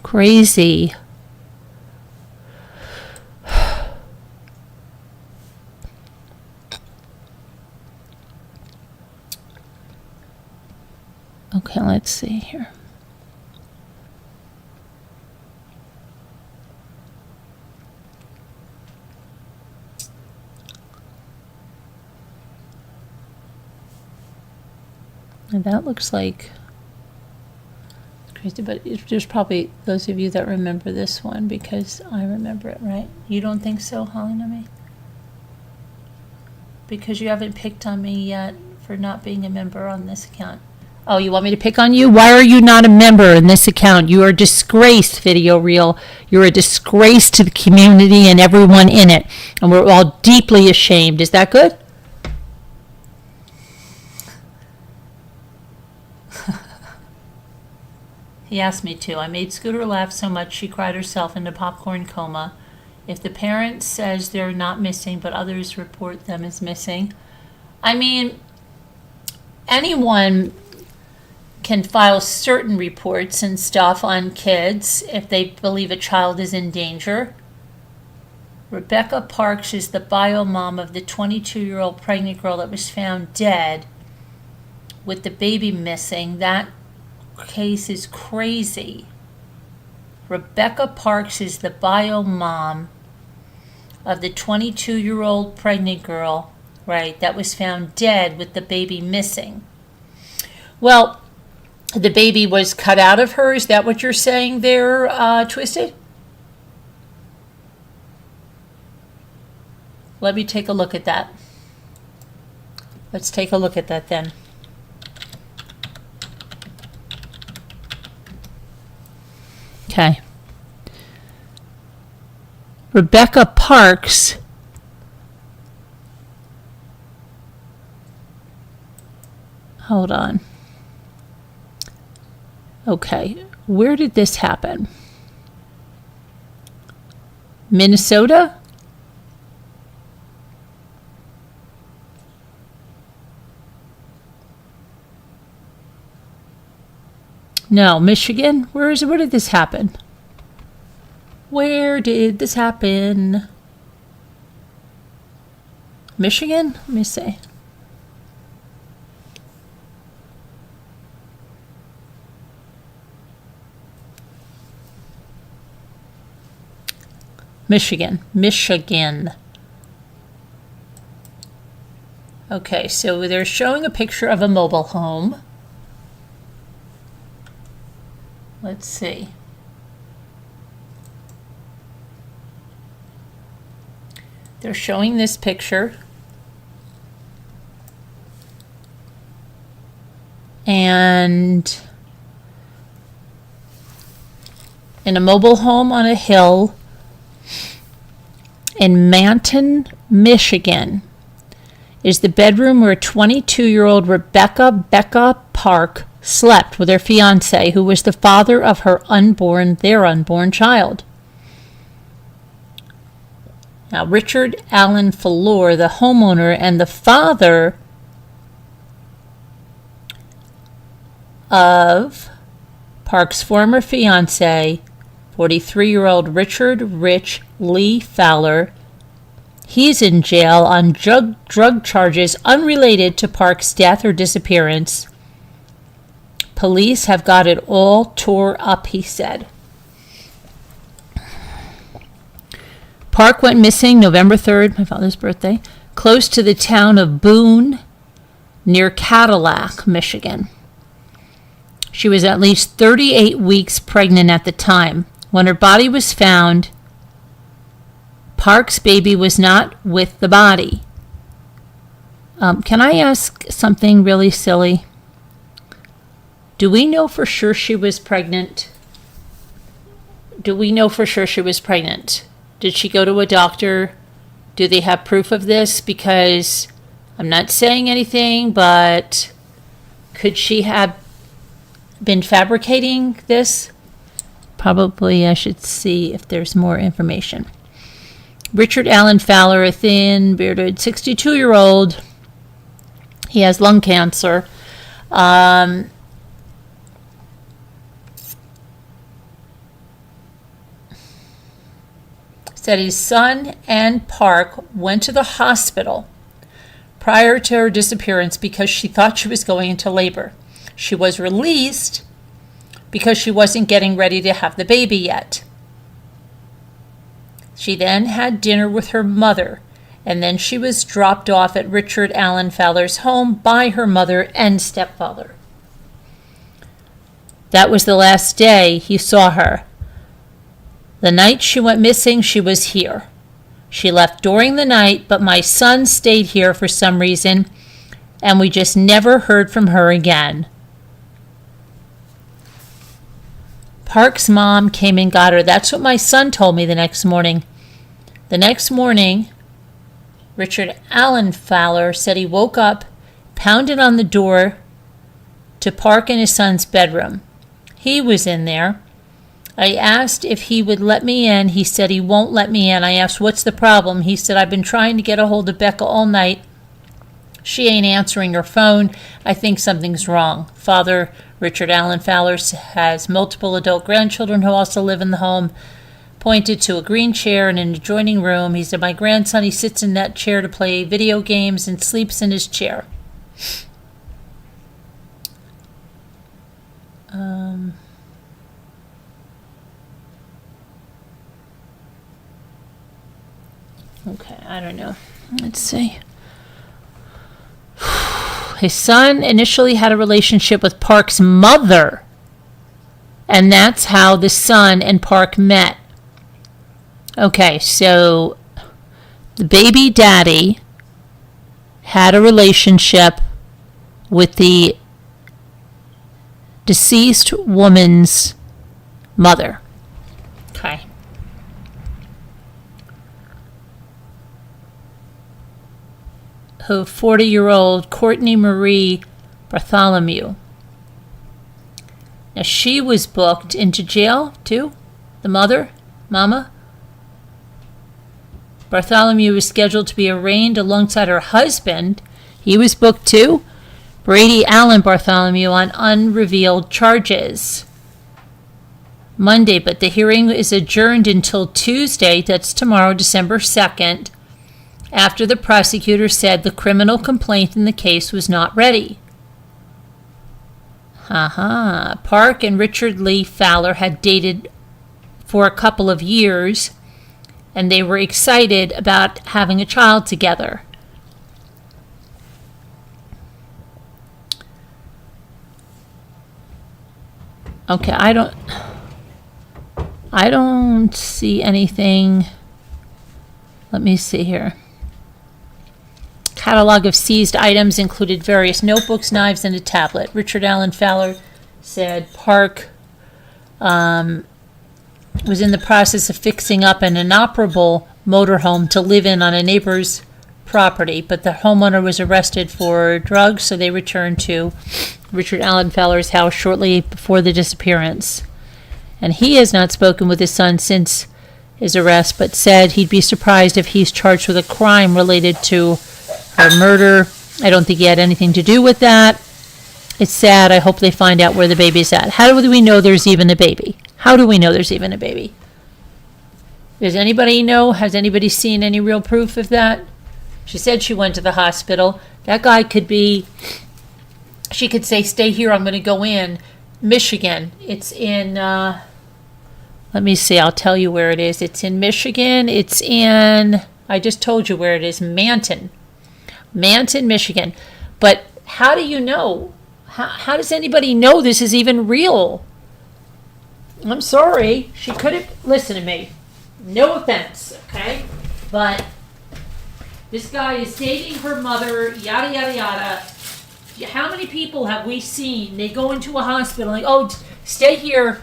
Crazy. Okay, let's see here. And that looks like crazy, but there's probably those of you that remember this one because I remember it, right? You don't think so, Holly, to me? Because you haven't picked on me yet for not being a member on this account. Oh, you want me to pick on you? Why are you not a member in this account? You are a disgrace, Video Reel. You're a disgrace to the community and everyone in it. And we're all deeply ashamed. Is that good? He asked me to. I made Scooter laugh so much she cried herself into popcorn coma. If the parent says they're not missing, but others report them as missing. I mean, anyone can file certain reports and stuff on kids if they believe a child is in danger. Rebecca Parks is the bio mom of the 22-year-old pregnant girl that was found dead with the baby missing. That case is crazy. Rebecca Parks is the bio mom of the 22-year-old pregnant girl, right, that was found dead with the baby missing. Well, the baby was cut out of her. Is that what you're saying there, Twisted? Let me take a look at that. Let's take a look at that then. Okay. Rebecca Parks hold on. Okay, where did this happen? Minnesota? No, Michigan? Where did this happen? Where did this happen? Michigan? Let me see. Michigan. Okay, so they're showing a picture of a mobile home. Let's see. They're showing this picture. And in a mobile home on a hill in Manton, Michigan, is the bedroom where 22-year-old Becca Park slept with her fiancé, who was the father of their unborn child. Now, Richard Allen Fallor, the homeowner and the father of Park's former fiancé, 43-year-old Richard Rich Lee Fowler, he's in jail on drug charges unrelated to Park's death or disappearance. Police have got it all tore up, he said. Park went missing November 3rd, my father's birthday, close to the town of Boone, near Cadillac, Michigan. She was at least 38 weeks pregnant at the time. When her body was found, Park's baby was not with the body. Can I ask something really silly? Do we know for sure she was pregnant? Do we know for sure she was pregnant? Did she go to a doctor? Do they have proof of this? Because I'm not saying anything, but could she have been fabricating this? Probably I should see if there's more information. Richard Allen Fowler, a thin, bearded 62-year-old. He has lung cancer. Said his son and Park went to the hospital prior to her disappearance because she thought she was going into labor. She was released because she wasn't getting ready to have the baby yet. She then had dinner with her mother, and then she was dropped off at Richard Allen Fowler's home by her mother and stepfather. That was the last day he saw her. The night she went missing, she was here. She left during the night, but my son stayed here for some reason, and we just never heard from her again. Park's mom came and got her. That's what my son told me the next morning. The next morning, Richard Allen Fowler said he woke up, pounded on the door to Park in his son's bedroom. He was in there. I asked if he would let me in. He said he won't let me in. I asked, what's the problem? He said, I've been trying to get a hold of Becca all night. She ain't answering her phone. I think something's wrong. Father Richard Allen Fowler has multiple adult grandchildren who also live in the home. Pointed to a green chair in an adjoining room. He said, my grandson, he sits in that chair to play video games and sleeps in his chair. Okay, I don't know. Let's see. His son initially had a relationship with Park's mother, and that's how the son and Park met. Okay, so the baby daddy had a relationship with the deceased woman's mother. Okay. Who 40-year-old Courtney Marie Bartholomew. Now she was booked into jail too, the mama. Bartholomew was scheduled to be arraigned alongside her husband. He was booked too. Brady Allen Bartholomew on unrevealed charges. Monday, but the hearing is adjourned until Tuesday, that's tomorrow, December 2nd, after the prosecutor said the criminal complaint in the case was not ready. Park and Richard Lee Fowler had dated for a couple of years, and they were excited about having a child together. Okay, I don't see anything. Let me see here. Catalog of seized items included various notebooks, knives, and a tablet. Richard Allen Fowler said Park was in the process of fixing up an inoperable motorhome to live in on a neighbor's property, but the homeowner was arrested for drugs, so they returned to Richard Allen Fowler's house shortly before the disappearance. And he has not spoken with his son since his arrest, but said he'd be surprised if he's charged with a crime related to her murder. I don't think he had anything to do with that. It's sad. I hope they find out where the baby's at. How do we know there's even a baby? How do we know there's even a baby? Does anybody know? Has anybody seen any real proof of that? She said she went to the hospital. That guy could be, she could say, stay here, I'm going to go in. Michigan. It's in, let me see, I'll tell you where it is. It's in Michigan. It's in, I just told you where it is, Manton, Michigan. But how do you know? How does anybody know this is even real? I'm sorry. She could have, listen to me. No offense, okay? But this guy is dating her mother, yada, yada, yada. How many people have we seen? They go into a hospital, like, oh, stay here.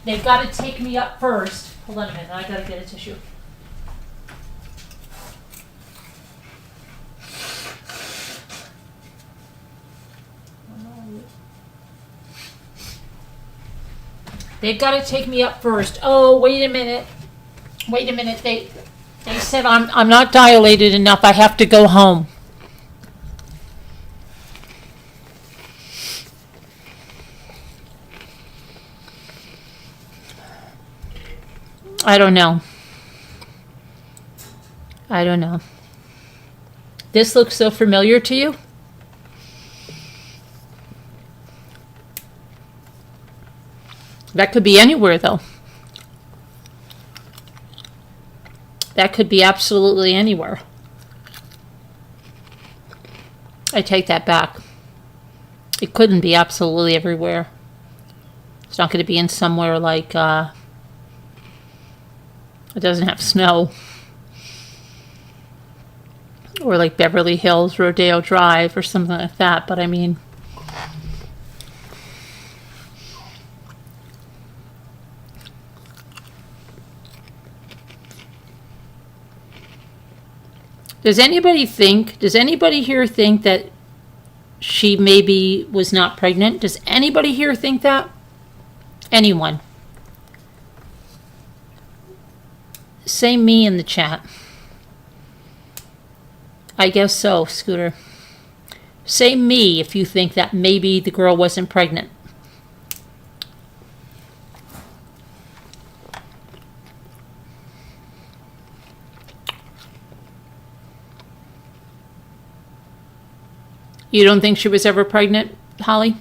They've got to take me up first. Hold on a minute, I got to get a tissue. They've got to take me up first. Oh, wait a minute. They said I'm not dilated enough. I have to go home. I don't know. This looks so familiar to you? That could be anywhere, though. That could be absolutely anywhere. I take that back. It couldn't be absolutely everywhere. It's not going to be in somewhere like, it doesn't have snow. Or like Beverly Hills, Rodeo Drive, or something like that. But I mean, does anybody here think that she maybe was not pregnant? Does anybody here think that? Anyone? Say me in the chat. I guess so, Scooter. Say me if you think that maybe the girl wasn't pregnant. You don't think she was ever pregnant, Holly?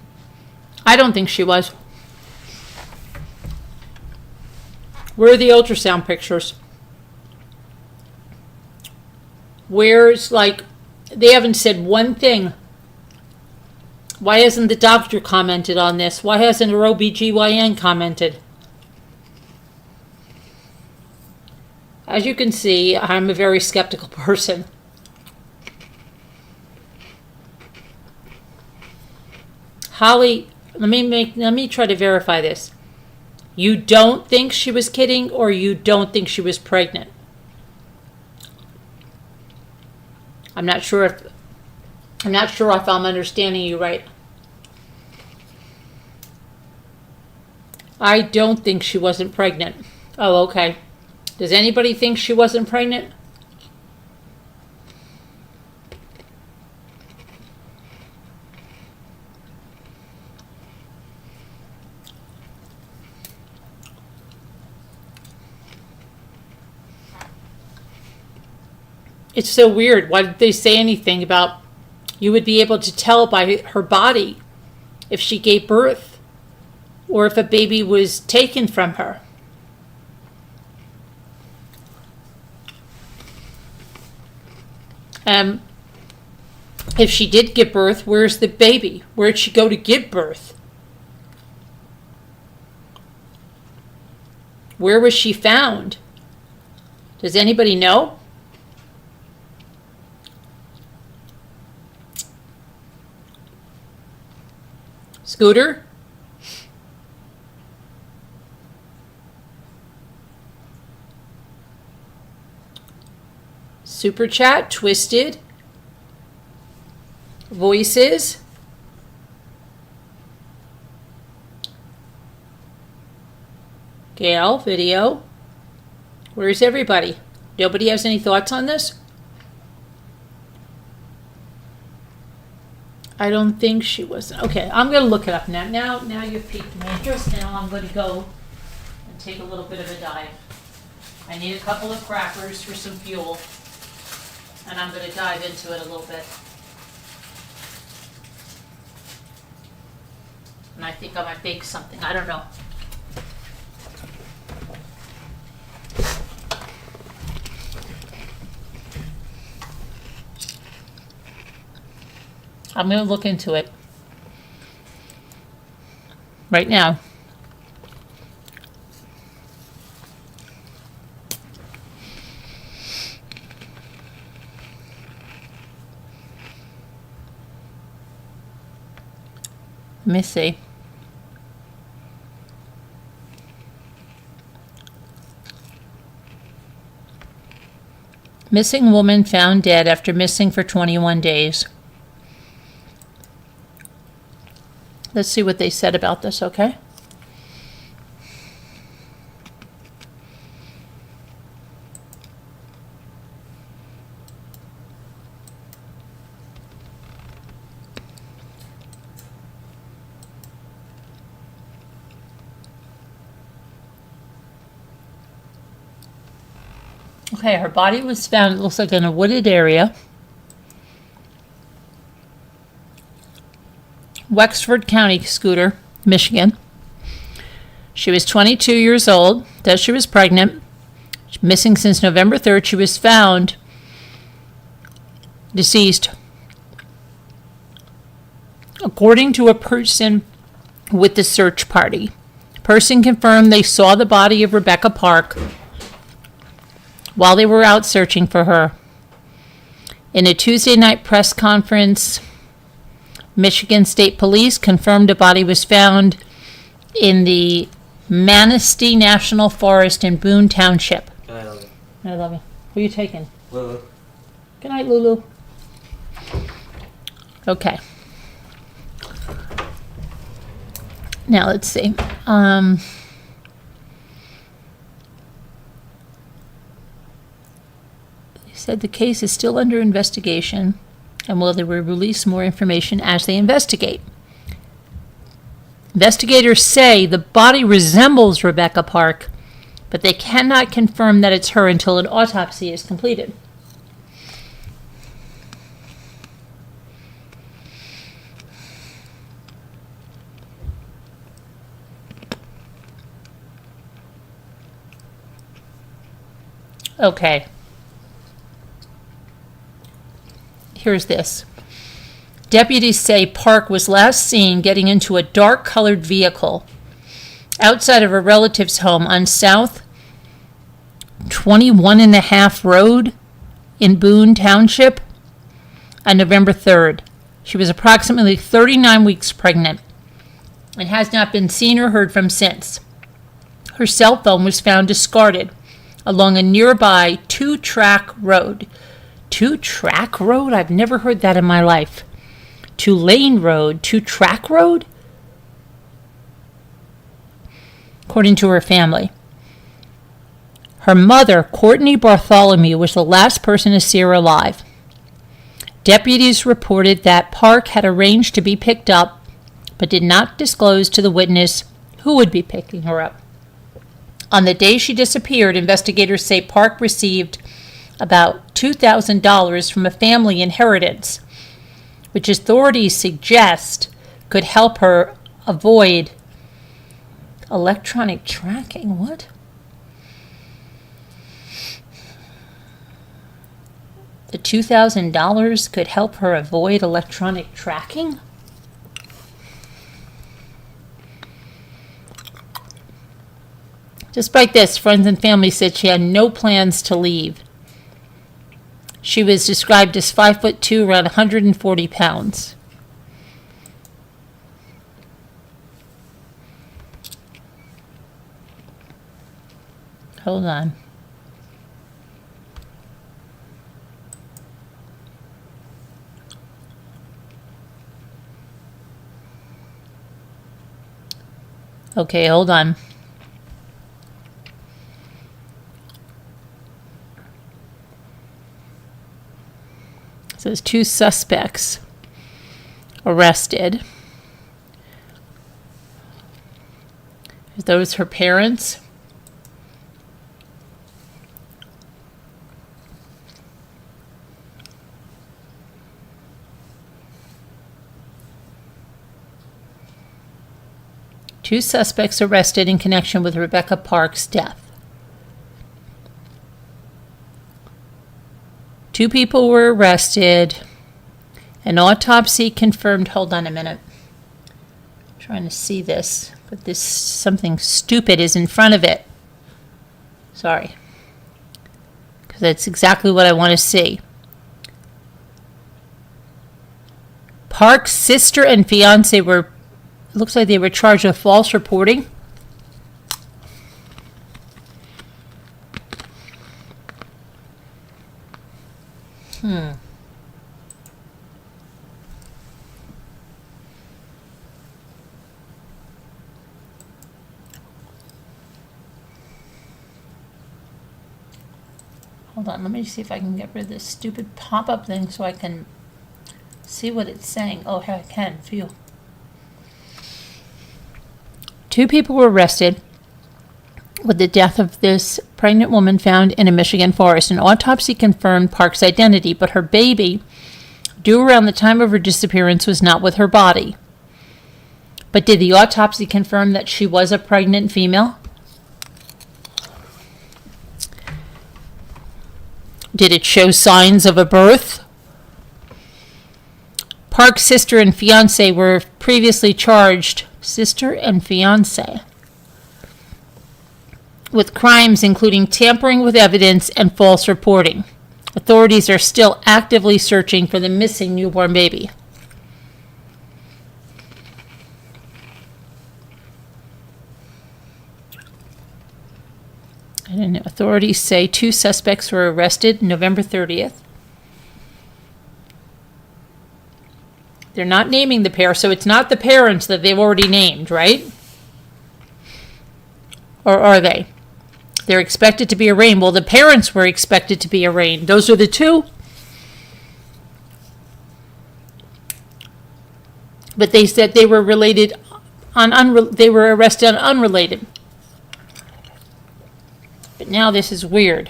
I don't think she was. Where are the ultrasound pictures? Where's, like, they haven't said one thing. Why hasn't the doctor commented on this? Why hasn't her OBGYN commented? As you can see, I'm a very skeptical person. Holly, let me try to verify this. You don't think she was kidding, or you don't think she was pregnant? I'm not sure if I'm understanding you right. I don't think she wasn't pregnant. Oh, okay. Does anybody think she wasn't pregnant? It's so weird. Why did they say anything about you would be able to tell by her body if she gave birth or if a baby was taken from her? If she did give birth, where's the baby? Where'd she go to give birth? Where was she found? Does anybody know? Scooter? Super chat, Twisted. Voices. Gail, video. Where's everybody? Nobody has any thoughts on this? I don't think she was. Okay, I'm going to look it up now. Now you've piqued my interest. Now I'm going to go and take a little bit of a dive. I need a couple of crackers for some fuel, and I'm going to dive into it a little bit. And I think I might bake something. I don't know. I'm going to look into it right now. Let me see. Missing woman found dead after missing for 21 days. Let's see what they said about this, okay? Okay, her body was found, it looks like in a wooded area. Wexford County, Scooter, Michigan. She was 22 years old, that she was pregnant, missing since November 3rd. She was found deceased. According to a person with the search party, person confirmed they saw the body of Rebecca Park while they were out searching for her. In a Tuesday night press conference, Michigan State Police confirmed a body was found in the Manistee National Forest in Boone Township. Good night, Lulu. I love you. Who are you taking? Lulu. Good night, Lulu. Okay. Now let's see. They said the case is still under investigation and will they will release more information as they investigate. Investigators say the body resembles Rebecca Park, but they cannot confirm that it's her until an autopsy is completed. Okay. Here's this. Deputies say Park was last seen getting into a dark-colored vehicle outside of a relative's home on South 21.5 Road in Boone Township on November 3rd. She was approximately 39 weeks pregnant and has not been seen or heard from since. Her cell phone was found discarded along a nearby two-track road. Two-track road? I've never heard that in my life. Two-lane road, two-track road? According to her family. Her mother, Courtney Bartholomew, was the last person to see her alive. Deputies reported that Park had arranged to be picked up, but did not disclose to the witness who would be picking her up. On the day she disappeared, investigators say Park received about $2,000 from a family inheritance, which authorities suggest could help her avoid electronic tracking. What? The $2,000 could help her avoid electronic tracking? Despite this, friends and family said she had no plans to leave. She was described as 5'2", around 140 pounds. Hold on. Okay, hold on. It says 2 suspects arrested. Are those her parents? Two suspects arrested in connection with Rebecca Park's death. 2 people were arrested. An autopsy confirmed. Hold on a minute. I'm trying to see this, but this something stupid is in front of it. Sorry. Because that's exactly what I want to see. Park's sister and fiance were, looks like they were charged with false reporting. Hold on, let me see if I can get rid of this stupid pop-up thing so I can see what it's saying. Oh, I can. Phew. 2 people were arrested with the death of this pregnant woman found in a Michigan forest. An autopsy confirmed Park's identity, but her baby, due around the time of her disappearance, was not with her body. But did the autopsy confirm that she was a pregnant female? Did it show signs of a birth? Park's sister and fiance were previously charged, sister and fiance, with crimes including tampering with evidence and false reporting. Authorities are still actively searching for the missing newborn baby. I don't know. Authorities say 2 suspects were arrested November 30th. They're not naming the pair, so it's not the parents that they've already named, right? Or are they? They're expected to be arraigned. Well, the parents were expected to be arraigned. Those are the 2. But they said they were related on they were arrested on unrelated. But now this is weird.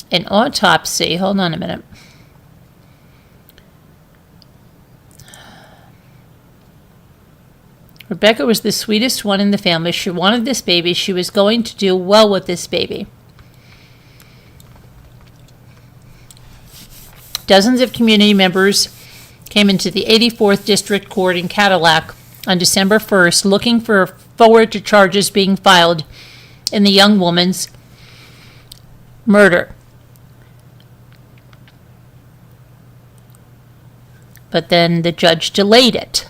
An autopsy, hold on a minute. Rebecca was the sweetest one in the family. She wanted this baby. She was going to do well with this baby. Dozens of community members came into the 84th District Court in Cadillac on December 1st looking forward to charges being filed in the young woman's murder. But then the judge delayed it.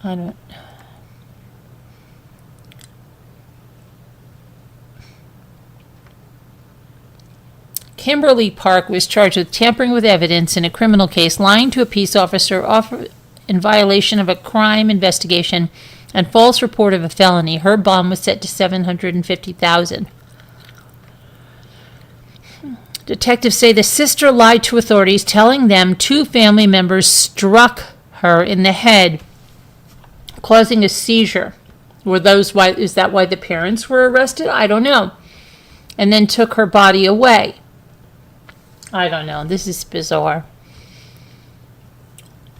I don't. Kimberly Park was charged with tampering with evidence in a criminal case, lying to a peace officer in violation of a crime investigation, and false report of a felony. Her bond was set to $750,000. Detectives say the sister lied to authorities, telling them 2 family members struck her in the head, causing a seizure. Is that why the parents were arrested? I don't know. And then took her body away. I don't know. This is bizarre.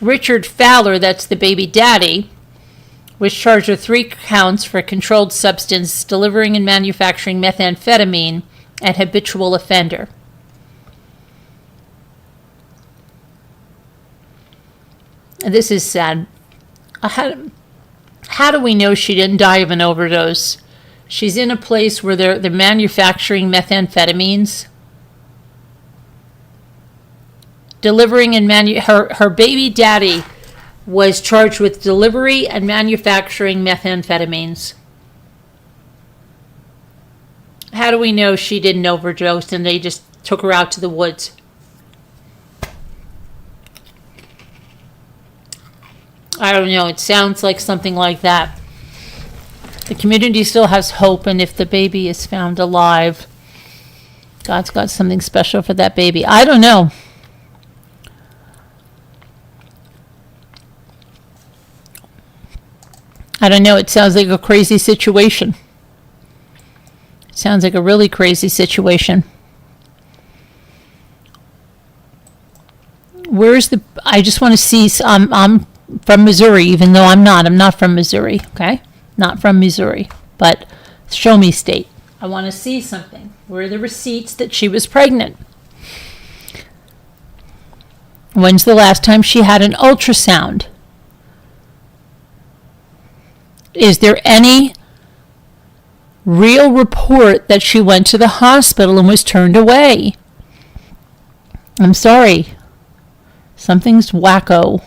Richard Fowler, that's the baby daddy, was charged with 3 counts for controlled substance, delivering and manufacturing methamphetamine, and habitual offender. This is sad. How do we know she didn't die of an overdose? She's in a place where they're manufacturing methamphetamines. Delivering and her baby daddy was charged with delivery and manufacturing methamphetamines. How do we know she didn't overdose and they just took her out to the woods? I don't know. It sounds like something like that. The community still has hope, and if the baby is found alive, God's got something special for that baby. I don't know. I don't know. It sounds like a crazy situation. It sounds like a really crazy situation. I just want to see, I'm from Missouri, even though I'm not from Missouri, okay? Not from Missouri, but show me state. I want to see something. Where are the receipts that she was pregnant? When's the last time she had an ultrasound? Is there any real report that she went to the hospital and was turned away? I'm sorry. Something's wacko.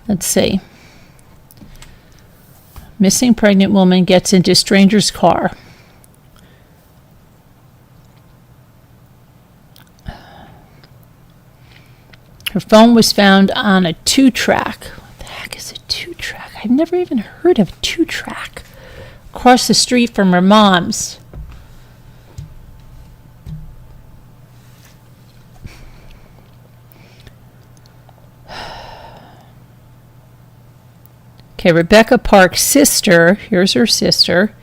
Let's see. Missing pregnant woman gets into stranger's car. Her phone was found on a 2-track. What the heck is a 2-track? I've never even heard of a 2-track. Across the street from her mom's. Okay, Rebecca Park's sister. Here's her sister.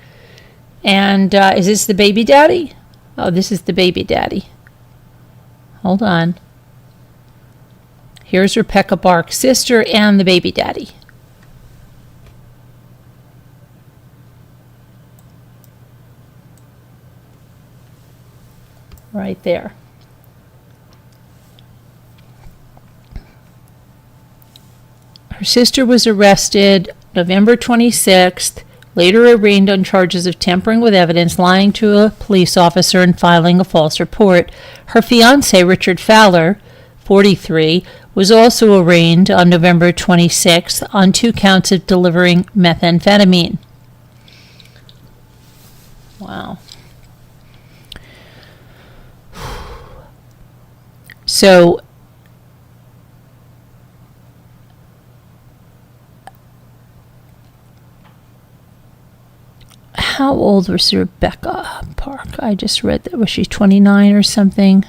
And is this the baby daddy? Oh, this is the baby daddy. Hold on. Here's Rebecca Park's sister and the baby daddy. Right there. Her sister was arrested November 26th, later arraigned on charges of tampering with evidence, lying to a police officer, and filing a false report. Her fiancé, Richard Fowler, 43, was also arraigned on November 26th on 2 counts of delivering methamphetamine. Wow. So, how old was Rebecca Park? I just read that. Was she 29 or something?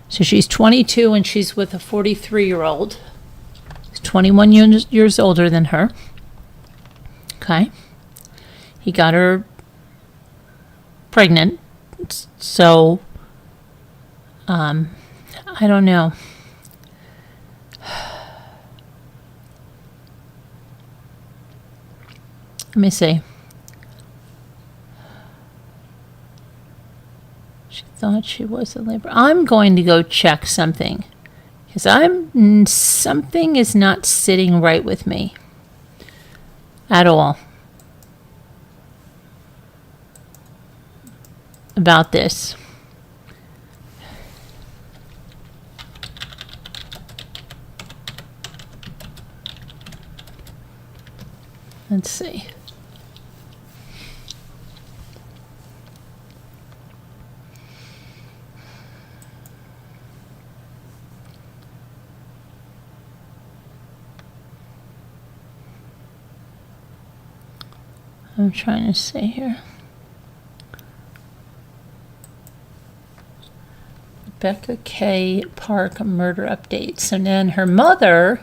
So she's 22 and she's with a 43-year-old. He's 21 years older than her. Okay. He got her pregnant. So, I don't know. Let me see. She thought she was in labor. I'm going to go check something because something is not sitting right with me at all about this. Let's see. I'm trying to see here. Rebecca K. Park murder update. So then her mother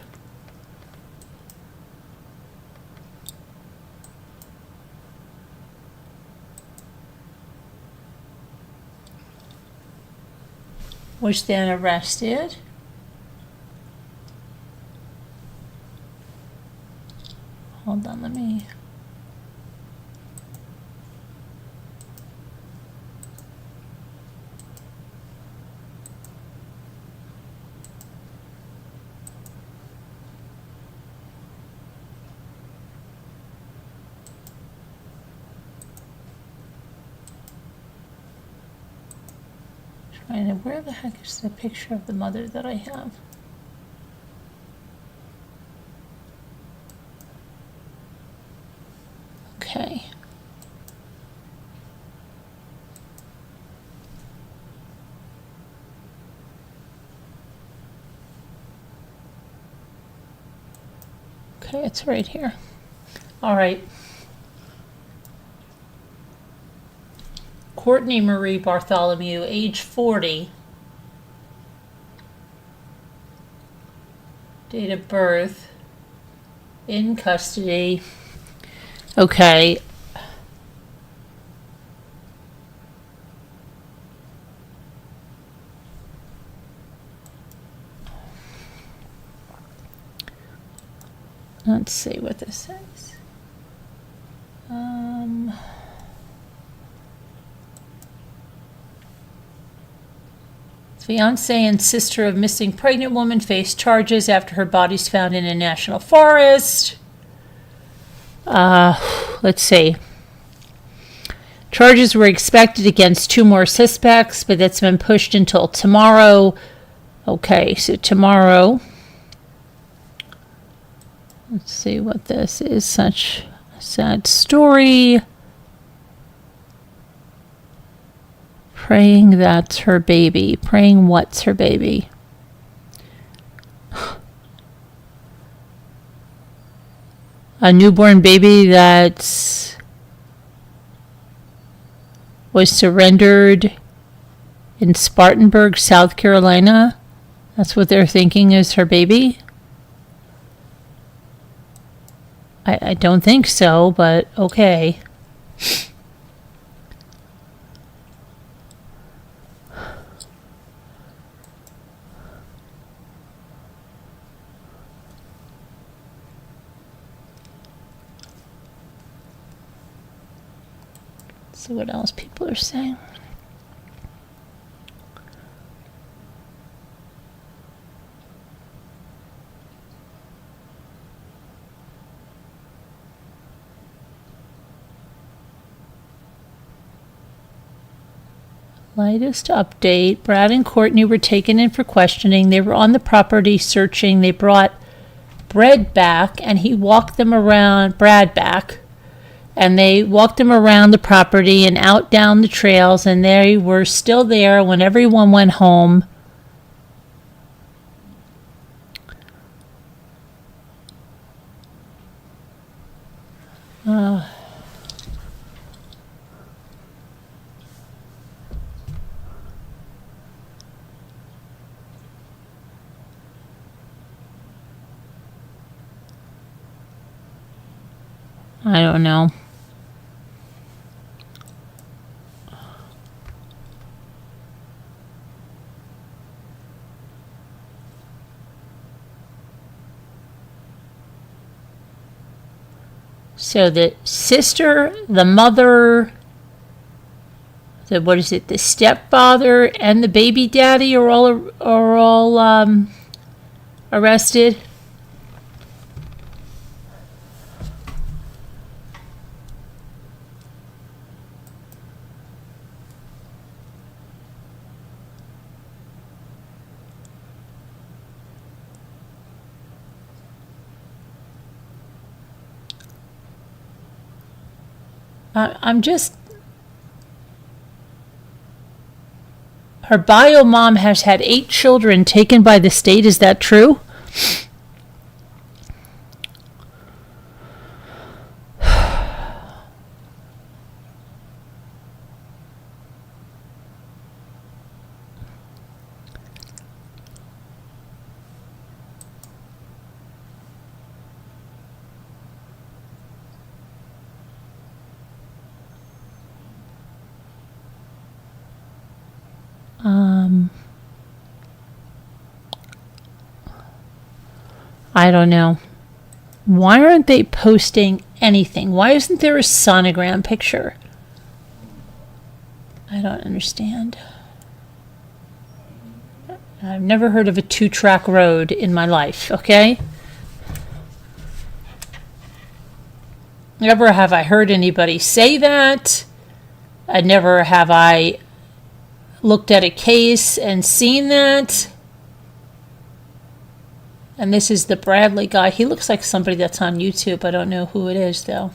was then arrested. Hold on, let me. Where the heck is the picture of the mother that I have? Okay. Okay, it's right here. All right. Courtney Marie Bartholomew, age 40. Date of birth. In custody. Okay. Let's see what this says. Fiance and sister of missing pregnant woman face charges after her body's found in a national forest. Let's see. Charges were expected against 2 more suspects, but that's been pushed until tomorrow. Okay, so tomorrow. Let's see what this is. Such a sad story. Praying that's her baby. Praying what's her baby? A newborn baby that was surrendered in Spartanburg, South Carolina. That's what they're thinking is her baby. I don't think so, but okay. See what else people are saying. Latest update. Brad and Courtney were taken in for questioning. They were on the property searching. They brought Brad back and he walked them around, Brad back, and they walked him around the property and out down the trails, and they were still there when everyone went home. I don't know. So the sister, the mother, the stepfather, and the baby daddy are all arrested. Her bio mom has had 8 children taken by the state. Is that true? I don't know. Why aren't they posting anything? Why isn't there a sonogram picture? I don't understand. I've never heard of a 2-track road in my life, okay? Never have I heard anybody say that. Never have I looked at a case and seen that. And this is the Bradley guy. He looks like somebody that's on YouTube. I don't know who it is, though.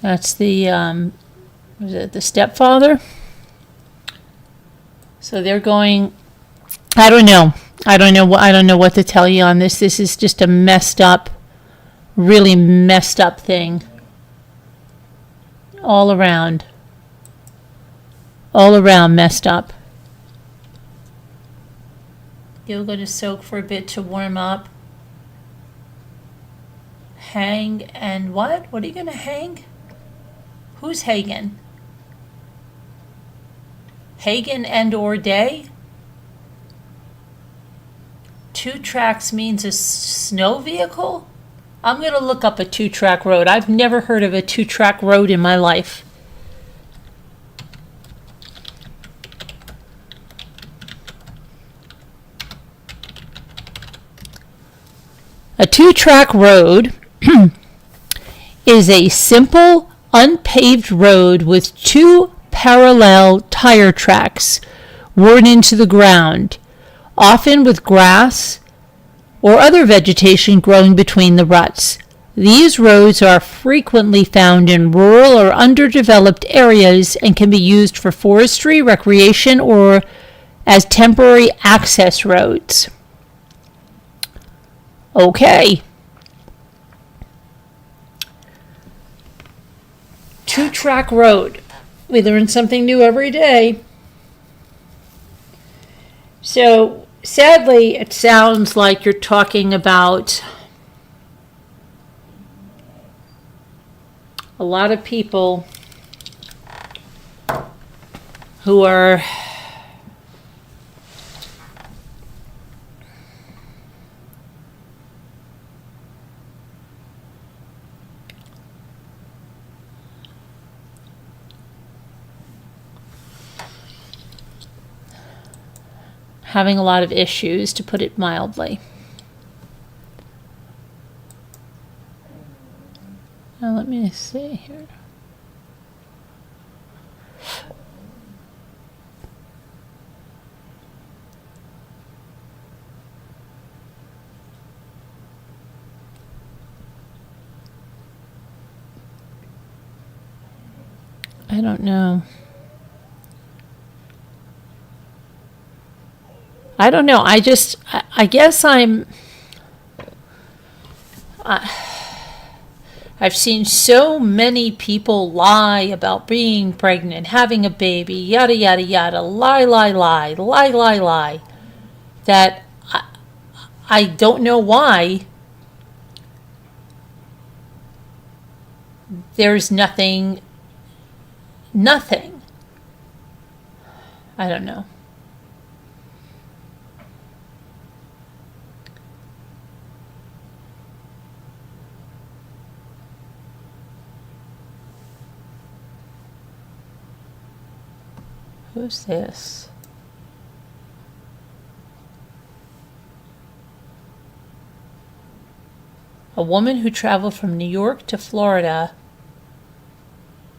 That's the, was it the stepfather? So they're going, I don't know. I don't know what to tell you on this. This is just a messed up, really messed up thing. All around messed up. You're going to soak for a bit to warm up. Hang and what? What are you going to hang? Who's Hagen? Hagen and or Day? 2 tracks means a snow vehicle? I'm going to look up a 2-track road. I've never heard of a 2-track road in my life. A 2-track road is a simple, unpaved road with 2 parallel tire tracks worn into the ground, often with grass or other vegetation growing between the ruts. These roads are frequently found in rural or underdeveloped areas and can be used for forestry, recreation, or as temporary access roads. Okay. 2-track road. We learn something new every day. So, sadly, it sounds like you're talking about a lot of people who are having a lot of issues, to put it mildly. Now let me see here. I don't know. I don't know. I guess I've seen so many people lie about being pregnant, having a baby, yada, yada, yada, lie, that I don't know why there's nothing. I don't know. Who's this? A woman who traveled from New York to Florida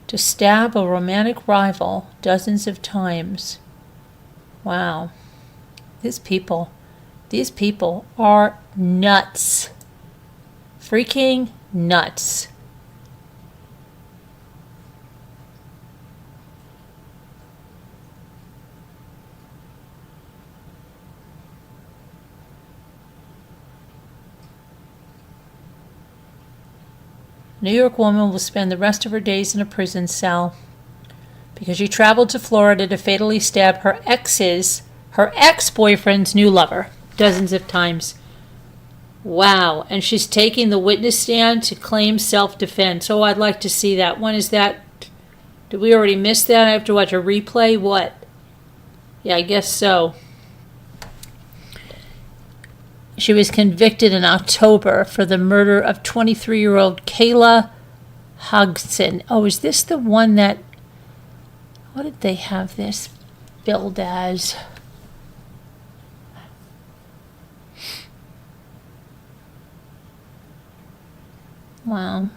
to stab a romantic rival dozens of times. Wow. These people are nuts. Freaking nuts. New York woman will spend the rest of her days in a prison cell because she traveled to Florida to fatally stab her ex-boyfriend's new lover dozens of times. Wow. And she's taking the witness stand to claim self-defense. Oh, I'd like to see that. When is that? Did we already miss that? I have to watch a replay? What? Yeah, I guess so. She was convicted in October for the murder of 23-year-old Kayla Hodgson. Oh, is this the one that... What did they have this billed as? Wow.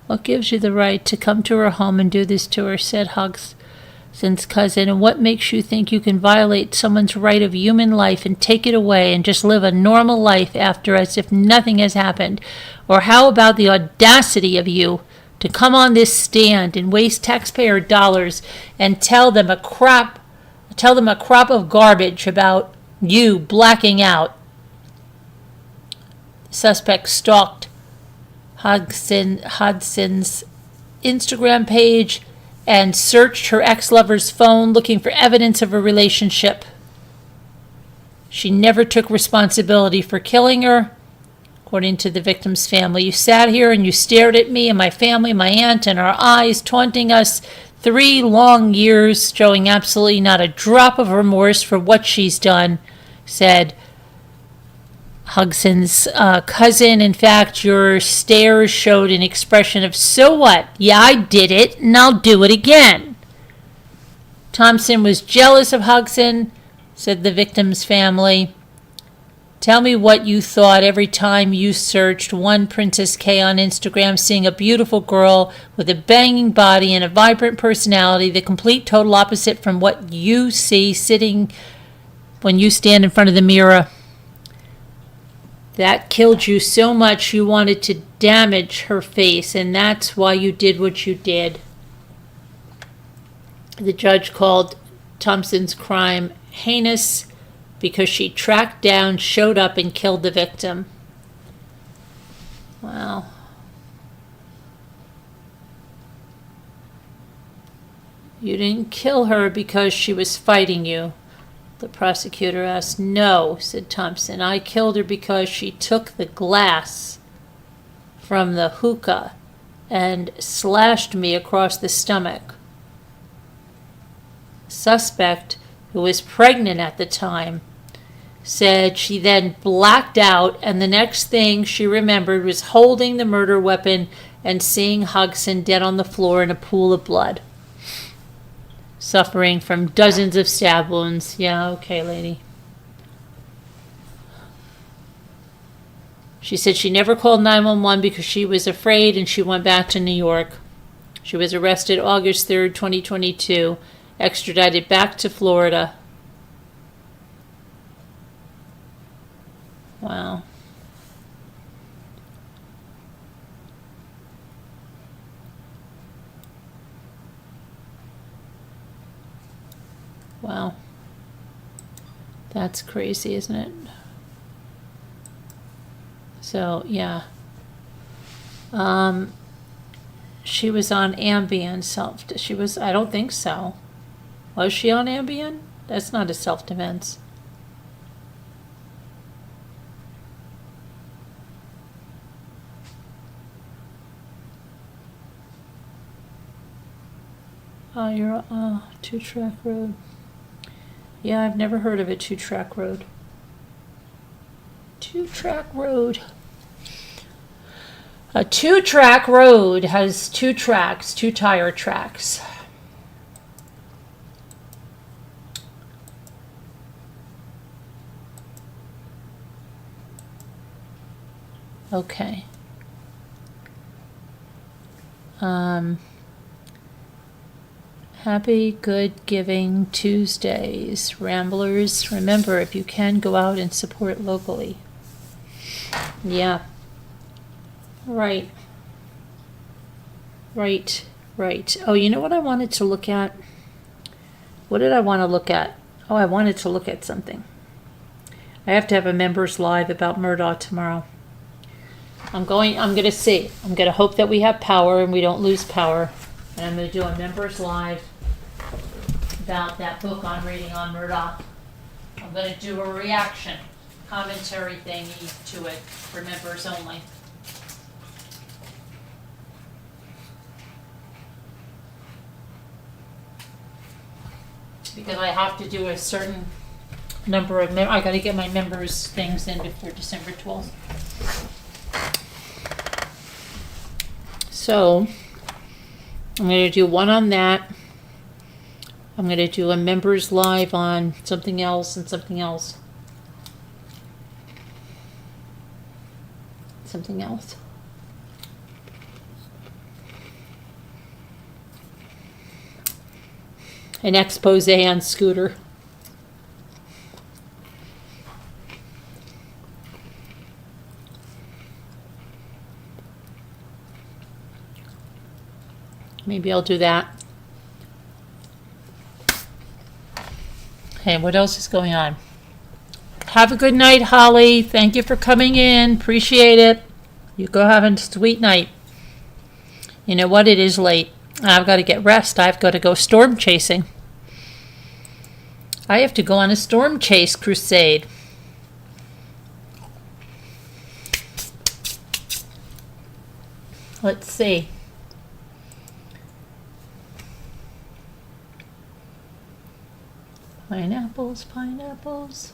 What gives you the right to come to her home and do this to her, said Hodgson's cousin, and what makes you think you can violate someone's right of human life and take it away and just live a normal life after as if nothing has happened? Or how about the audacity of you to come on this stand and waste taxpayer dollars and tell them a crop of garbage about you blacking out? The suspect stalked Hodgson's Instagram page and searched her ex-lover's phone looking for evidence of a relationship. She never took responsibility for killing her, according to the victim's family. You sat here and you stared at me and my family, my aunt, and our eyes, taunting us 3 long years, showing absolutely not a drop of remorse for what she's done, said Hodgson's cousin. In fact, your stares showed an expression of, so what? Yeah, I did it, and I'll do it again. Thompson was jealous of Hodgson, said the victim's family. Tell me what you thought every time you searched one Princess K on Instagram, seeing a beautiful girl with a banging body and a vibrant personality, the complete total opposite from what you see sitting when you stand in front of the mirror. That killed you so much you wanted to damage her face, and that's why you did what you did. The judge called Thompson's crime heinous because she tracked down, showed up, and killed the victim. Wow. You didn't kill her because she was fighting you, the prosecutor asked. No, said Thompson. I killed her because she took the glass from the hookah and slashed me across the stomach. Suspect, who was pregnant at the time, said she then blacked out, and the next thing she remembered was holding the murder weapon and seeing Hodgson dead on the floor in a pool of blood, suffering from dozens of stab wounds. Yeah, okay, lady. She said she never called 911 because she was afraid, and she went back to New York. She was arrested August 3rd, 2022, extradited back to Florida. Wow. Wow. That's crazy, isn't it? So, yeah. She was on Ambien She was, I don't think so. Was she on Ambien? That's not a self-defense. Oh, you're 2-track road. Yeah, I've never heard of a 2-track road. 2-track road. A 2-track road has 2 tracks, 2 tire tracks. Okay. Happy Good Giving Tuesdays, Ramblers. Remember, if you can, go out and support locally. Yeah. Right. Right. Oh, you know what I wanted to look at? What did I want to look at? Oh, I wanted to look at something. I have to have a members live about Murdaugh tomorrow. I'm going to see. I'm going to hope that we have power and we don't lose power. And I'm going to do a members live about that book I'm reading on Murdaugh. I'm going to do a reaction. commentary thingy to it for members only. Because I have to do a certain number of, I gotta get my members' things in before December 12th. So, I'm gonna do one on that. I'm gonna do a members live on something else and something else. Something else. An expose on Scooter. Maybe I'll do that. Hey, what else is going on? Have a good night, Holly. Thank you for coming in. Appreciate it. You go have a sweet night. You know what? It is late. I've got to get rest. I've got to go storm chasing. I have to go on a storm chase crusade. Let's see. Pineapples, pineapples.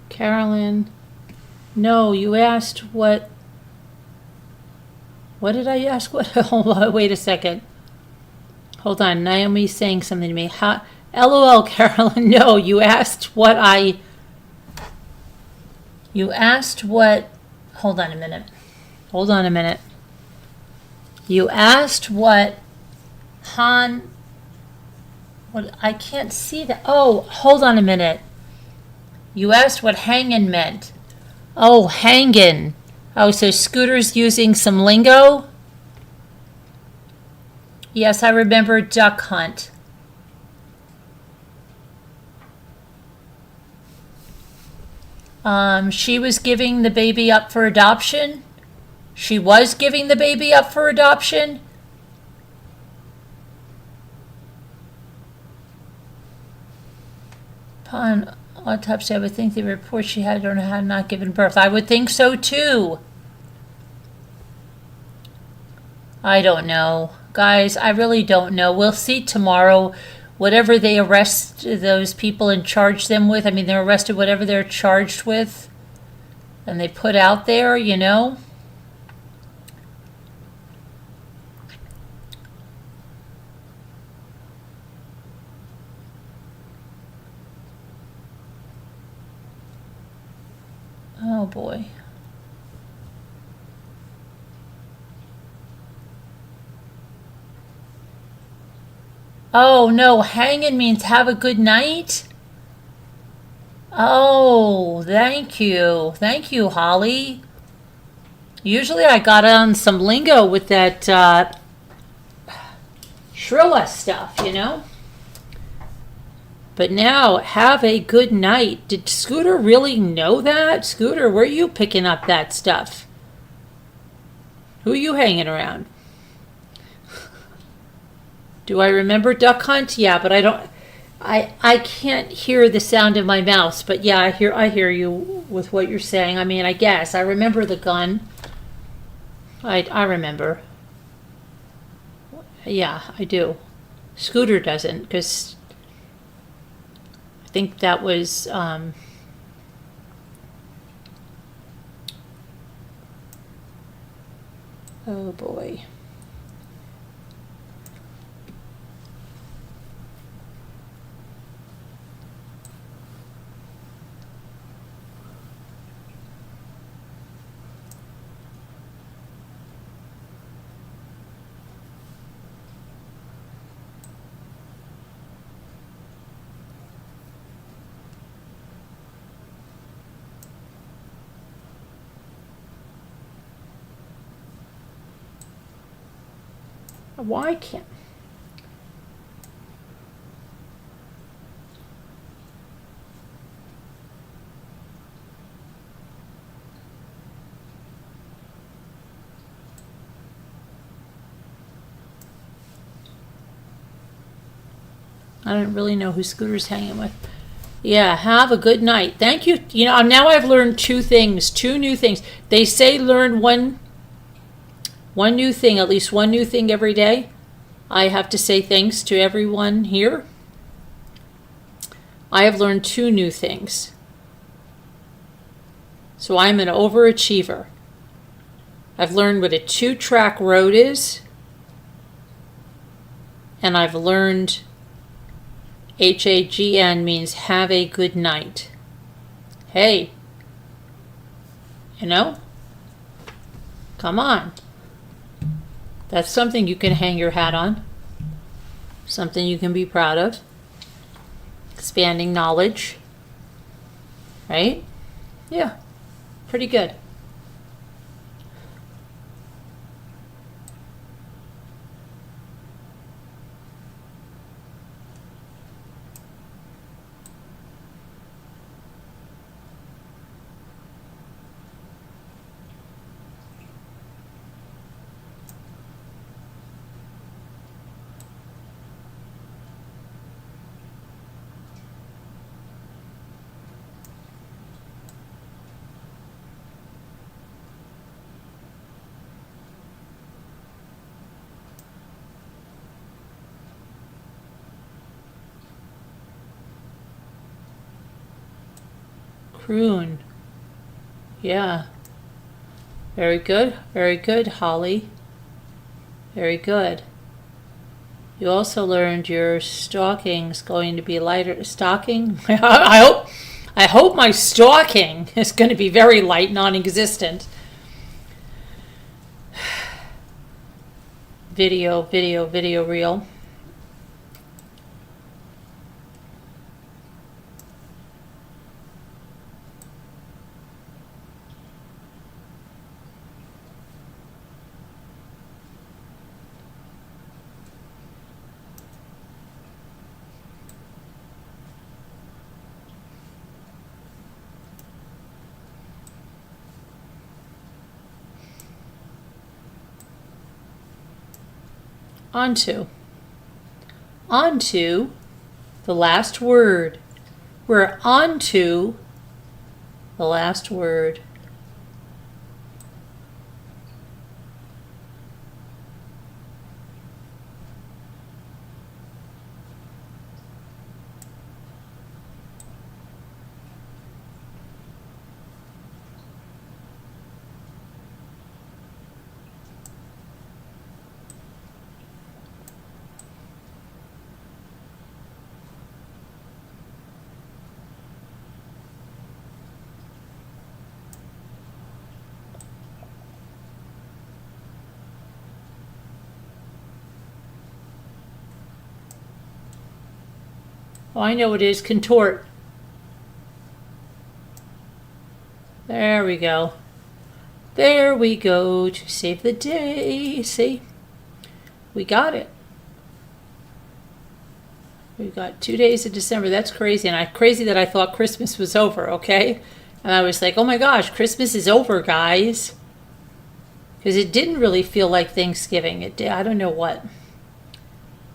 Carolyn, no, you asked what did I ask? What? Oh, wait a second. Hold on. Naomi's saying something to me. LOL, Carolyn. No, you asked what hold on a minute. You asked what I can't see that. Oh, hold on a minute. You asked what hangin' meant. Oh, hangin'. Oh, so Scooter's using some lingo? Yes, I remember duck hunt. She was giving the baby up for adoption? She was giving the baby up for adoption? Upon autopsy, I would think the report she had on her had not given birth. I would think so too. I don't know. Guys, I really don't know. We'll see tomorrow. Whatever they arrest those people and charge them with. I mean, they're arrested whatever they're charged with. and they put out there, you know. Oh boy. Oh no, hanging means have a good night? Oh, thank you. Thank you, Holly. Usually I got on some lingo with that Shrilla stuff, you know? But now, have a good night. Did Scooter really know that? Scooter, where are you picking up that stuff? Who are you hanging around? Do I remember Duck Hunt? Yeah, but I don't. I can't hear the sound of my mouse. But yeah, I hear you with what you're saying. I mean, I guess I remember the gun. I remember. Yeah, I do. Scooter doesn't, because I think that was. Oh boy. Why can't. I don't really know who Scooter's hanging with. Yeah, have a good night. Thank you. You know, now I've learned two new things. They say learn one new thing, at least one new thing every day. I have to say thanks to everyone here. I have learned two new things. So I'm an overachiever. I've learned what a 2-track road is. And I've learned HAGN means have a good night. Hey, you know, come on. That's something you can hang your hat on. Something you can be proud of. Expanding knowledge. Right? Yeah, pretty good. Croon. Yeah. Very good. Very good, Holly. Very good. You also learned your stocking's going to be lighter. Stocking? I hope my stocking is going to be very light, non-existent. Video reel. On to the last word. We're on to the last word. Oh, I know what it is. Contort. There we go. There we go to save the day. See? We got it. We've got 2 days of December. That's crazy. And crazy that I thought Christmas was over, okay? And I was like, oh my gosh, Christmas is over, guys. Because it didn't really feel like Thanksgiving. It did. I don't know what.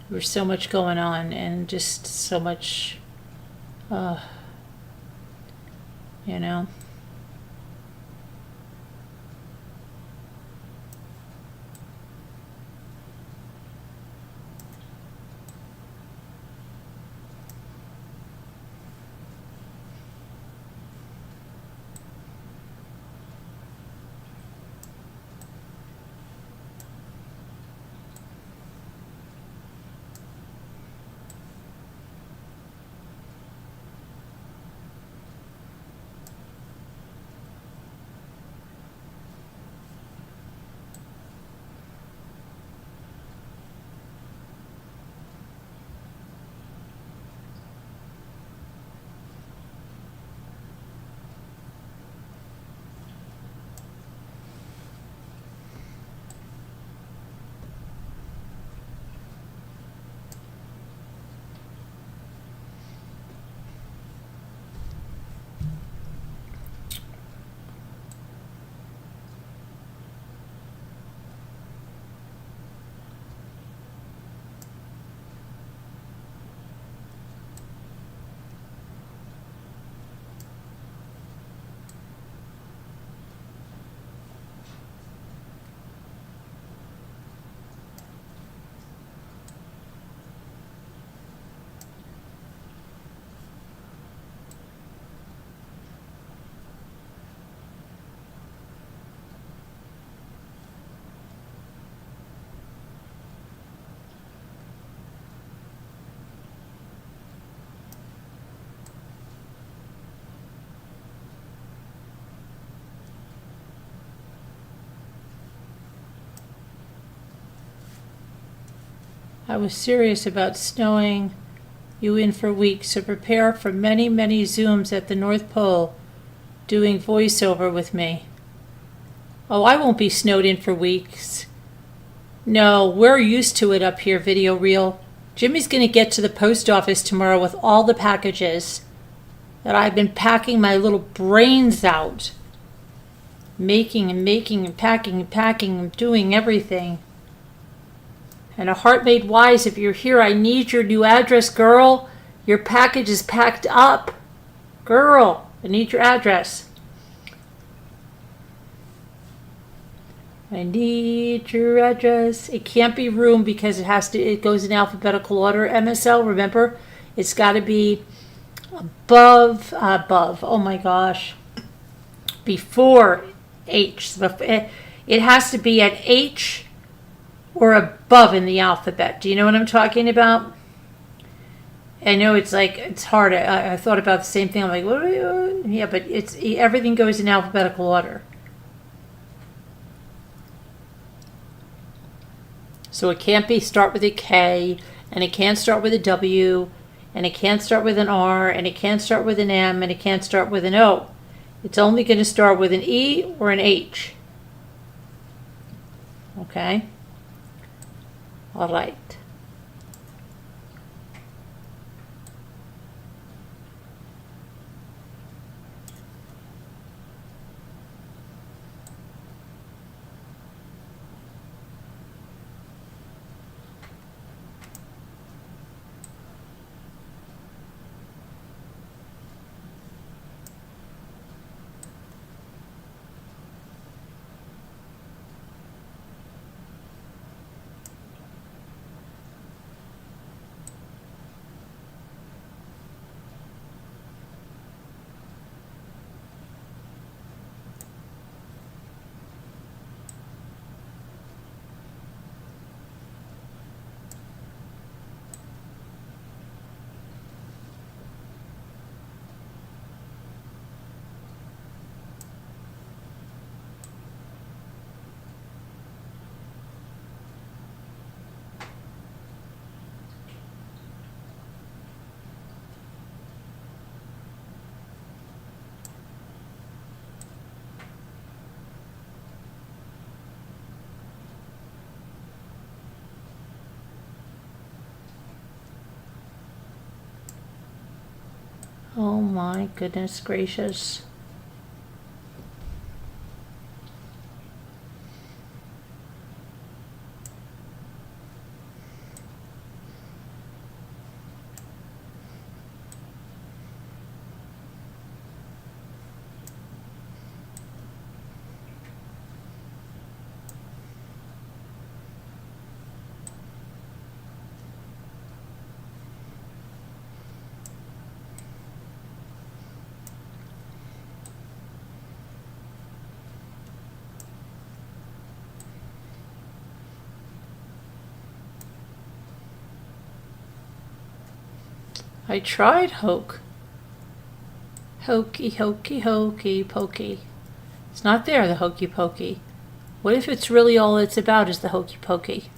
There was so much going on and just so much, you know. I was serious about snowing you in for weeks, so prepare for many, many Zooms at the North Pole doing voiceover with me. Oh, I won't be snowed in for weeks. No, we're used to it up here, Video Reel. Jimmy's going to get to the post office tomorrow with all the packages that I've been packing my little brains out. Making and packing and doing everything. And a heart made wise, if you're here, I need your new address, girl. Your package is packed up. Girl, I need your address. I need your address. It can't be room because it goes in alphabetical order. MSL, remember? It's got to be above, oh my gosh, before H. It has to be at H or above in the alphabet. Do you know what I'm talking about? I know it's hard. I thought about the same thing. I'm like, what are you? Yeah, but everything goes in alphabetical order. So it can't start with a K, and it can't start with a W, and it can't start with an R, and it can't start with an M, and it can't start with an O. It's only going to start with an E or an H. Okay? All right. Oh my goodness gracious. I tried hokey hokey pokey. It's not there, the hokey pokey. What if it's really all it's about is the hokey pokey?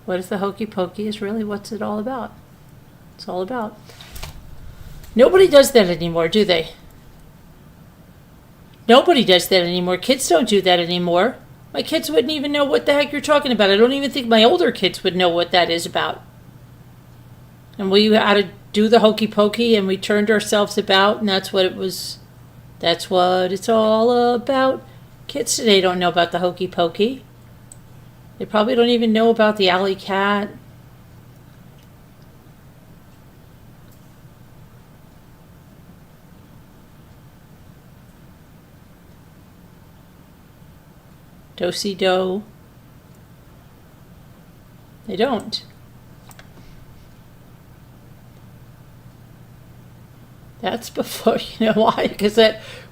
What if the hokey pokey is really what's it all about? It's all about. Nobody does that anymore, do they? Nobody does that anymore. Kids don't do that anymore. My kids wouldn't even know what the heck you're talking about. I don't even think my older kids would know what that is about. And we had to do the hokey pokey and we turned ourselves about and that's what it was. That's what it's all about. Kids today don't know about the hokey pokey. They probably don't even know about the alley cat. Do-si-do. They don't. That's before, you know why? Because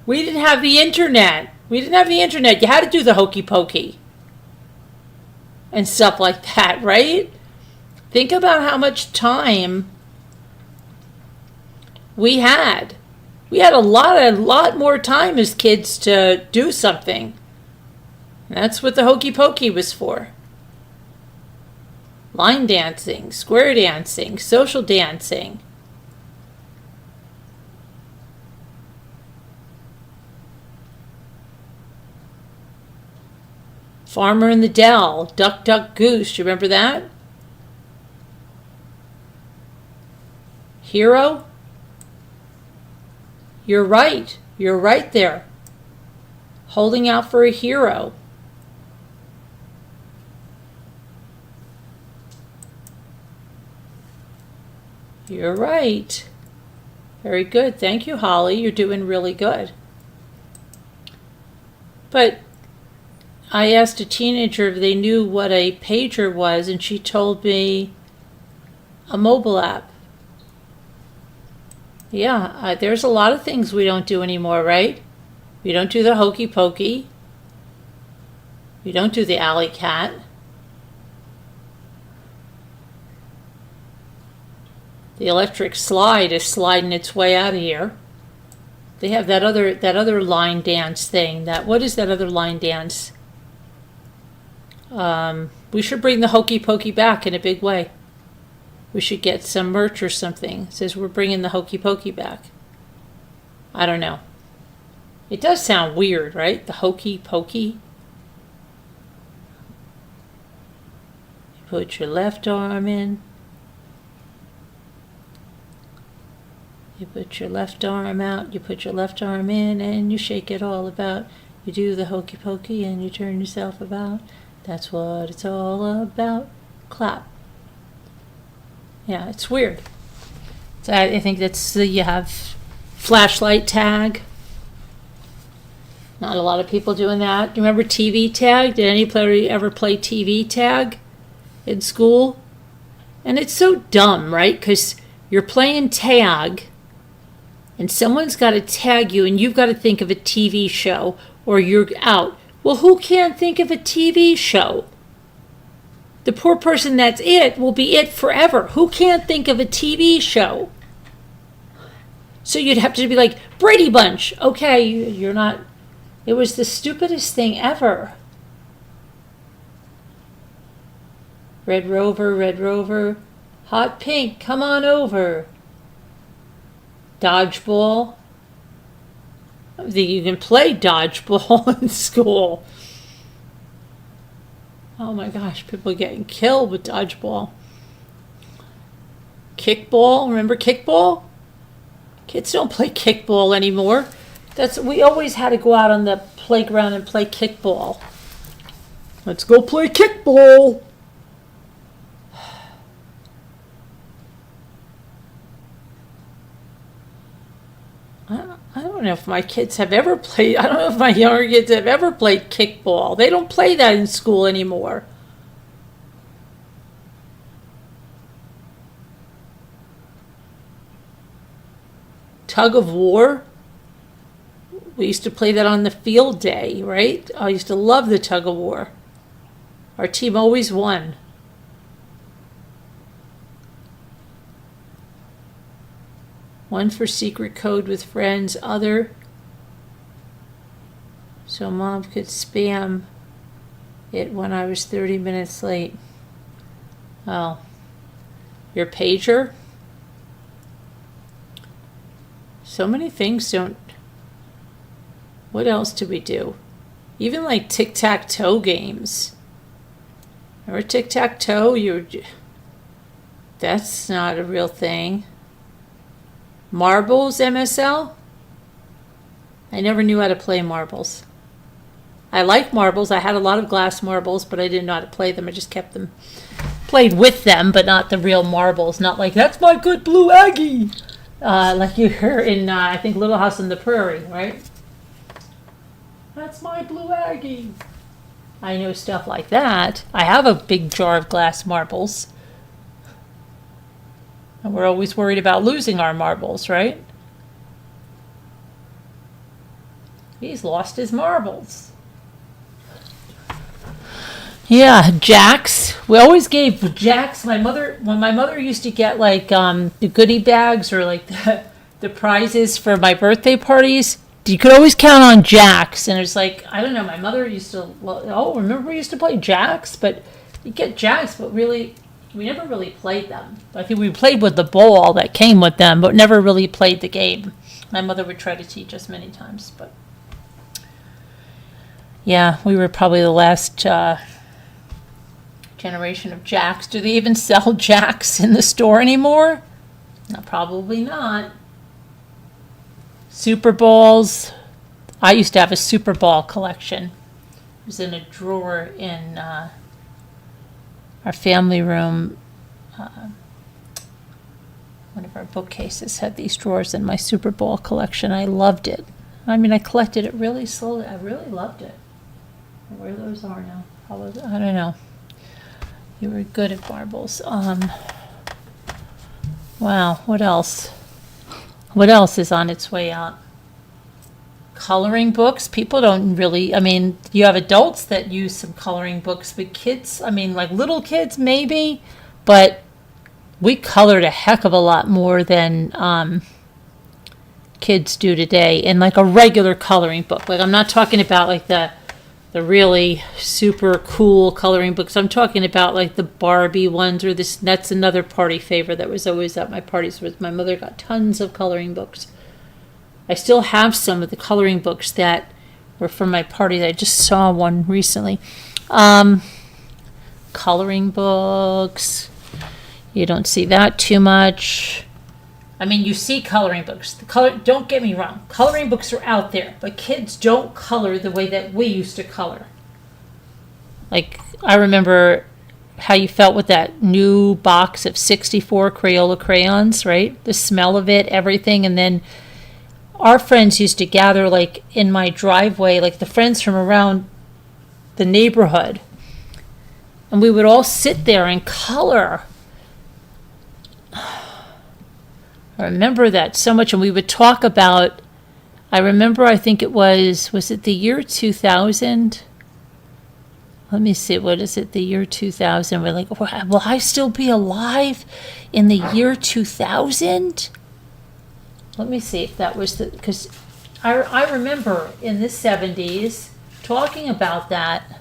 we didn't have the internet. We didn't have the internet. You had to do the hokey pokey. And stuff like that, right? Think about how much time we had. We had a lot more time as kids to do something. That's what the hokey pokey was for. Line dancing, square dancing, social dancing. Farmer in the Dell, Duck, Duck, Goose. You remember that? Hero? You're right. You're right there. Holding out for a hero. You're right. Very good. Thank you, Holly. You're doing really good. But I asked a teenager if they knew what a pager was, and she told me a mobile app. Yeah, there's a lot of things we don't do anymore, right? We don't do the hokey pokey. We don't do the alley cat. The electric slide is sliding its way out of here. They have that other line dance thing. What is that other line dance? We should bring the hokey pokey back in a big way. We should get some merch or something. It says we're bringing the hokey pokey back. I don't know. It does sound weird, right? The hokey pokey. You put your left arm in. You put your left arm out, you put your left arm in, and you shake it all about. You do the hokey pokey and you turn yourself about. That's what it's all about. Clap. Yeah, it's weird. So I think you have flashlight tag. Not a lot of people doing that. Do you remember TV tag? Did anybody ever play TV tag in school? And it's so dumb, right? Because you're playing tag and someone's got to tag you and you've got to think of a TV show or you're out. Well, who can't think of a TV show? The poor person that's it will be it forever. Who can't think of a TV show? So you'd have to be like, Brady Bunch. Okay, you're not. It was the stupidest thing ever. Red Rover, hot pink, come on over. Dodgeball. I don't think you can play dodgeball in school. Oh my gosh, people are getting killed with dodgeball. Kickball, remember kickball? Kids don't play kickball anymore. We always had to go out on the playground and play kickball. Let's go play kickball. I don't know if my kids have ever played, I don't know if my younger kids have ever played kickball. They don't play that in school anymore. Tug of war. We used to play that on the field day, right? I used to love the tug of war. Our team always won. One for secret code with friends, other so mom could spam it when I was 30 minutes late. Oh, your pager? So many things don't. What else do we do? Even like tic-tac-toe games. Remember tic-tac-toe? That's not a real thing. Marbles, MSL? I never knew how to play marbles. I like marbles. I had a lot of glass marbles, but I didn't know how to play them. I just kept them. Played with them, but not the real marbles. Not like, that's my good blue Aggie. Like you hear in, I think, Little House on the Prairie, right? That's my blue Aggie. I know stuff like that. I have a big jar of glass marbles. And we're always worried about losing our marbles, right? He's lost his marbles. Yeah, jacks. We always gave jacks. When my mother used to get like the goodie bags or like the prizes for my birthday parties, you could always count on jacks. And it's like, I don't know, my mother used to, remember we used to play jacks? But you get jacks, but really, we never really played them. I think we played with the ball that came with them, but never really played the game. My mother would try to teach us many times, but yeah, we were probably the last generation of jacks. Do they even sell jacks in the store anymore? No, probably not. Super Balls. I used to have a Super Ball collection. It was in a drawer in our family room. One of our bookcases had these drawers in my Super Bowl collection. I loved it. I mean, I collected it really slowly. I really loved it. Where those are now? I don't know. You were good at marbles. Wow, what else? What else is on its way out? Coloring books. People don't really, I mean, you have adults that use some coloring books, but kids, I mean, like little kids maybe, but we colored a heck of a lot more than kids do today in like a regular coloring book. Like I'm not talking about like the really super cool coloring books. I'm talking about like the Barbie ones or this. That's another party favorite that was always at my parties. Was my mother got tons of coloring books. I still have some of the coloring books that were from my party. I just saw one recently. Coloring books. You don't see that too much. I mean, you see coloring books. Don't get me wrong. Coloring books are out there, but kids don't color the way that we used to color. Like, I remember how you felt with that new box of 64 Crayola crayons, right? The smell of it, everything. And then our friends used to gather, like, in my driveway, like the friends from around the neighborhood. And we would all sit there and color. I remember that so much, and we would talk about, I remember, I think it was it the year 2000? Let me see, what is it, the year 2000? We're like, will I still be alive in the year 2000? Let me see if that was because I remember in the 70s talking about that,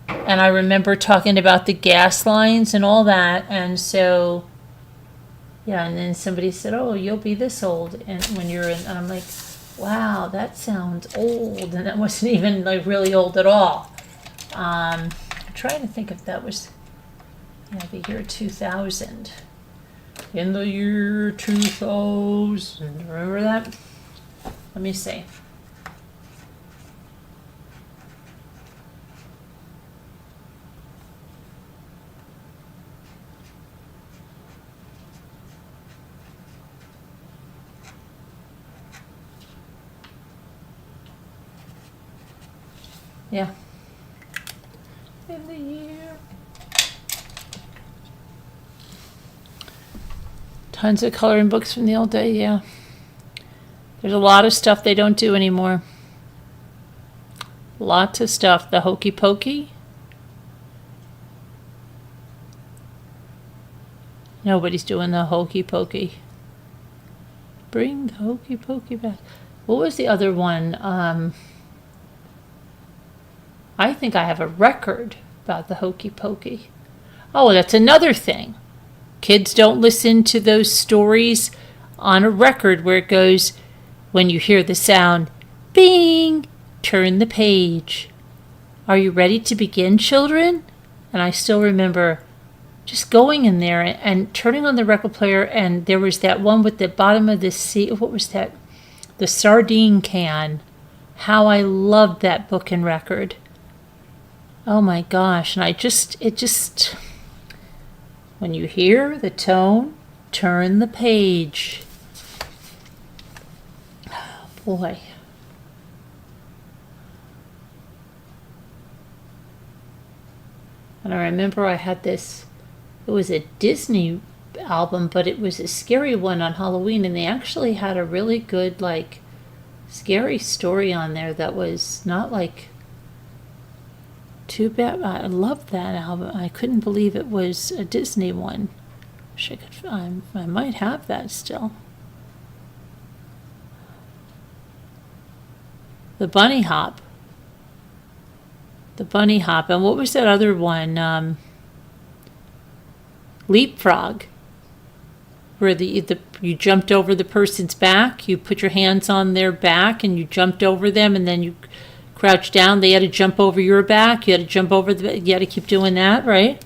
and I remember talking about the gas lines and all that, and so... Yeah, and then somebody said, "Oh, you'll be this old," and when you're in, and I'm like, "Wow, that sounds old," and that wasn't even like really old at all. I'm trying to think if that was, the year 2000. In the year 2000. Remember that? Let me see. Yeah. In the year. Tons of coloring books from the old day, yeah. There's a lot of stuff they don't do anymore. Lots of stuff. The hokey pokey. Nobody's doing the hokey pokey. Bring the hokey pokey back. What was the other one? I think I have a record about the hokey pokey. Oh, that's another thing. Kids don't listen to those stories on a record where it goes, when you hear the sound, bing, turn the page. Are you ready to begin, children? And I still remember just going in there and turning on the record player, and there was that one with the bottom of the sea. What was that? The sardine can. How I loved that book and record. Oh my gosh. And when you hear the tone, turn the page. Oh boy. And I remember I had this, it was a Disney album, but it was a scary one on Halloween, and they actually had a really good, like, scary story on there that was not, like, too bad. I loved that album. I couldn't believe it was a Disney one. I might have that still. The Bunny Hop. The Bunny Hop. And what was that other one? Leapfrog. Where you jumped over the person's back. You put your hands on their back and you jumped over them, and then you crouch down. They had to jump over your back. You had to jump over you had to keep doing that, right?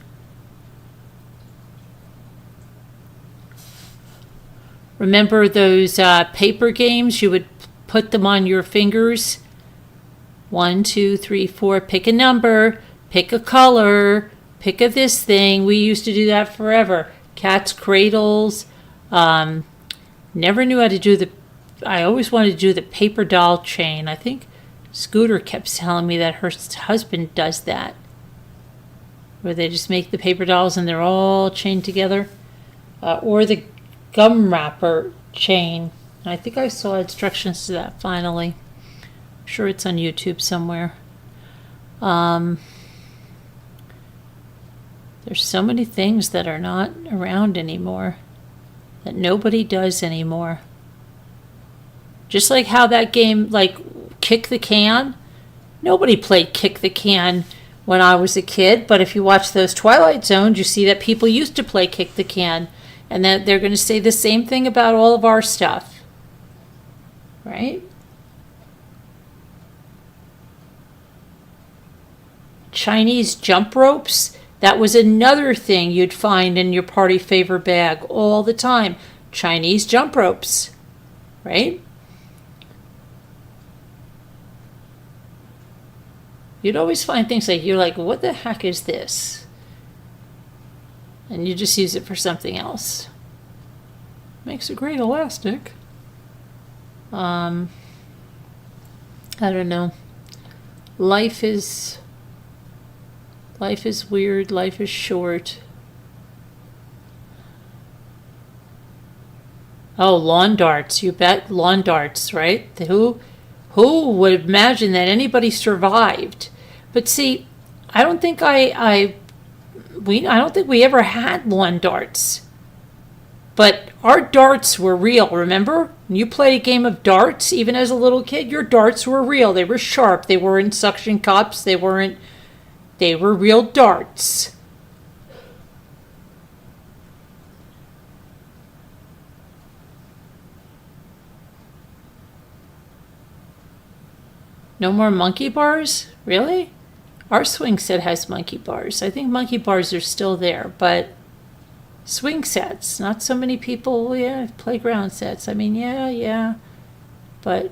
Remember those paper games? You would put them on your fingers. 1, 2, 3, 4. Pick a number. Pick a color. Pick a this thing. We used to do that forever. Cat's cradles. Never knew how to do I always wanted to do the paper doll chain. I think Scooter kept telling me that her husband does that, where they just make the paper dolls and they're all chained together. Or the gum wrapper chain. I think I saw instructions to that finally. I'm sure it's on YouTube somewhere. There's so many things that are not around anymore, that nobody does anymore. Just like how that game, like Kick the Can, nobody played Kick the Can when I was a kid, but if you watch those Twilight Zones, you see that people used to play Kick the Can, and that they're going to say the same thing about all of our stuff, right? Chinese jump ropes, that was another thing you'd find in your party favor bag all the time. Chinese jump ropes, right? You'd always find things like, you're like, what the heck is this? And you just use it for something else. Makes a great elastic. I don't know. Life is weird. Life is short. Oh, lawn darts. You bet, lawn darts, right? Who would imagine that anybody survived? But see, I don't think I don't think we ever had lawn darts. But our darts were real, remember? When you played a game of darts, even as a little kid, your darts were real. They were sharp. They weren't suction cups. They were real darts. No more monkey bars? Really? Our swing set has monkey bars. I think monkey bars are still there, but swing sets. Not so many people, yeah, playground sets. I mean, yeah. But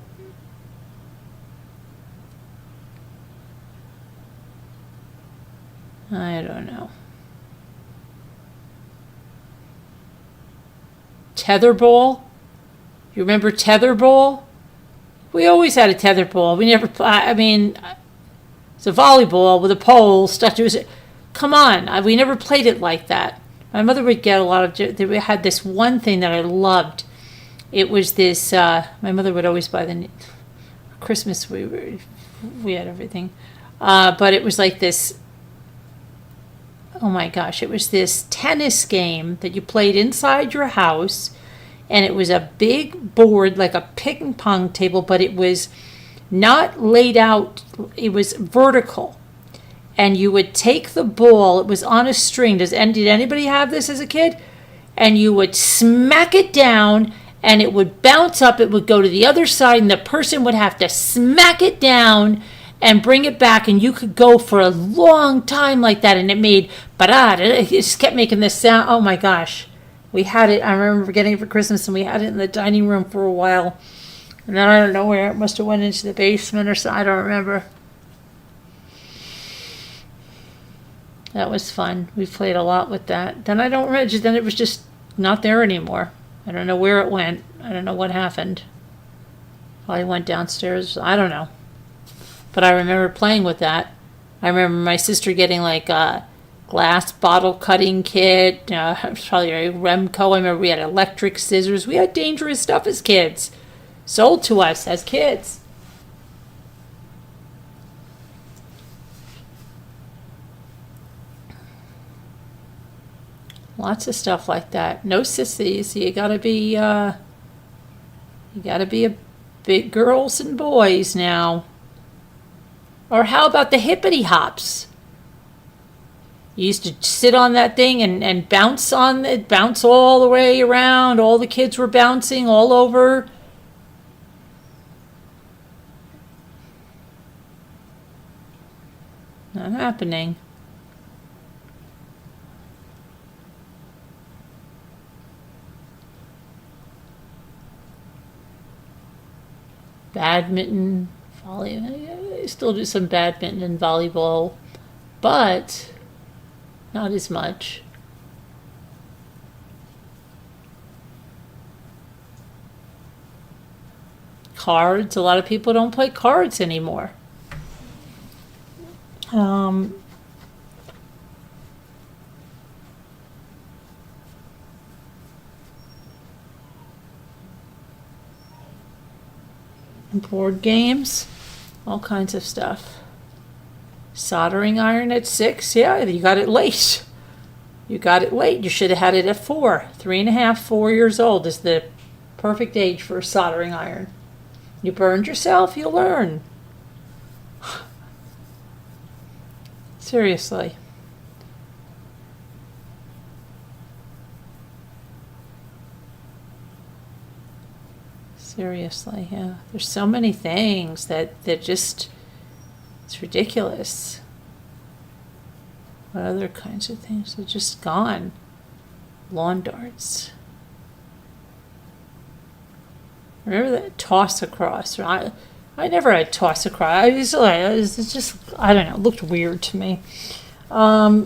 I don't know. Tetherball? You remember tetherball? We always had a tetherball. We never, I mean, it's a volleyball with a pole stuck to it. Come on, we never played it like that. My mother would get a lot of, we had this one thing that I loved. It was this, my mother would always buy Christmas, we had everything. But it was like this, oh my gosh, it was this tennis game that you played inside your house. And it was a big board, like a ping pong table, but it was not laid out, it was vertical. And you would take the ball, it was on a string. Did anybody have this as a kid? And you would smack it down, and it would bounce up, it would go to the other side, and the person would have to smack it down and bring it back, and you could go for a long time like that, and it made, it just kept making this sound. Oh my gosh. We had it, I remember getting it for Christmas, and we had it in the dining room for a while. And then I don't know where, it must have went into the basement or something, I don't remember. That was fun. We played a lot with that. Then I don't remember, then it was just not there anymore. I don't know where it went. I don't know what happened. Probably went downstairs, I don't know. But I remember playing with that. I remember my sister getting like a glass bottle cutting kit, probably a Remco. I remember we had electric scissors. We had dangerous stuff as kids, sold to us as kids. Lots of stuff like that. No sissies. You gotta be a big girls and boys now. Or how about the hippity hops? You used to sit on that thing and bounce on it, bounce all the way around. All the kids were bouncing all over. Not happening. Badminton, volleyball. I still do some badminton and volleyball, but not as much. Cards. A lot of people don't play cards anymore. Board games. All kinds of stuff. Soldering iron at 6. Yeah, you got it late. You got it late. You should have had it at 4. 3.5, 4 years old is the perfect age for a soldering iron. You burned yourself, you learn. Seriously. Seriously, yeah. There's so many things that just, it's ridiculous. What other kinds of things are just gone? Lawn darts. Remember that toss across? I never had toss across. It's just, I don't know, it looked weird to me. I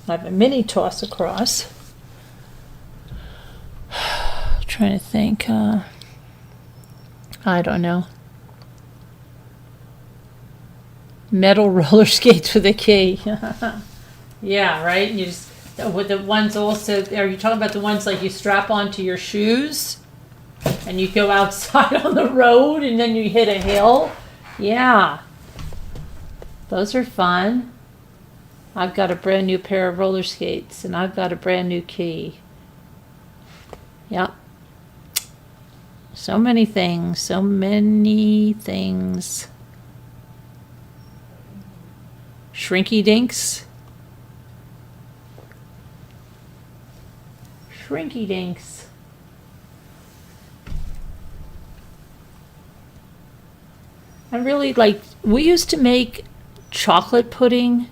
have a mini toss across. Trying to think. I don't know. Metal roller skates with a key. Yeah, right. You just with the ones also. Are you talking about the ones like you strap onto your shoes, and you go outside on the road, and then you hit a hill? Yeah, those are fun. I've got a brand new pair of roller skates, and I've got a brand new key. Yep. So many things, so many things. Shrinky dinks. Shrinky dinks. I really like, we used to make chocolate pudding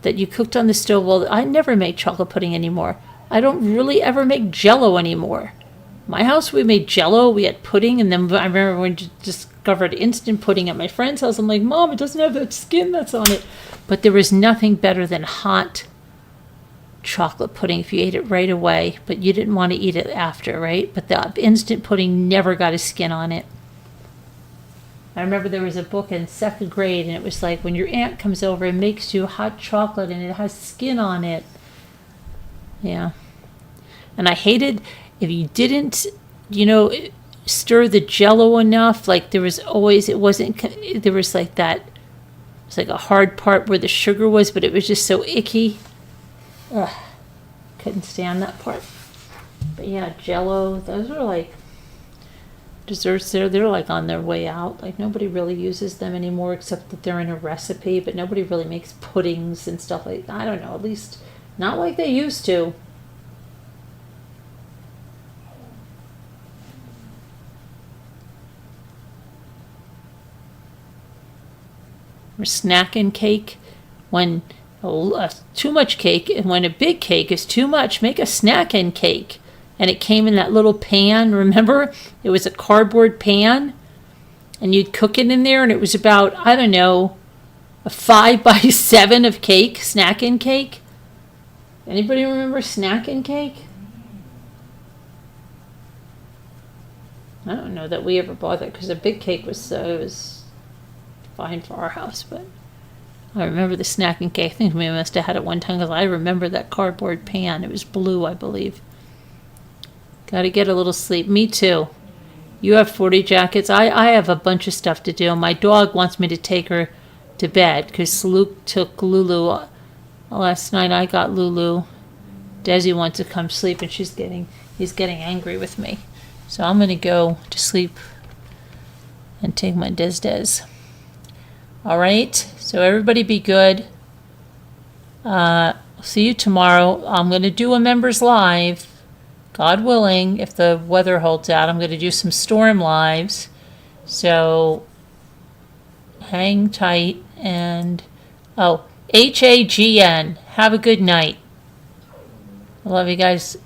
that you cooked on the stove. Well, I never make chocolate pudding anymore. I don't really ever make Jell-O anymore. My house, we made Jell-O, we had pudding, and then I remember when we discovered instant pudding at my friend's house. I'm like, Mom, it doesn't have that skin that's on it. But there was nothing better than hot chocolate pudding if you ate it right away, but you didn't want to eat it after, right? But the instant pudding never got a skin on it. I remember there was a book in 2nd grade, and it was like, when your aunt comes over and makes you hot chocolate and it has skin on it. Yeah. And I hated if you didn't, stir the Jell-O enough. Like there was always, there was like that, it was like a hard part where the sugar was, but it was just so icky. Ugh, couldn't stand that part. But yeah, Jell-O, those are like desserts. They're like on their way out. Like nobody really uses them anymore, except that they're in a recipe. But nobody really makes puddings and stuff like that. I don't know. At least not like they used to. Or snacking cake when too much cake, and when a big cake is too much, make a snacking cake. And it came in that little pan, remember? It was a cardboard pan, and you'd cook it in there, and it was about, I don't know, a 5x7 of cake, snacking cake. Anybody remember snacking cake? I don't know that we ever bought that, because a big cake was fine for our house, but I remember the snacking cake. I think we must have had it one time, because I remember that cardboard pan. It was blue, I believe. Got to get a little sleep. Me too. You have 40 jackets. I have a bunch of stuff to do. My dog wants me to take her to bed because Luke took Lulu. Last night I got Lulu. Desi wants to come sleep, and he's getting angry with me. So I'm going to go to sleep and take my Des. All right, so everybody be good. See you tomorrow. I'm going to do a members live, God willing, if the weather holds out. I'm going to do some storm lives, so hang tight. And HAGN, have a good night. I love you guys.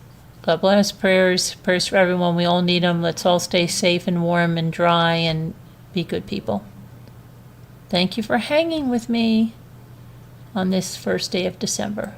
God bless. Prayers for everyone. We all need them. Let's all stay safe and warm and dry and be good people. Thank you for hanging with me on this first day of December.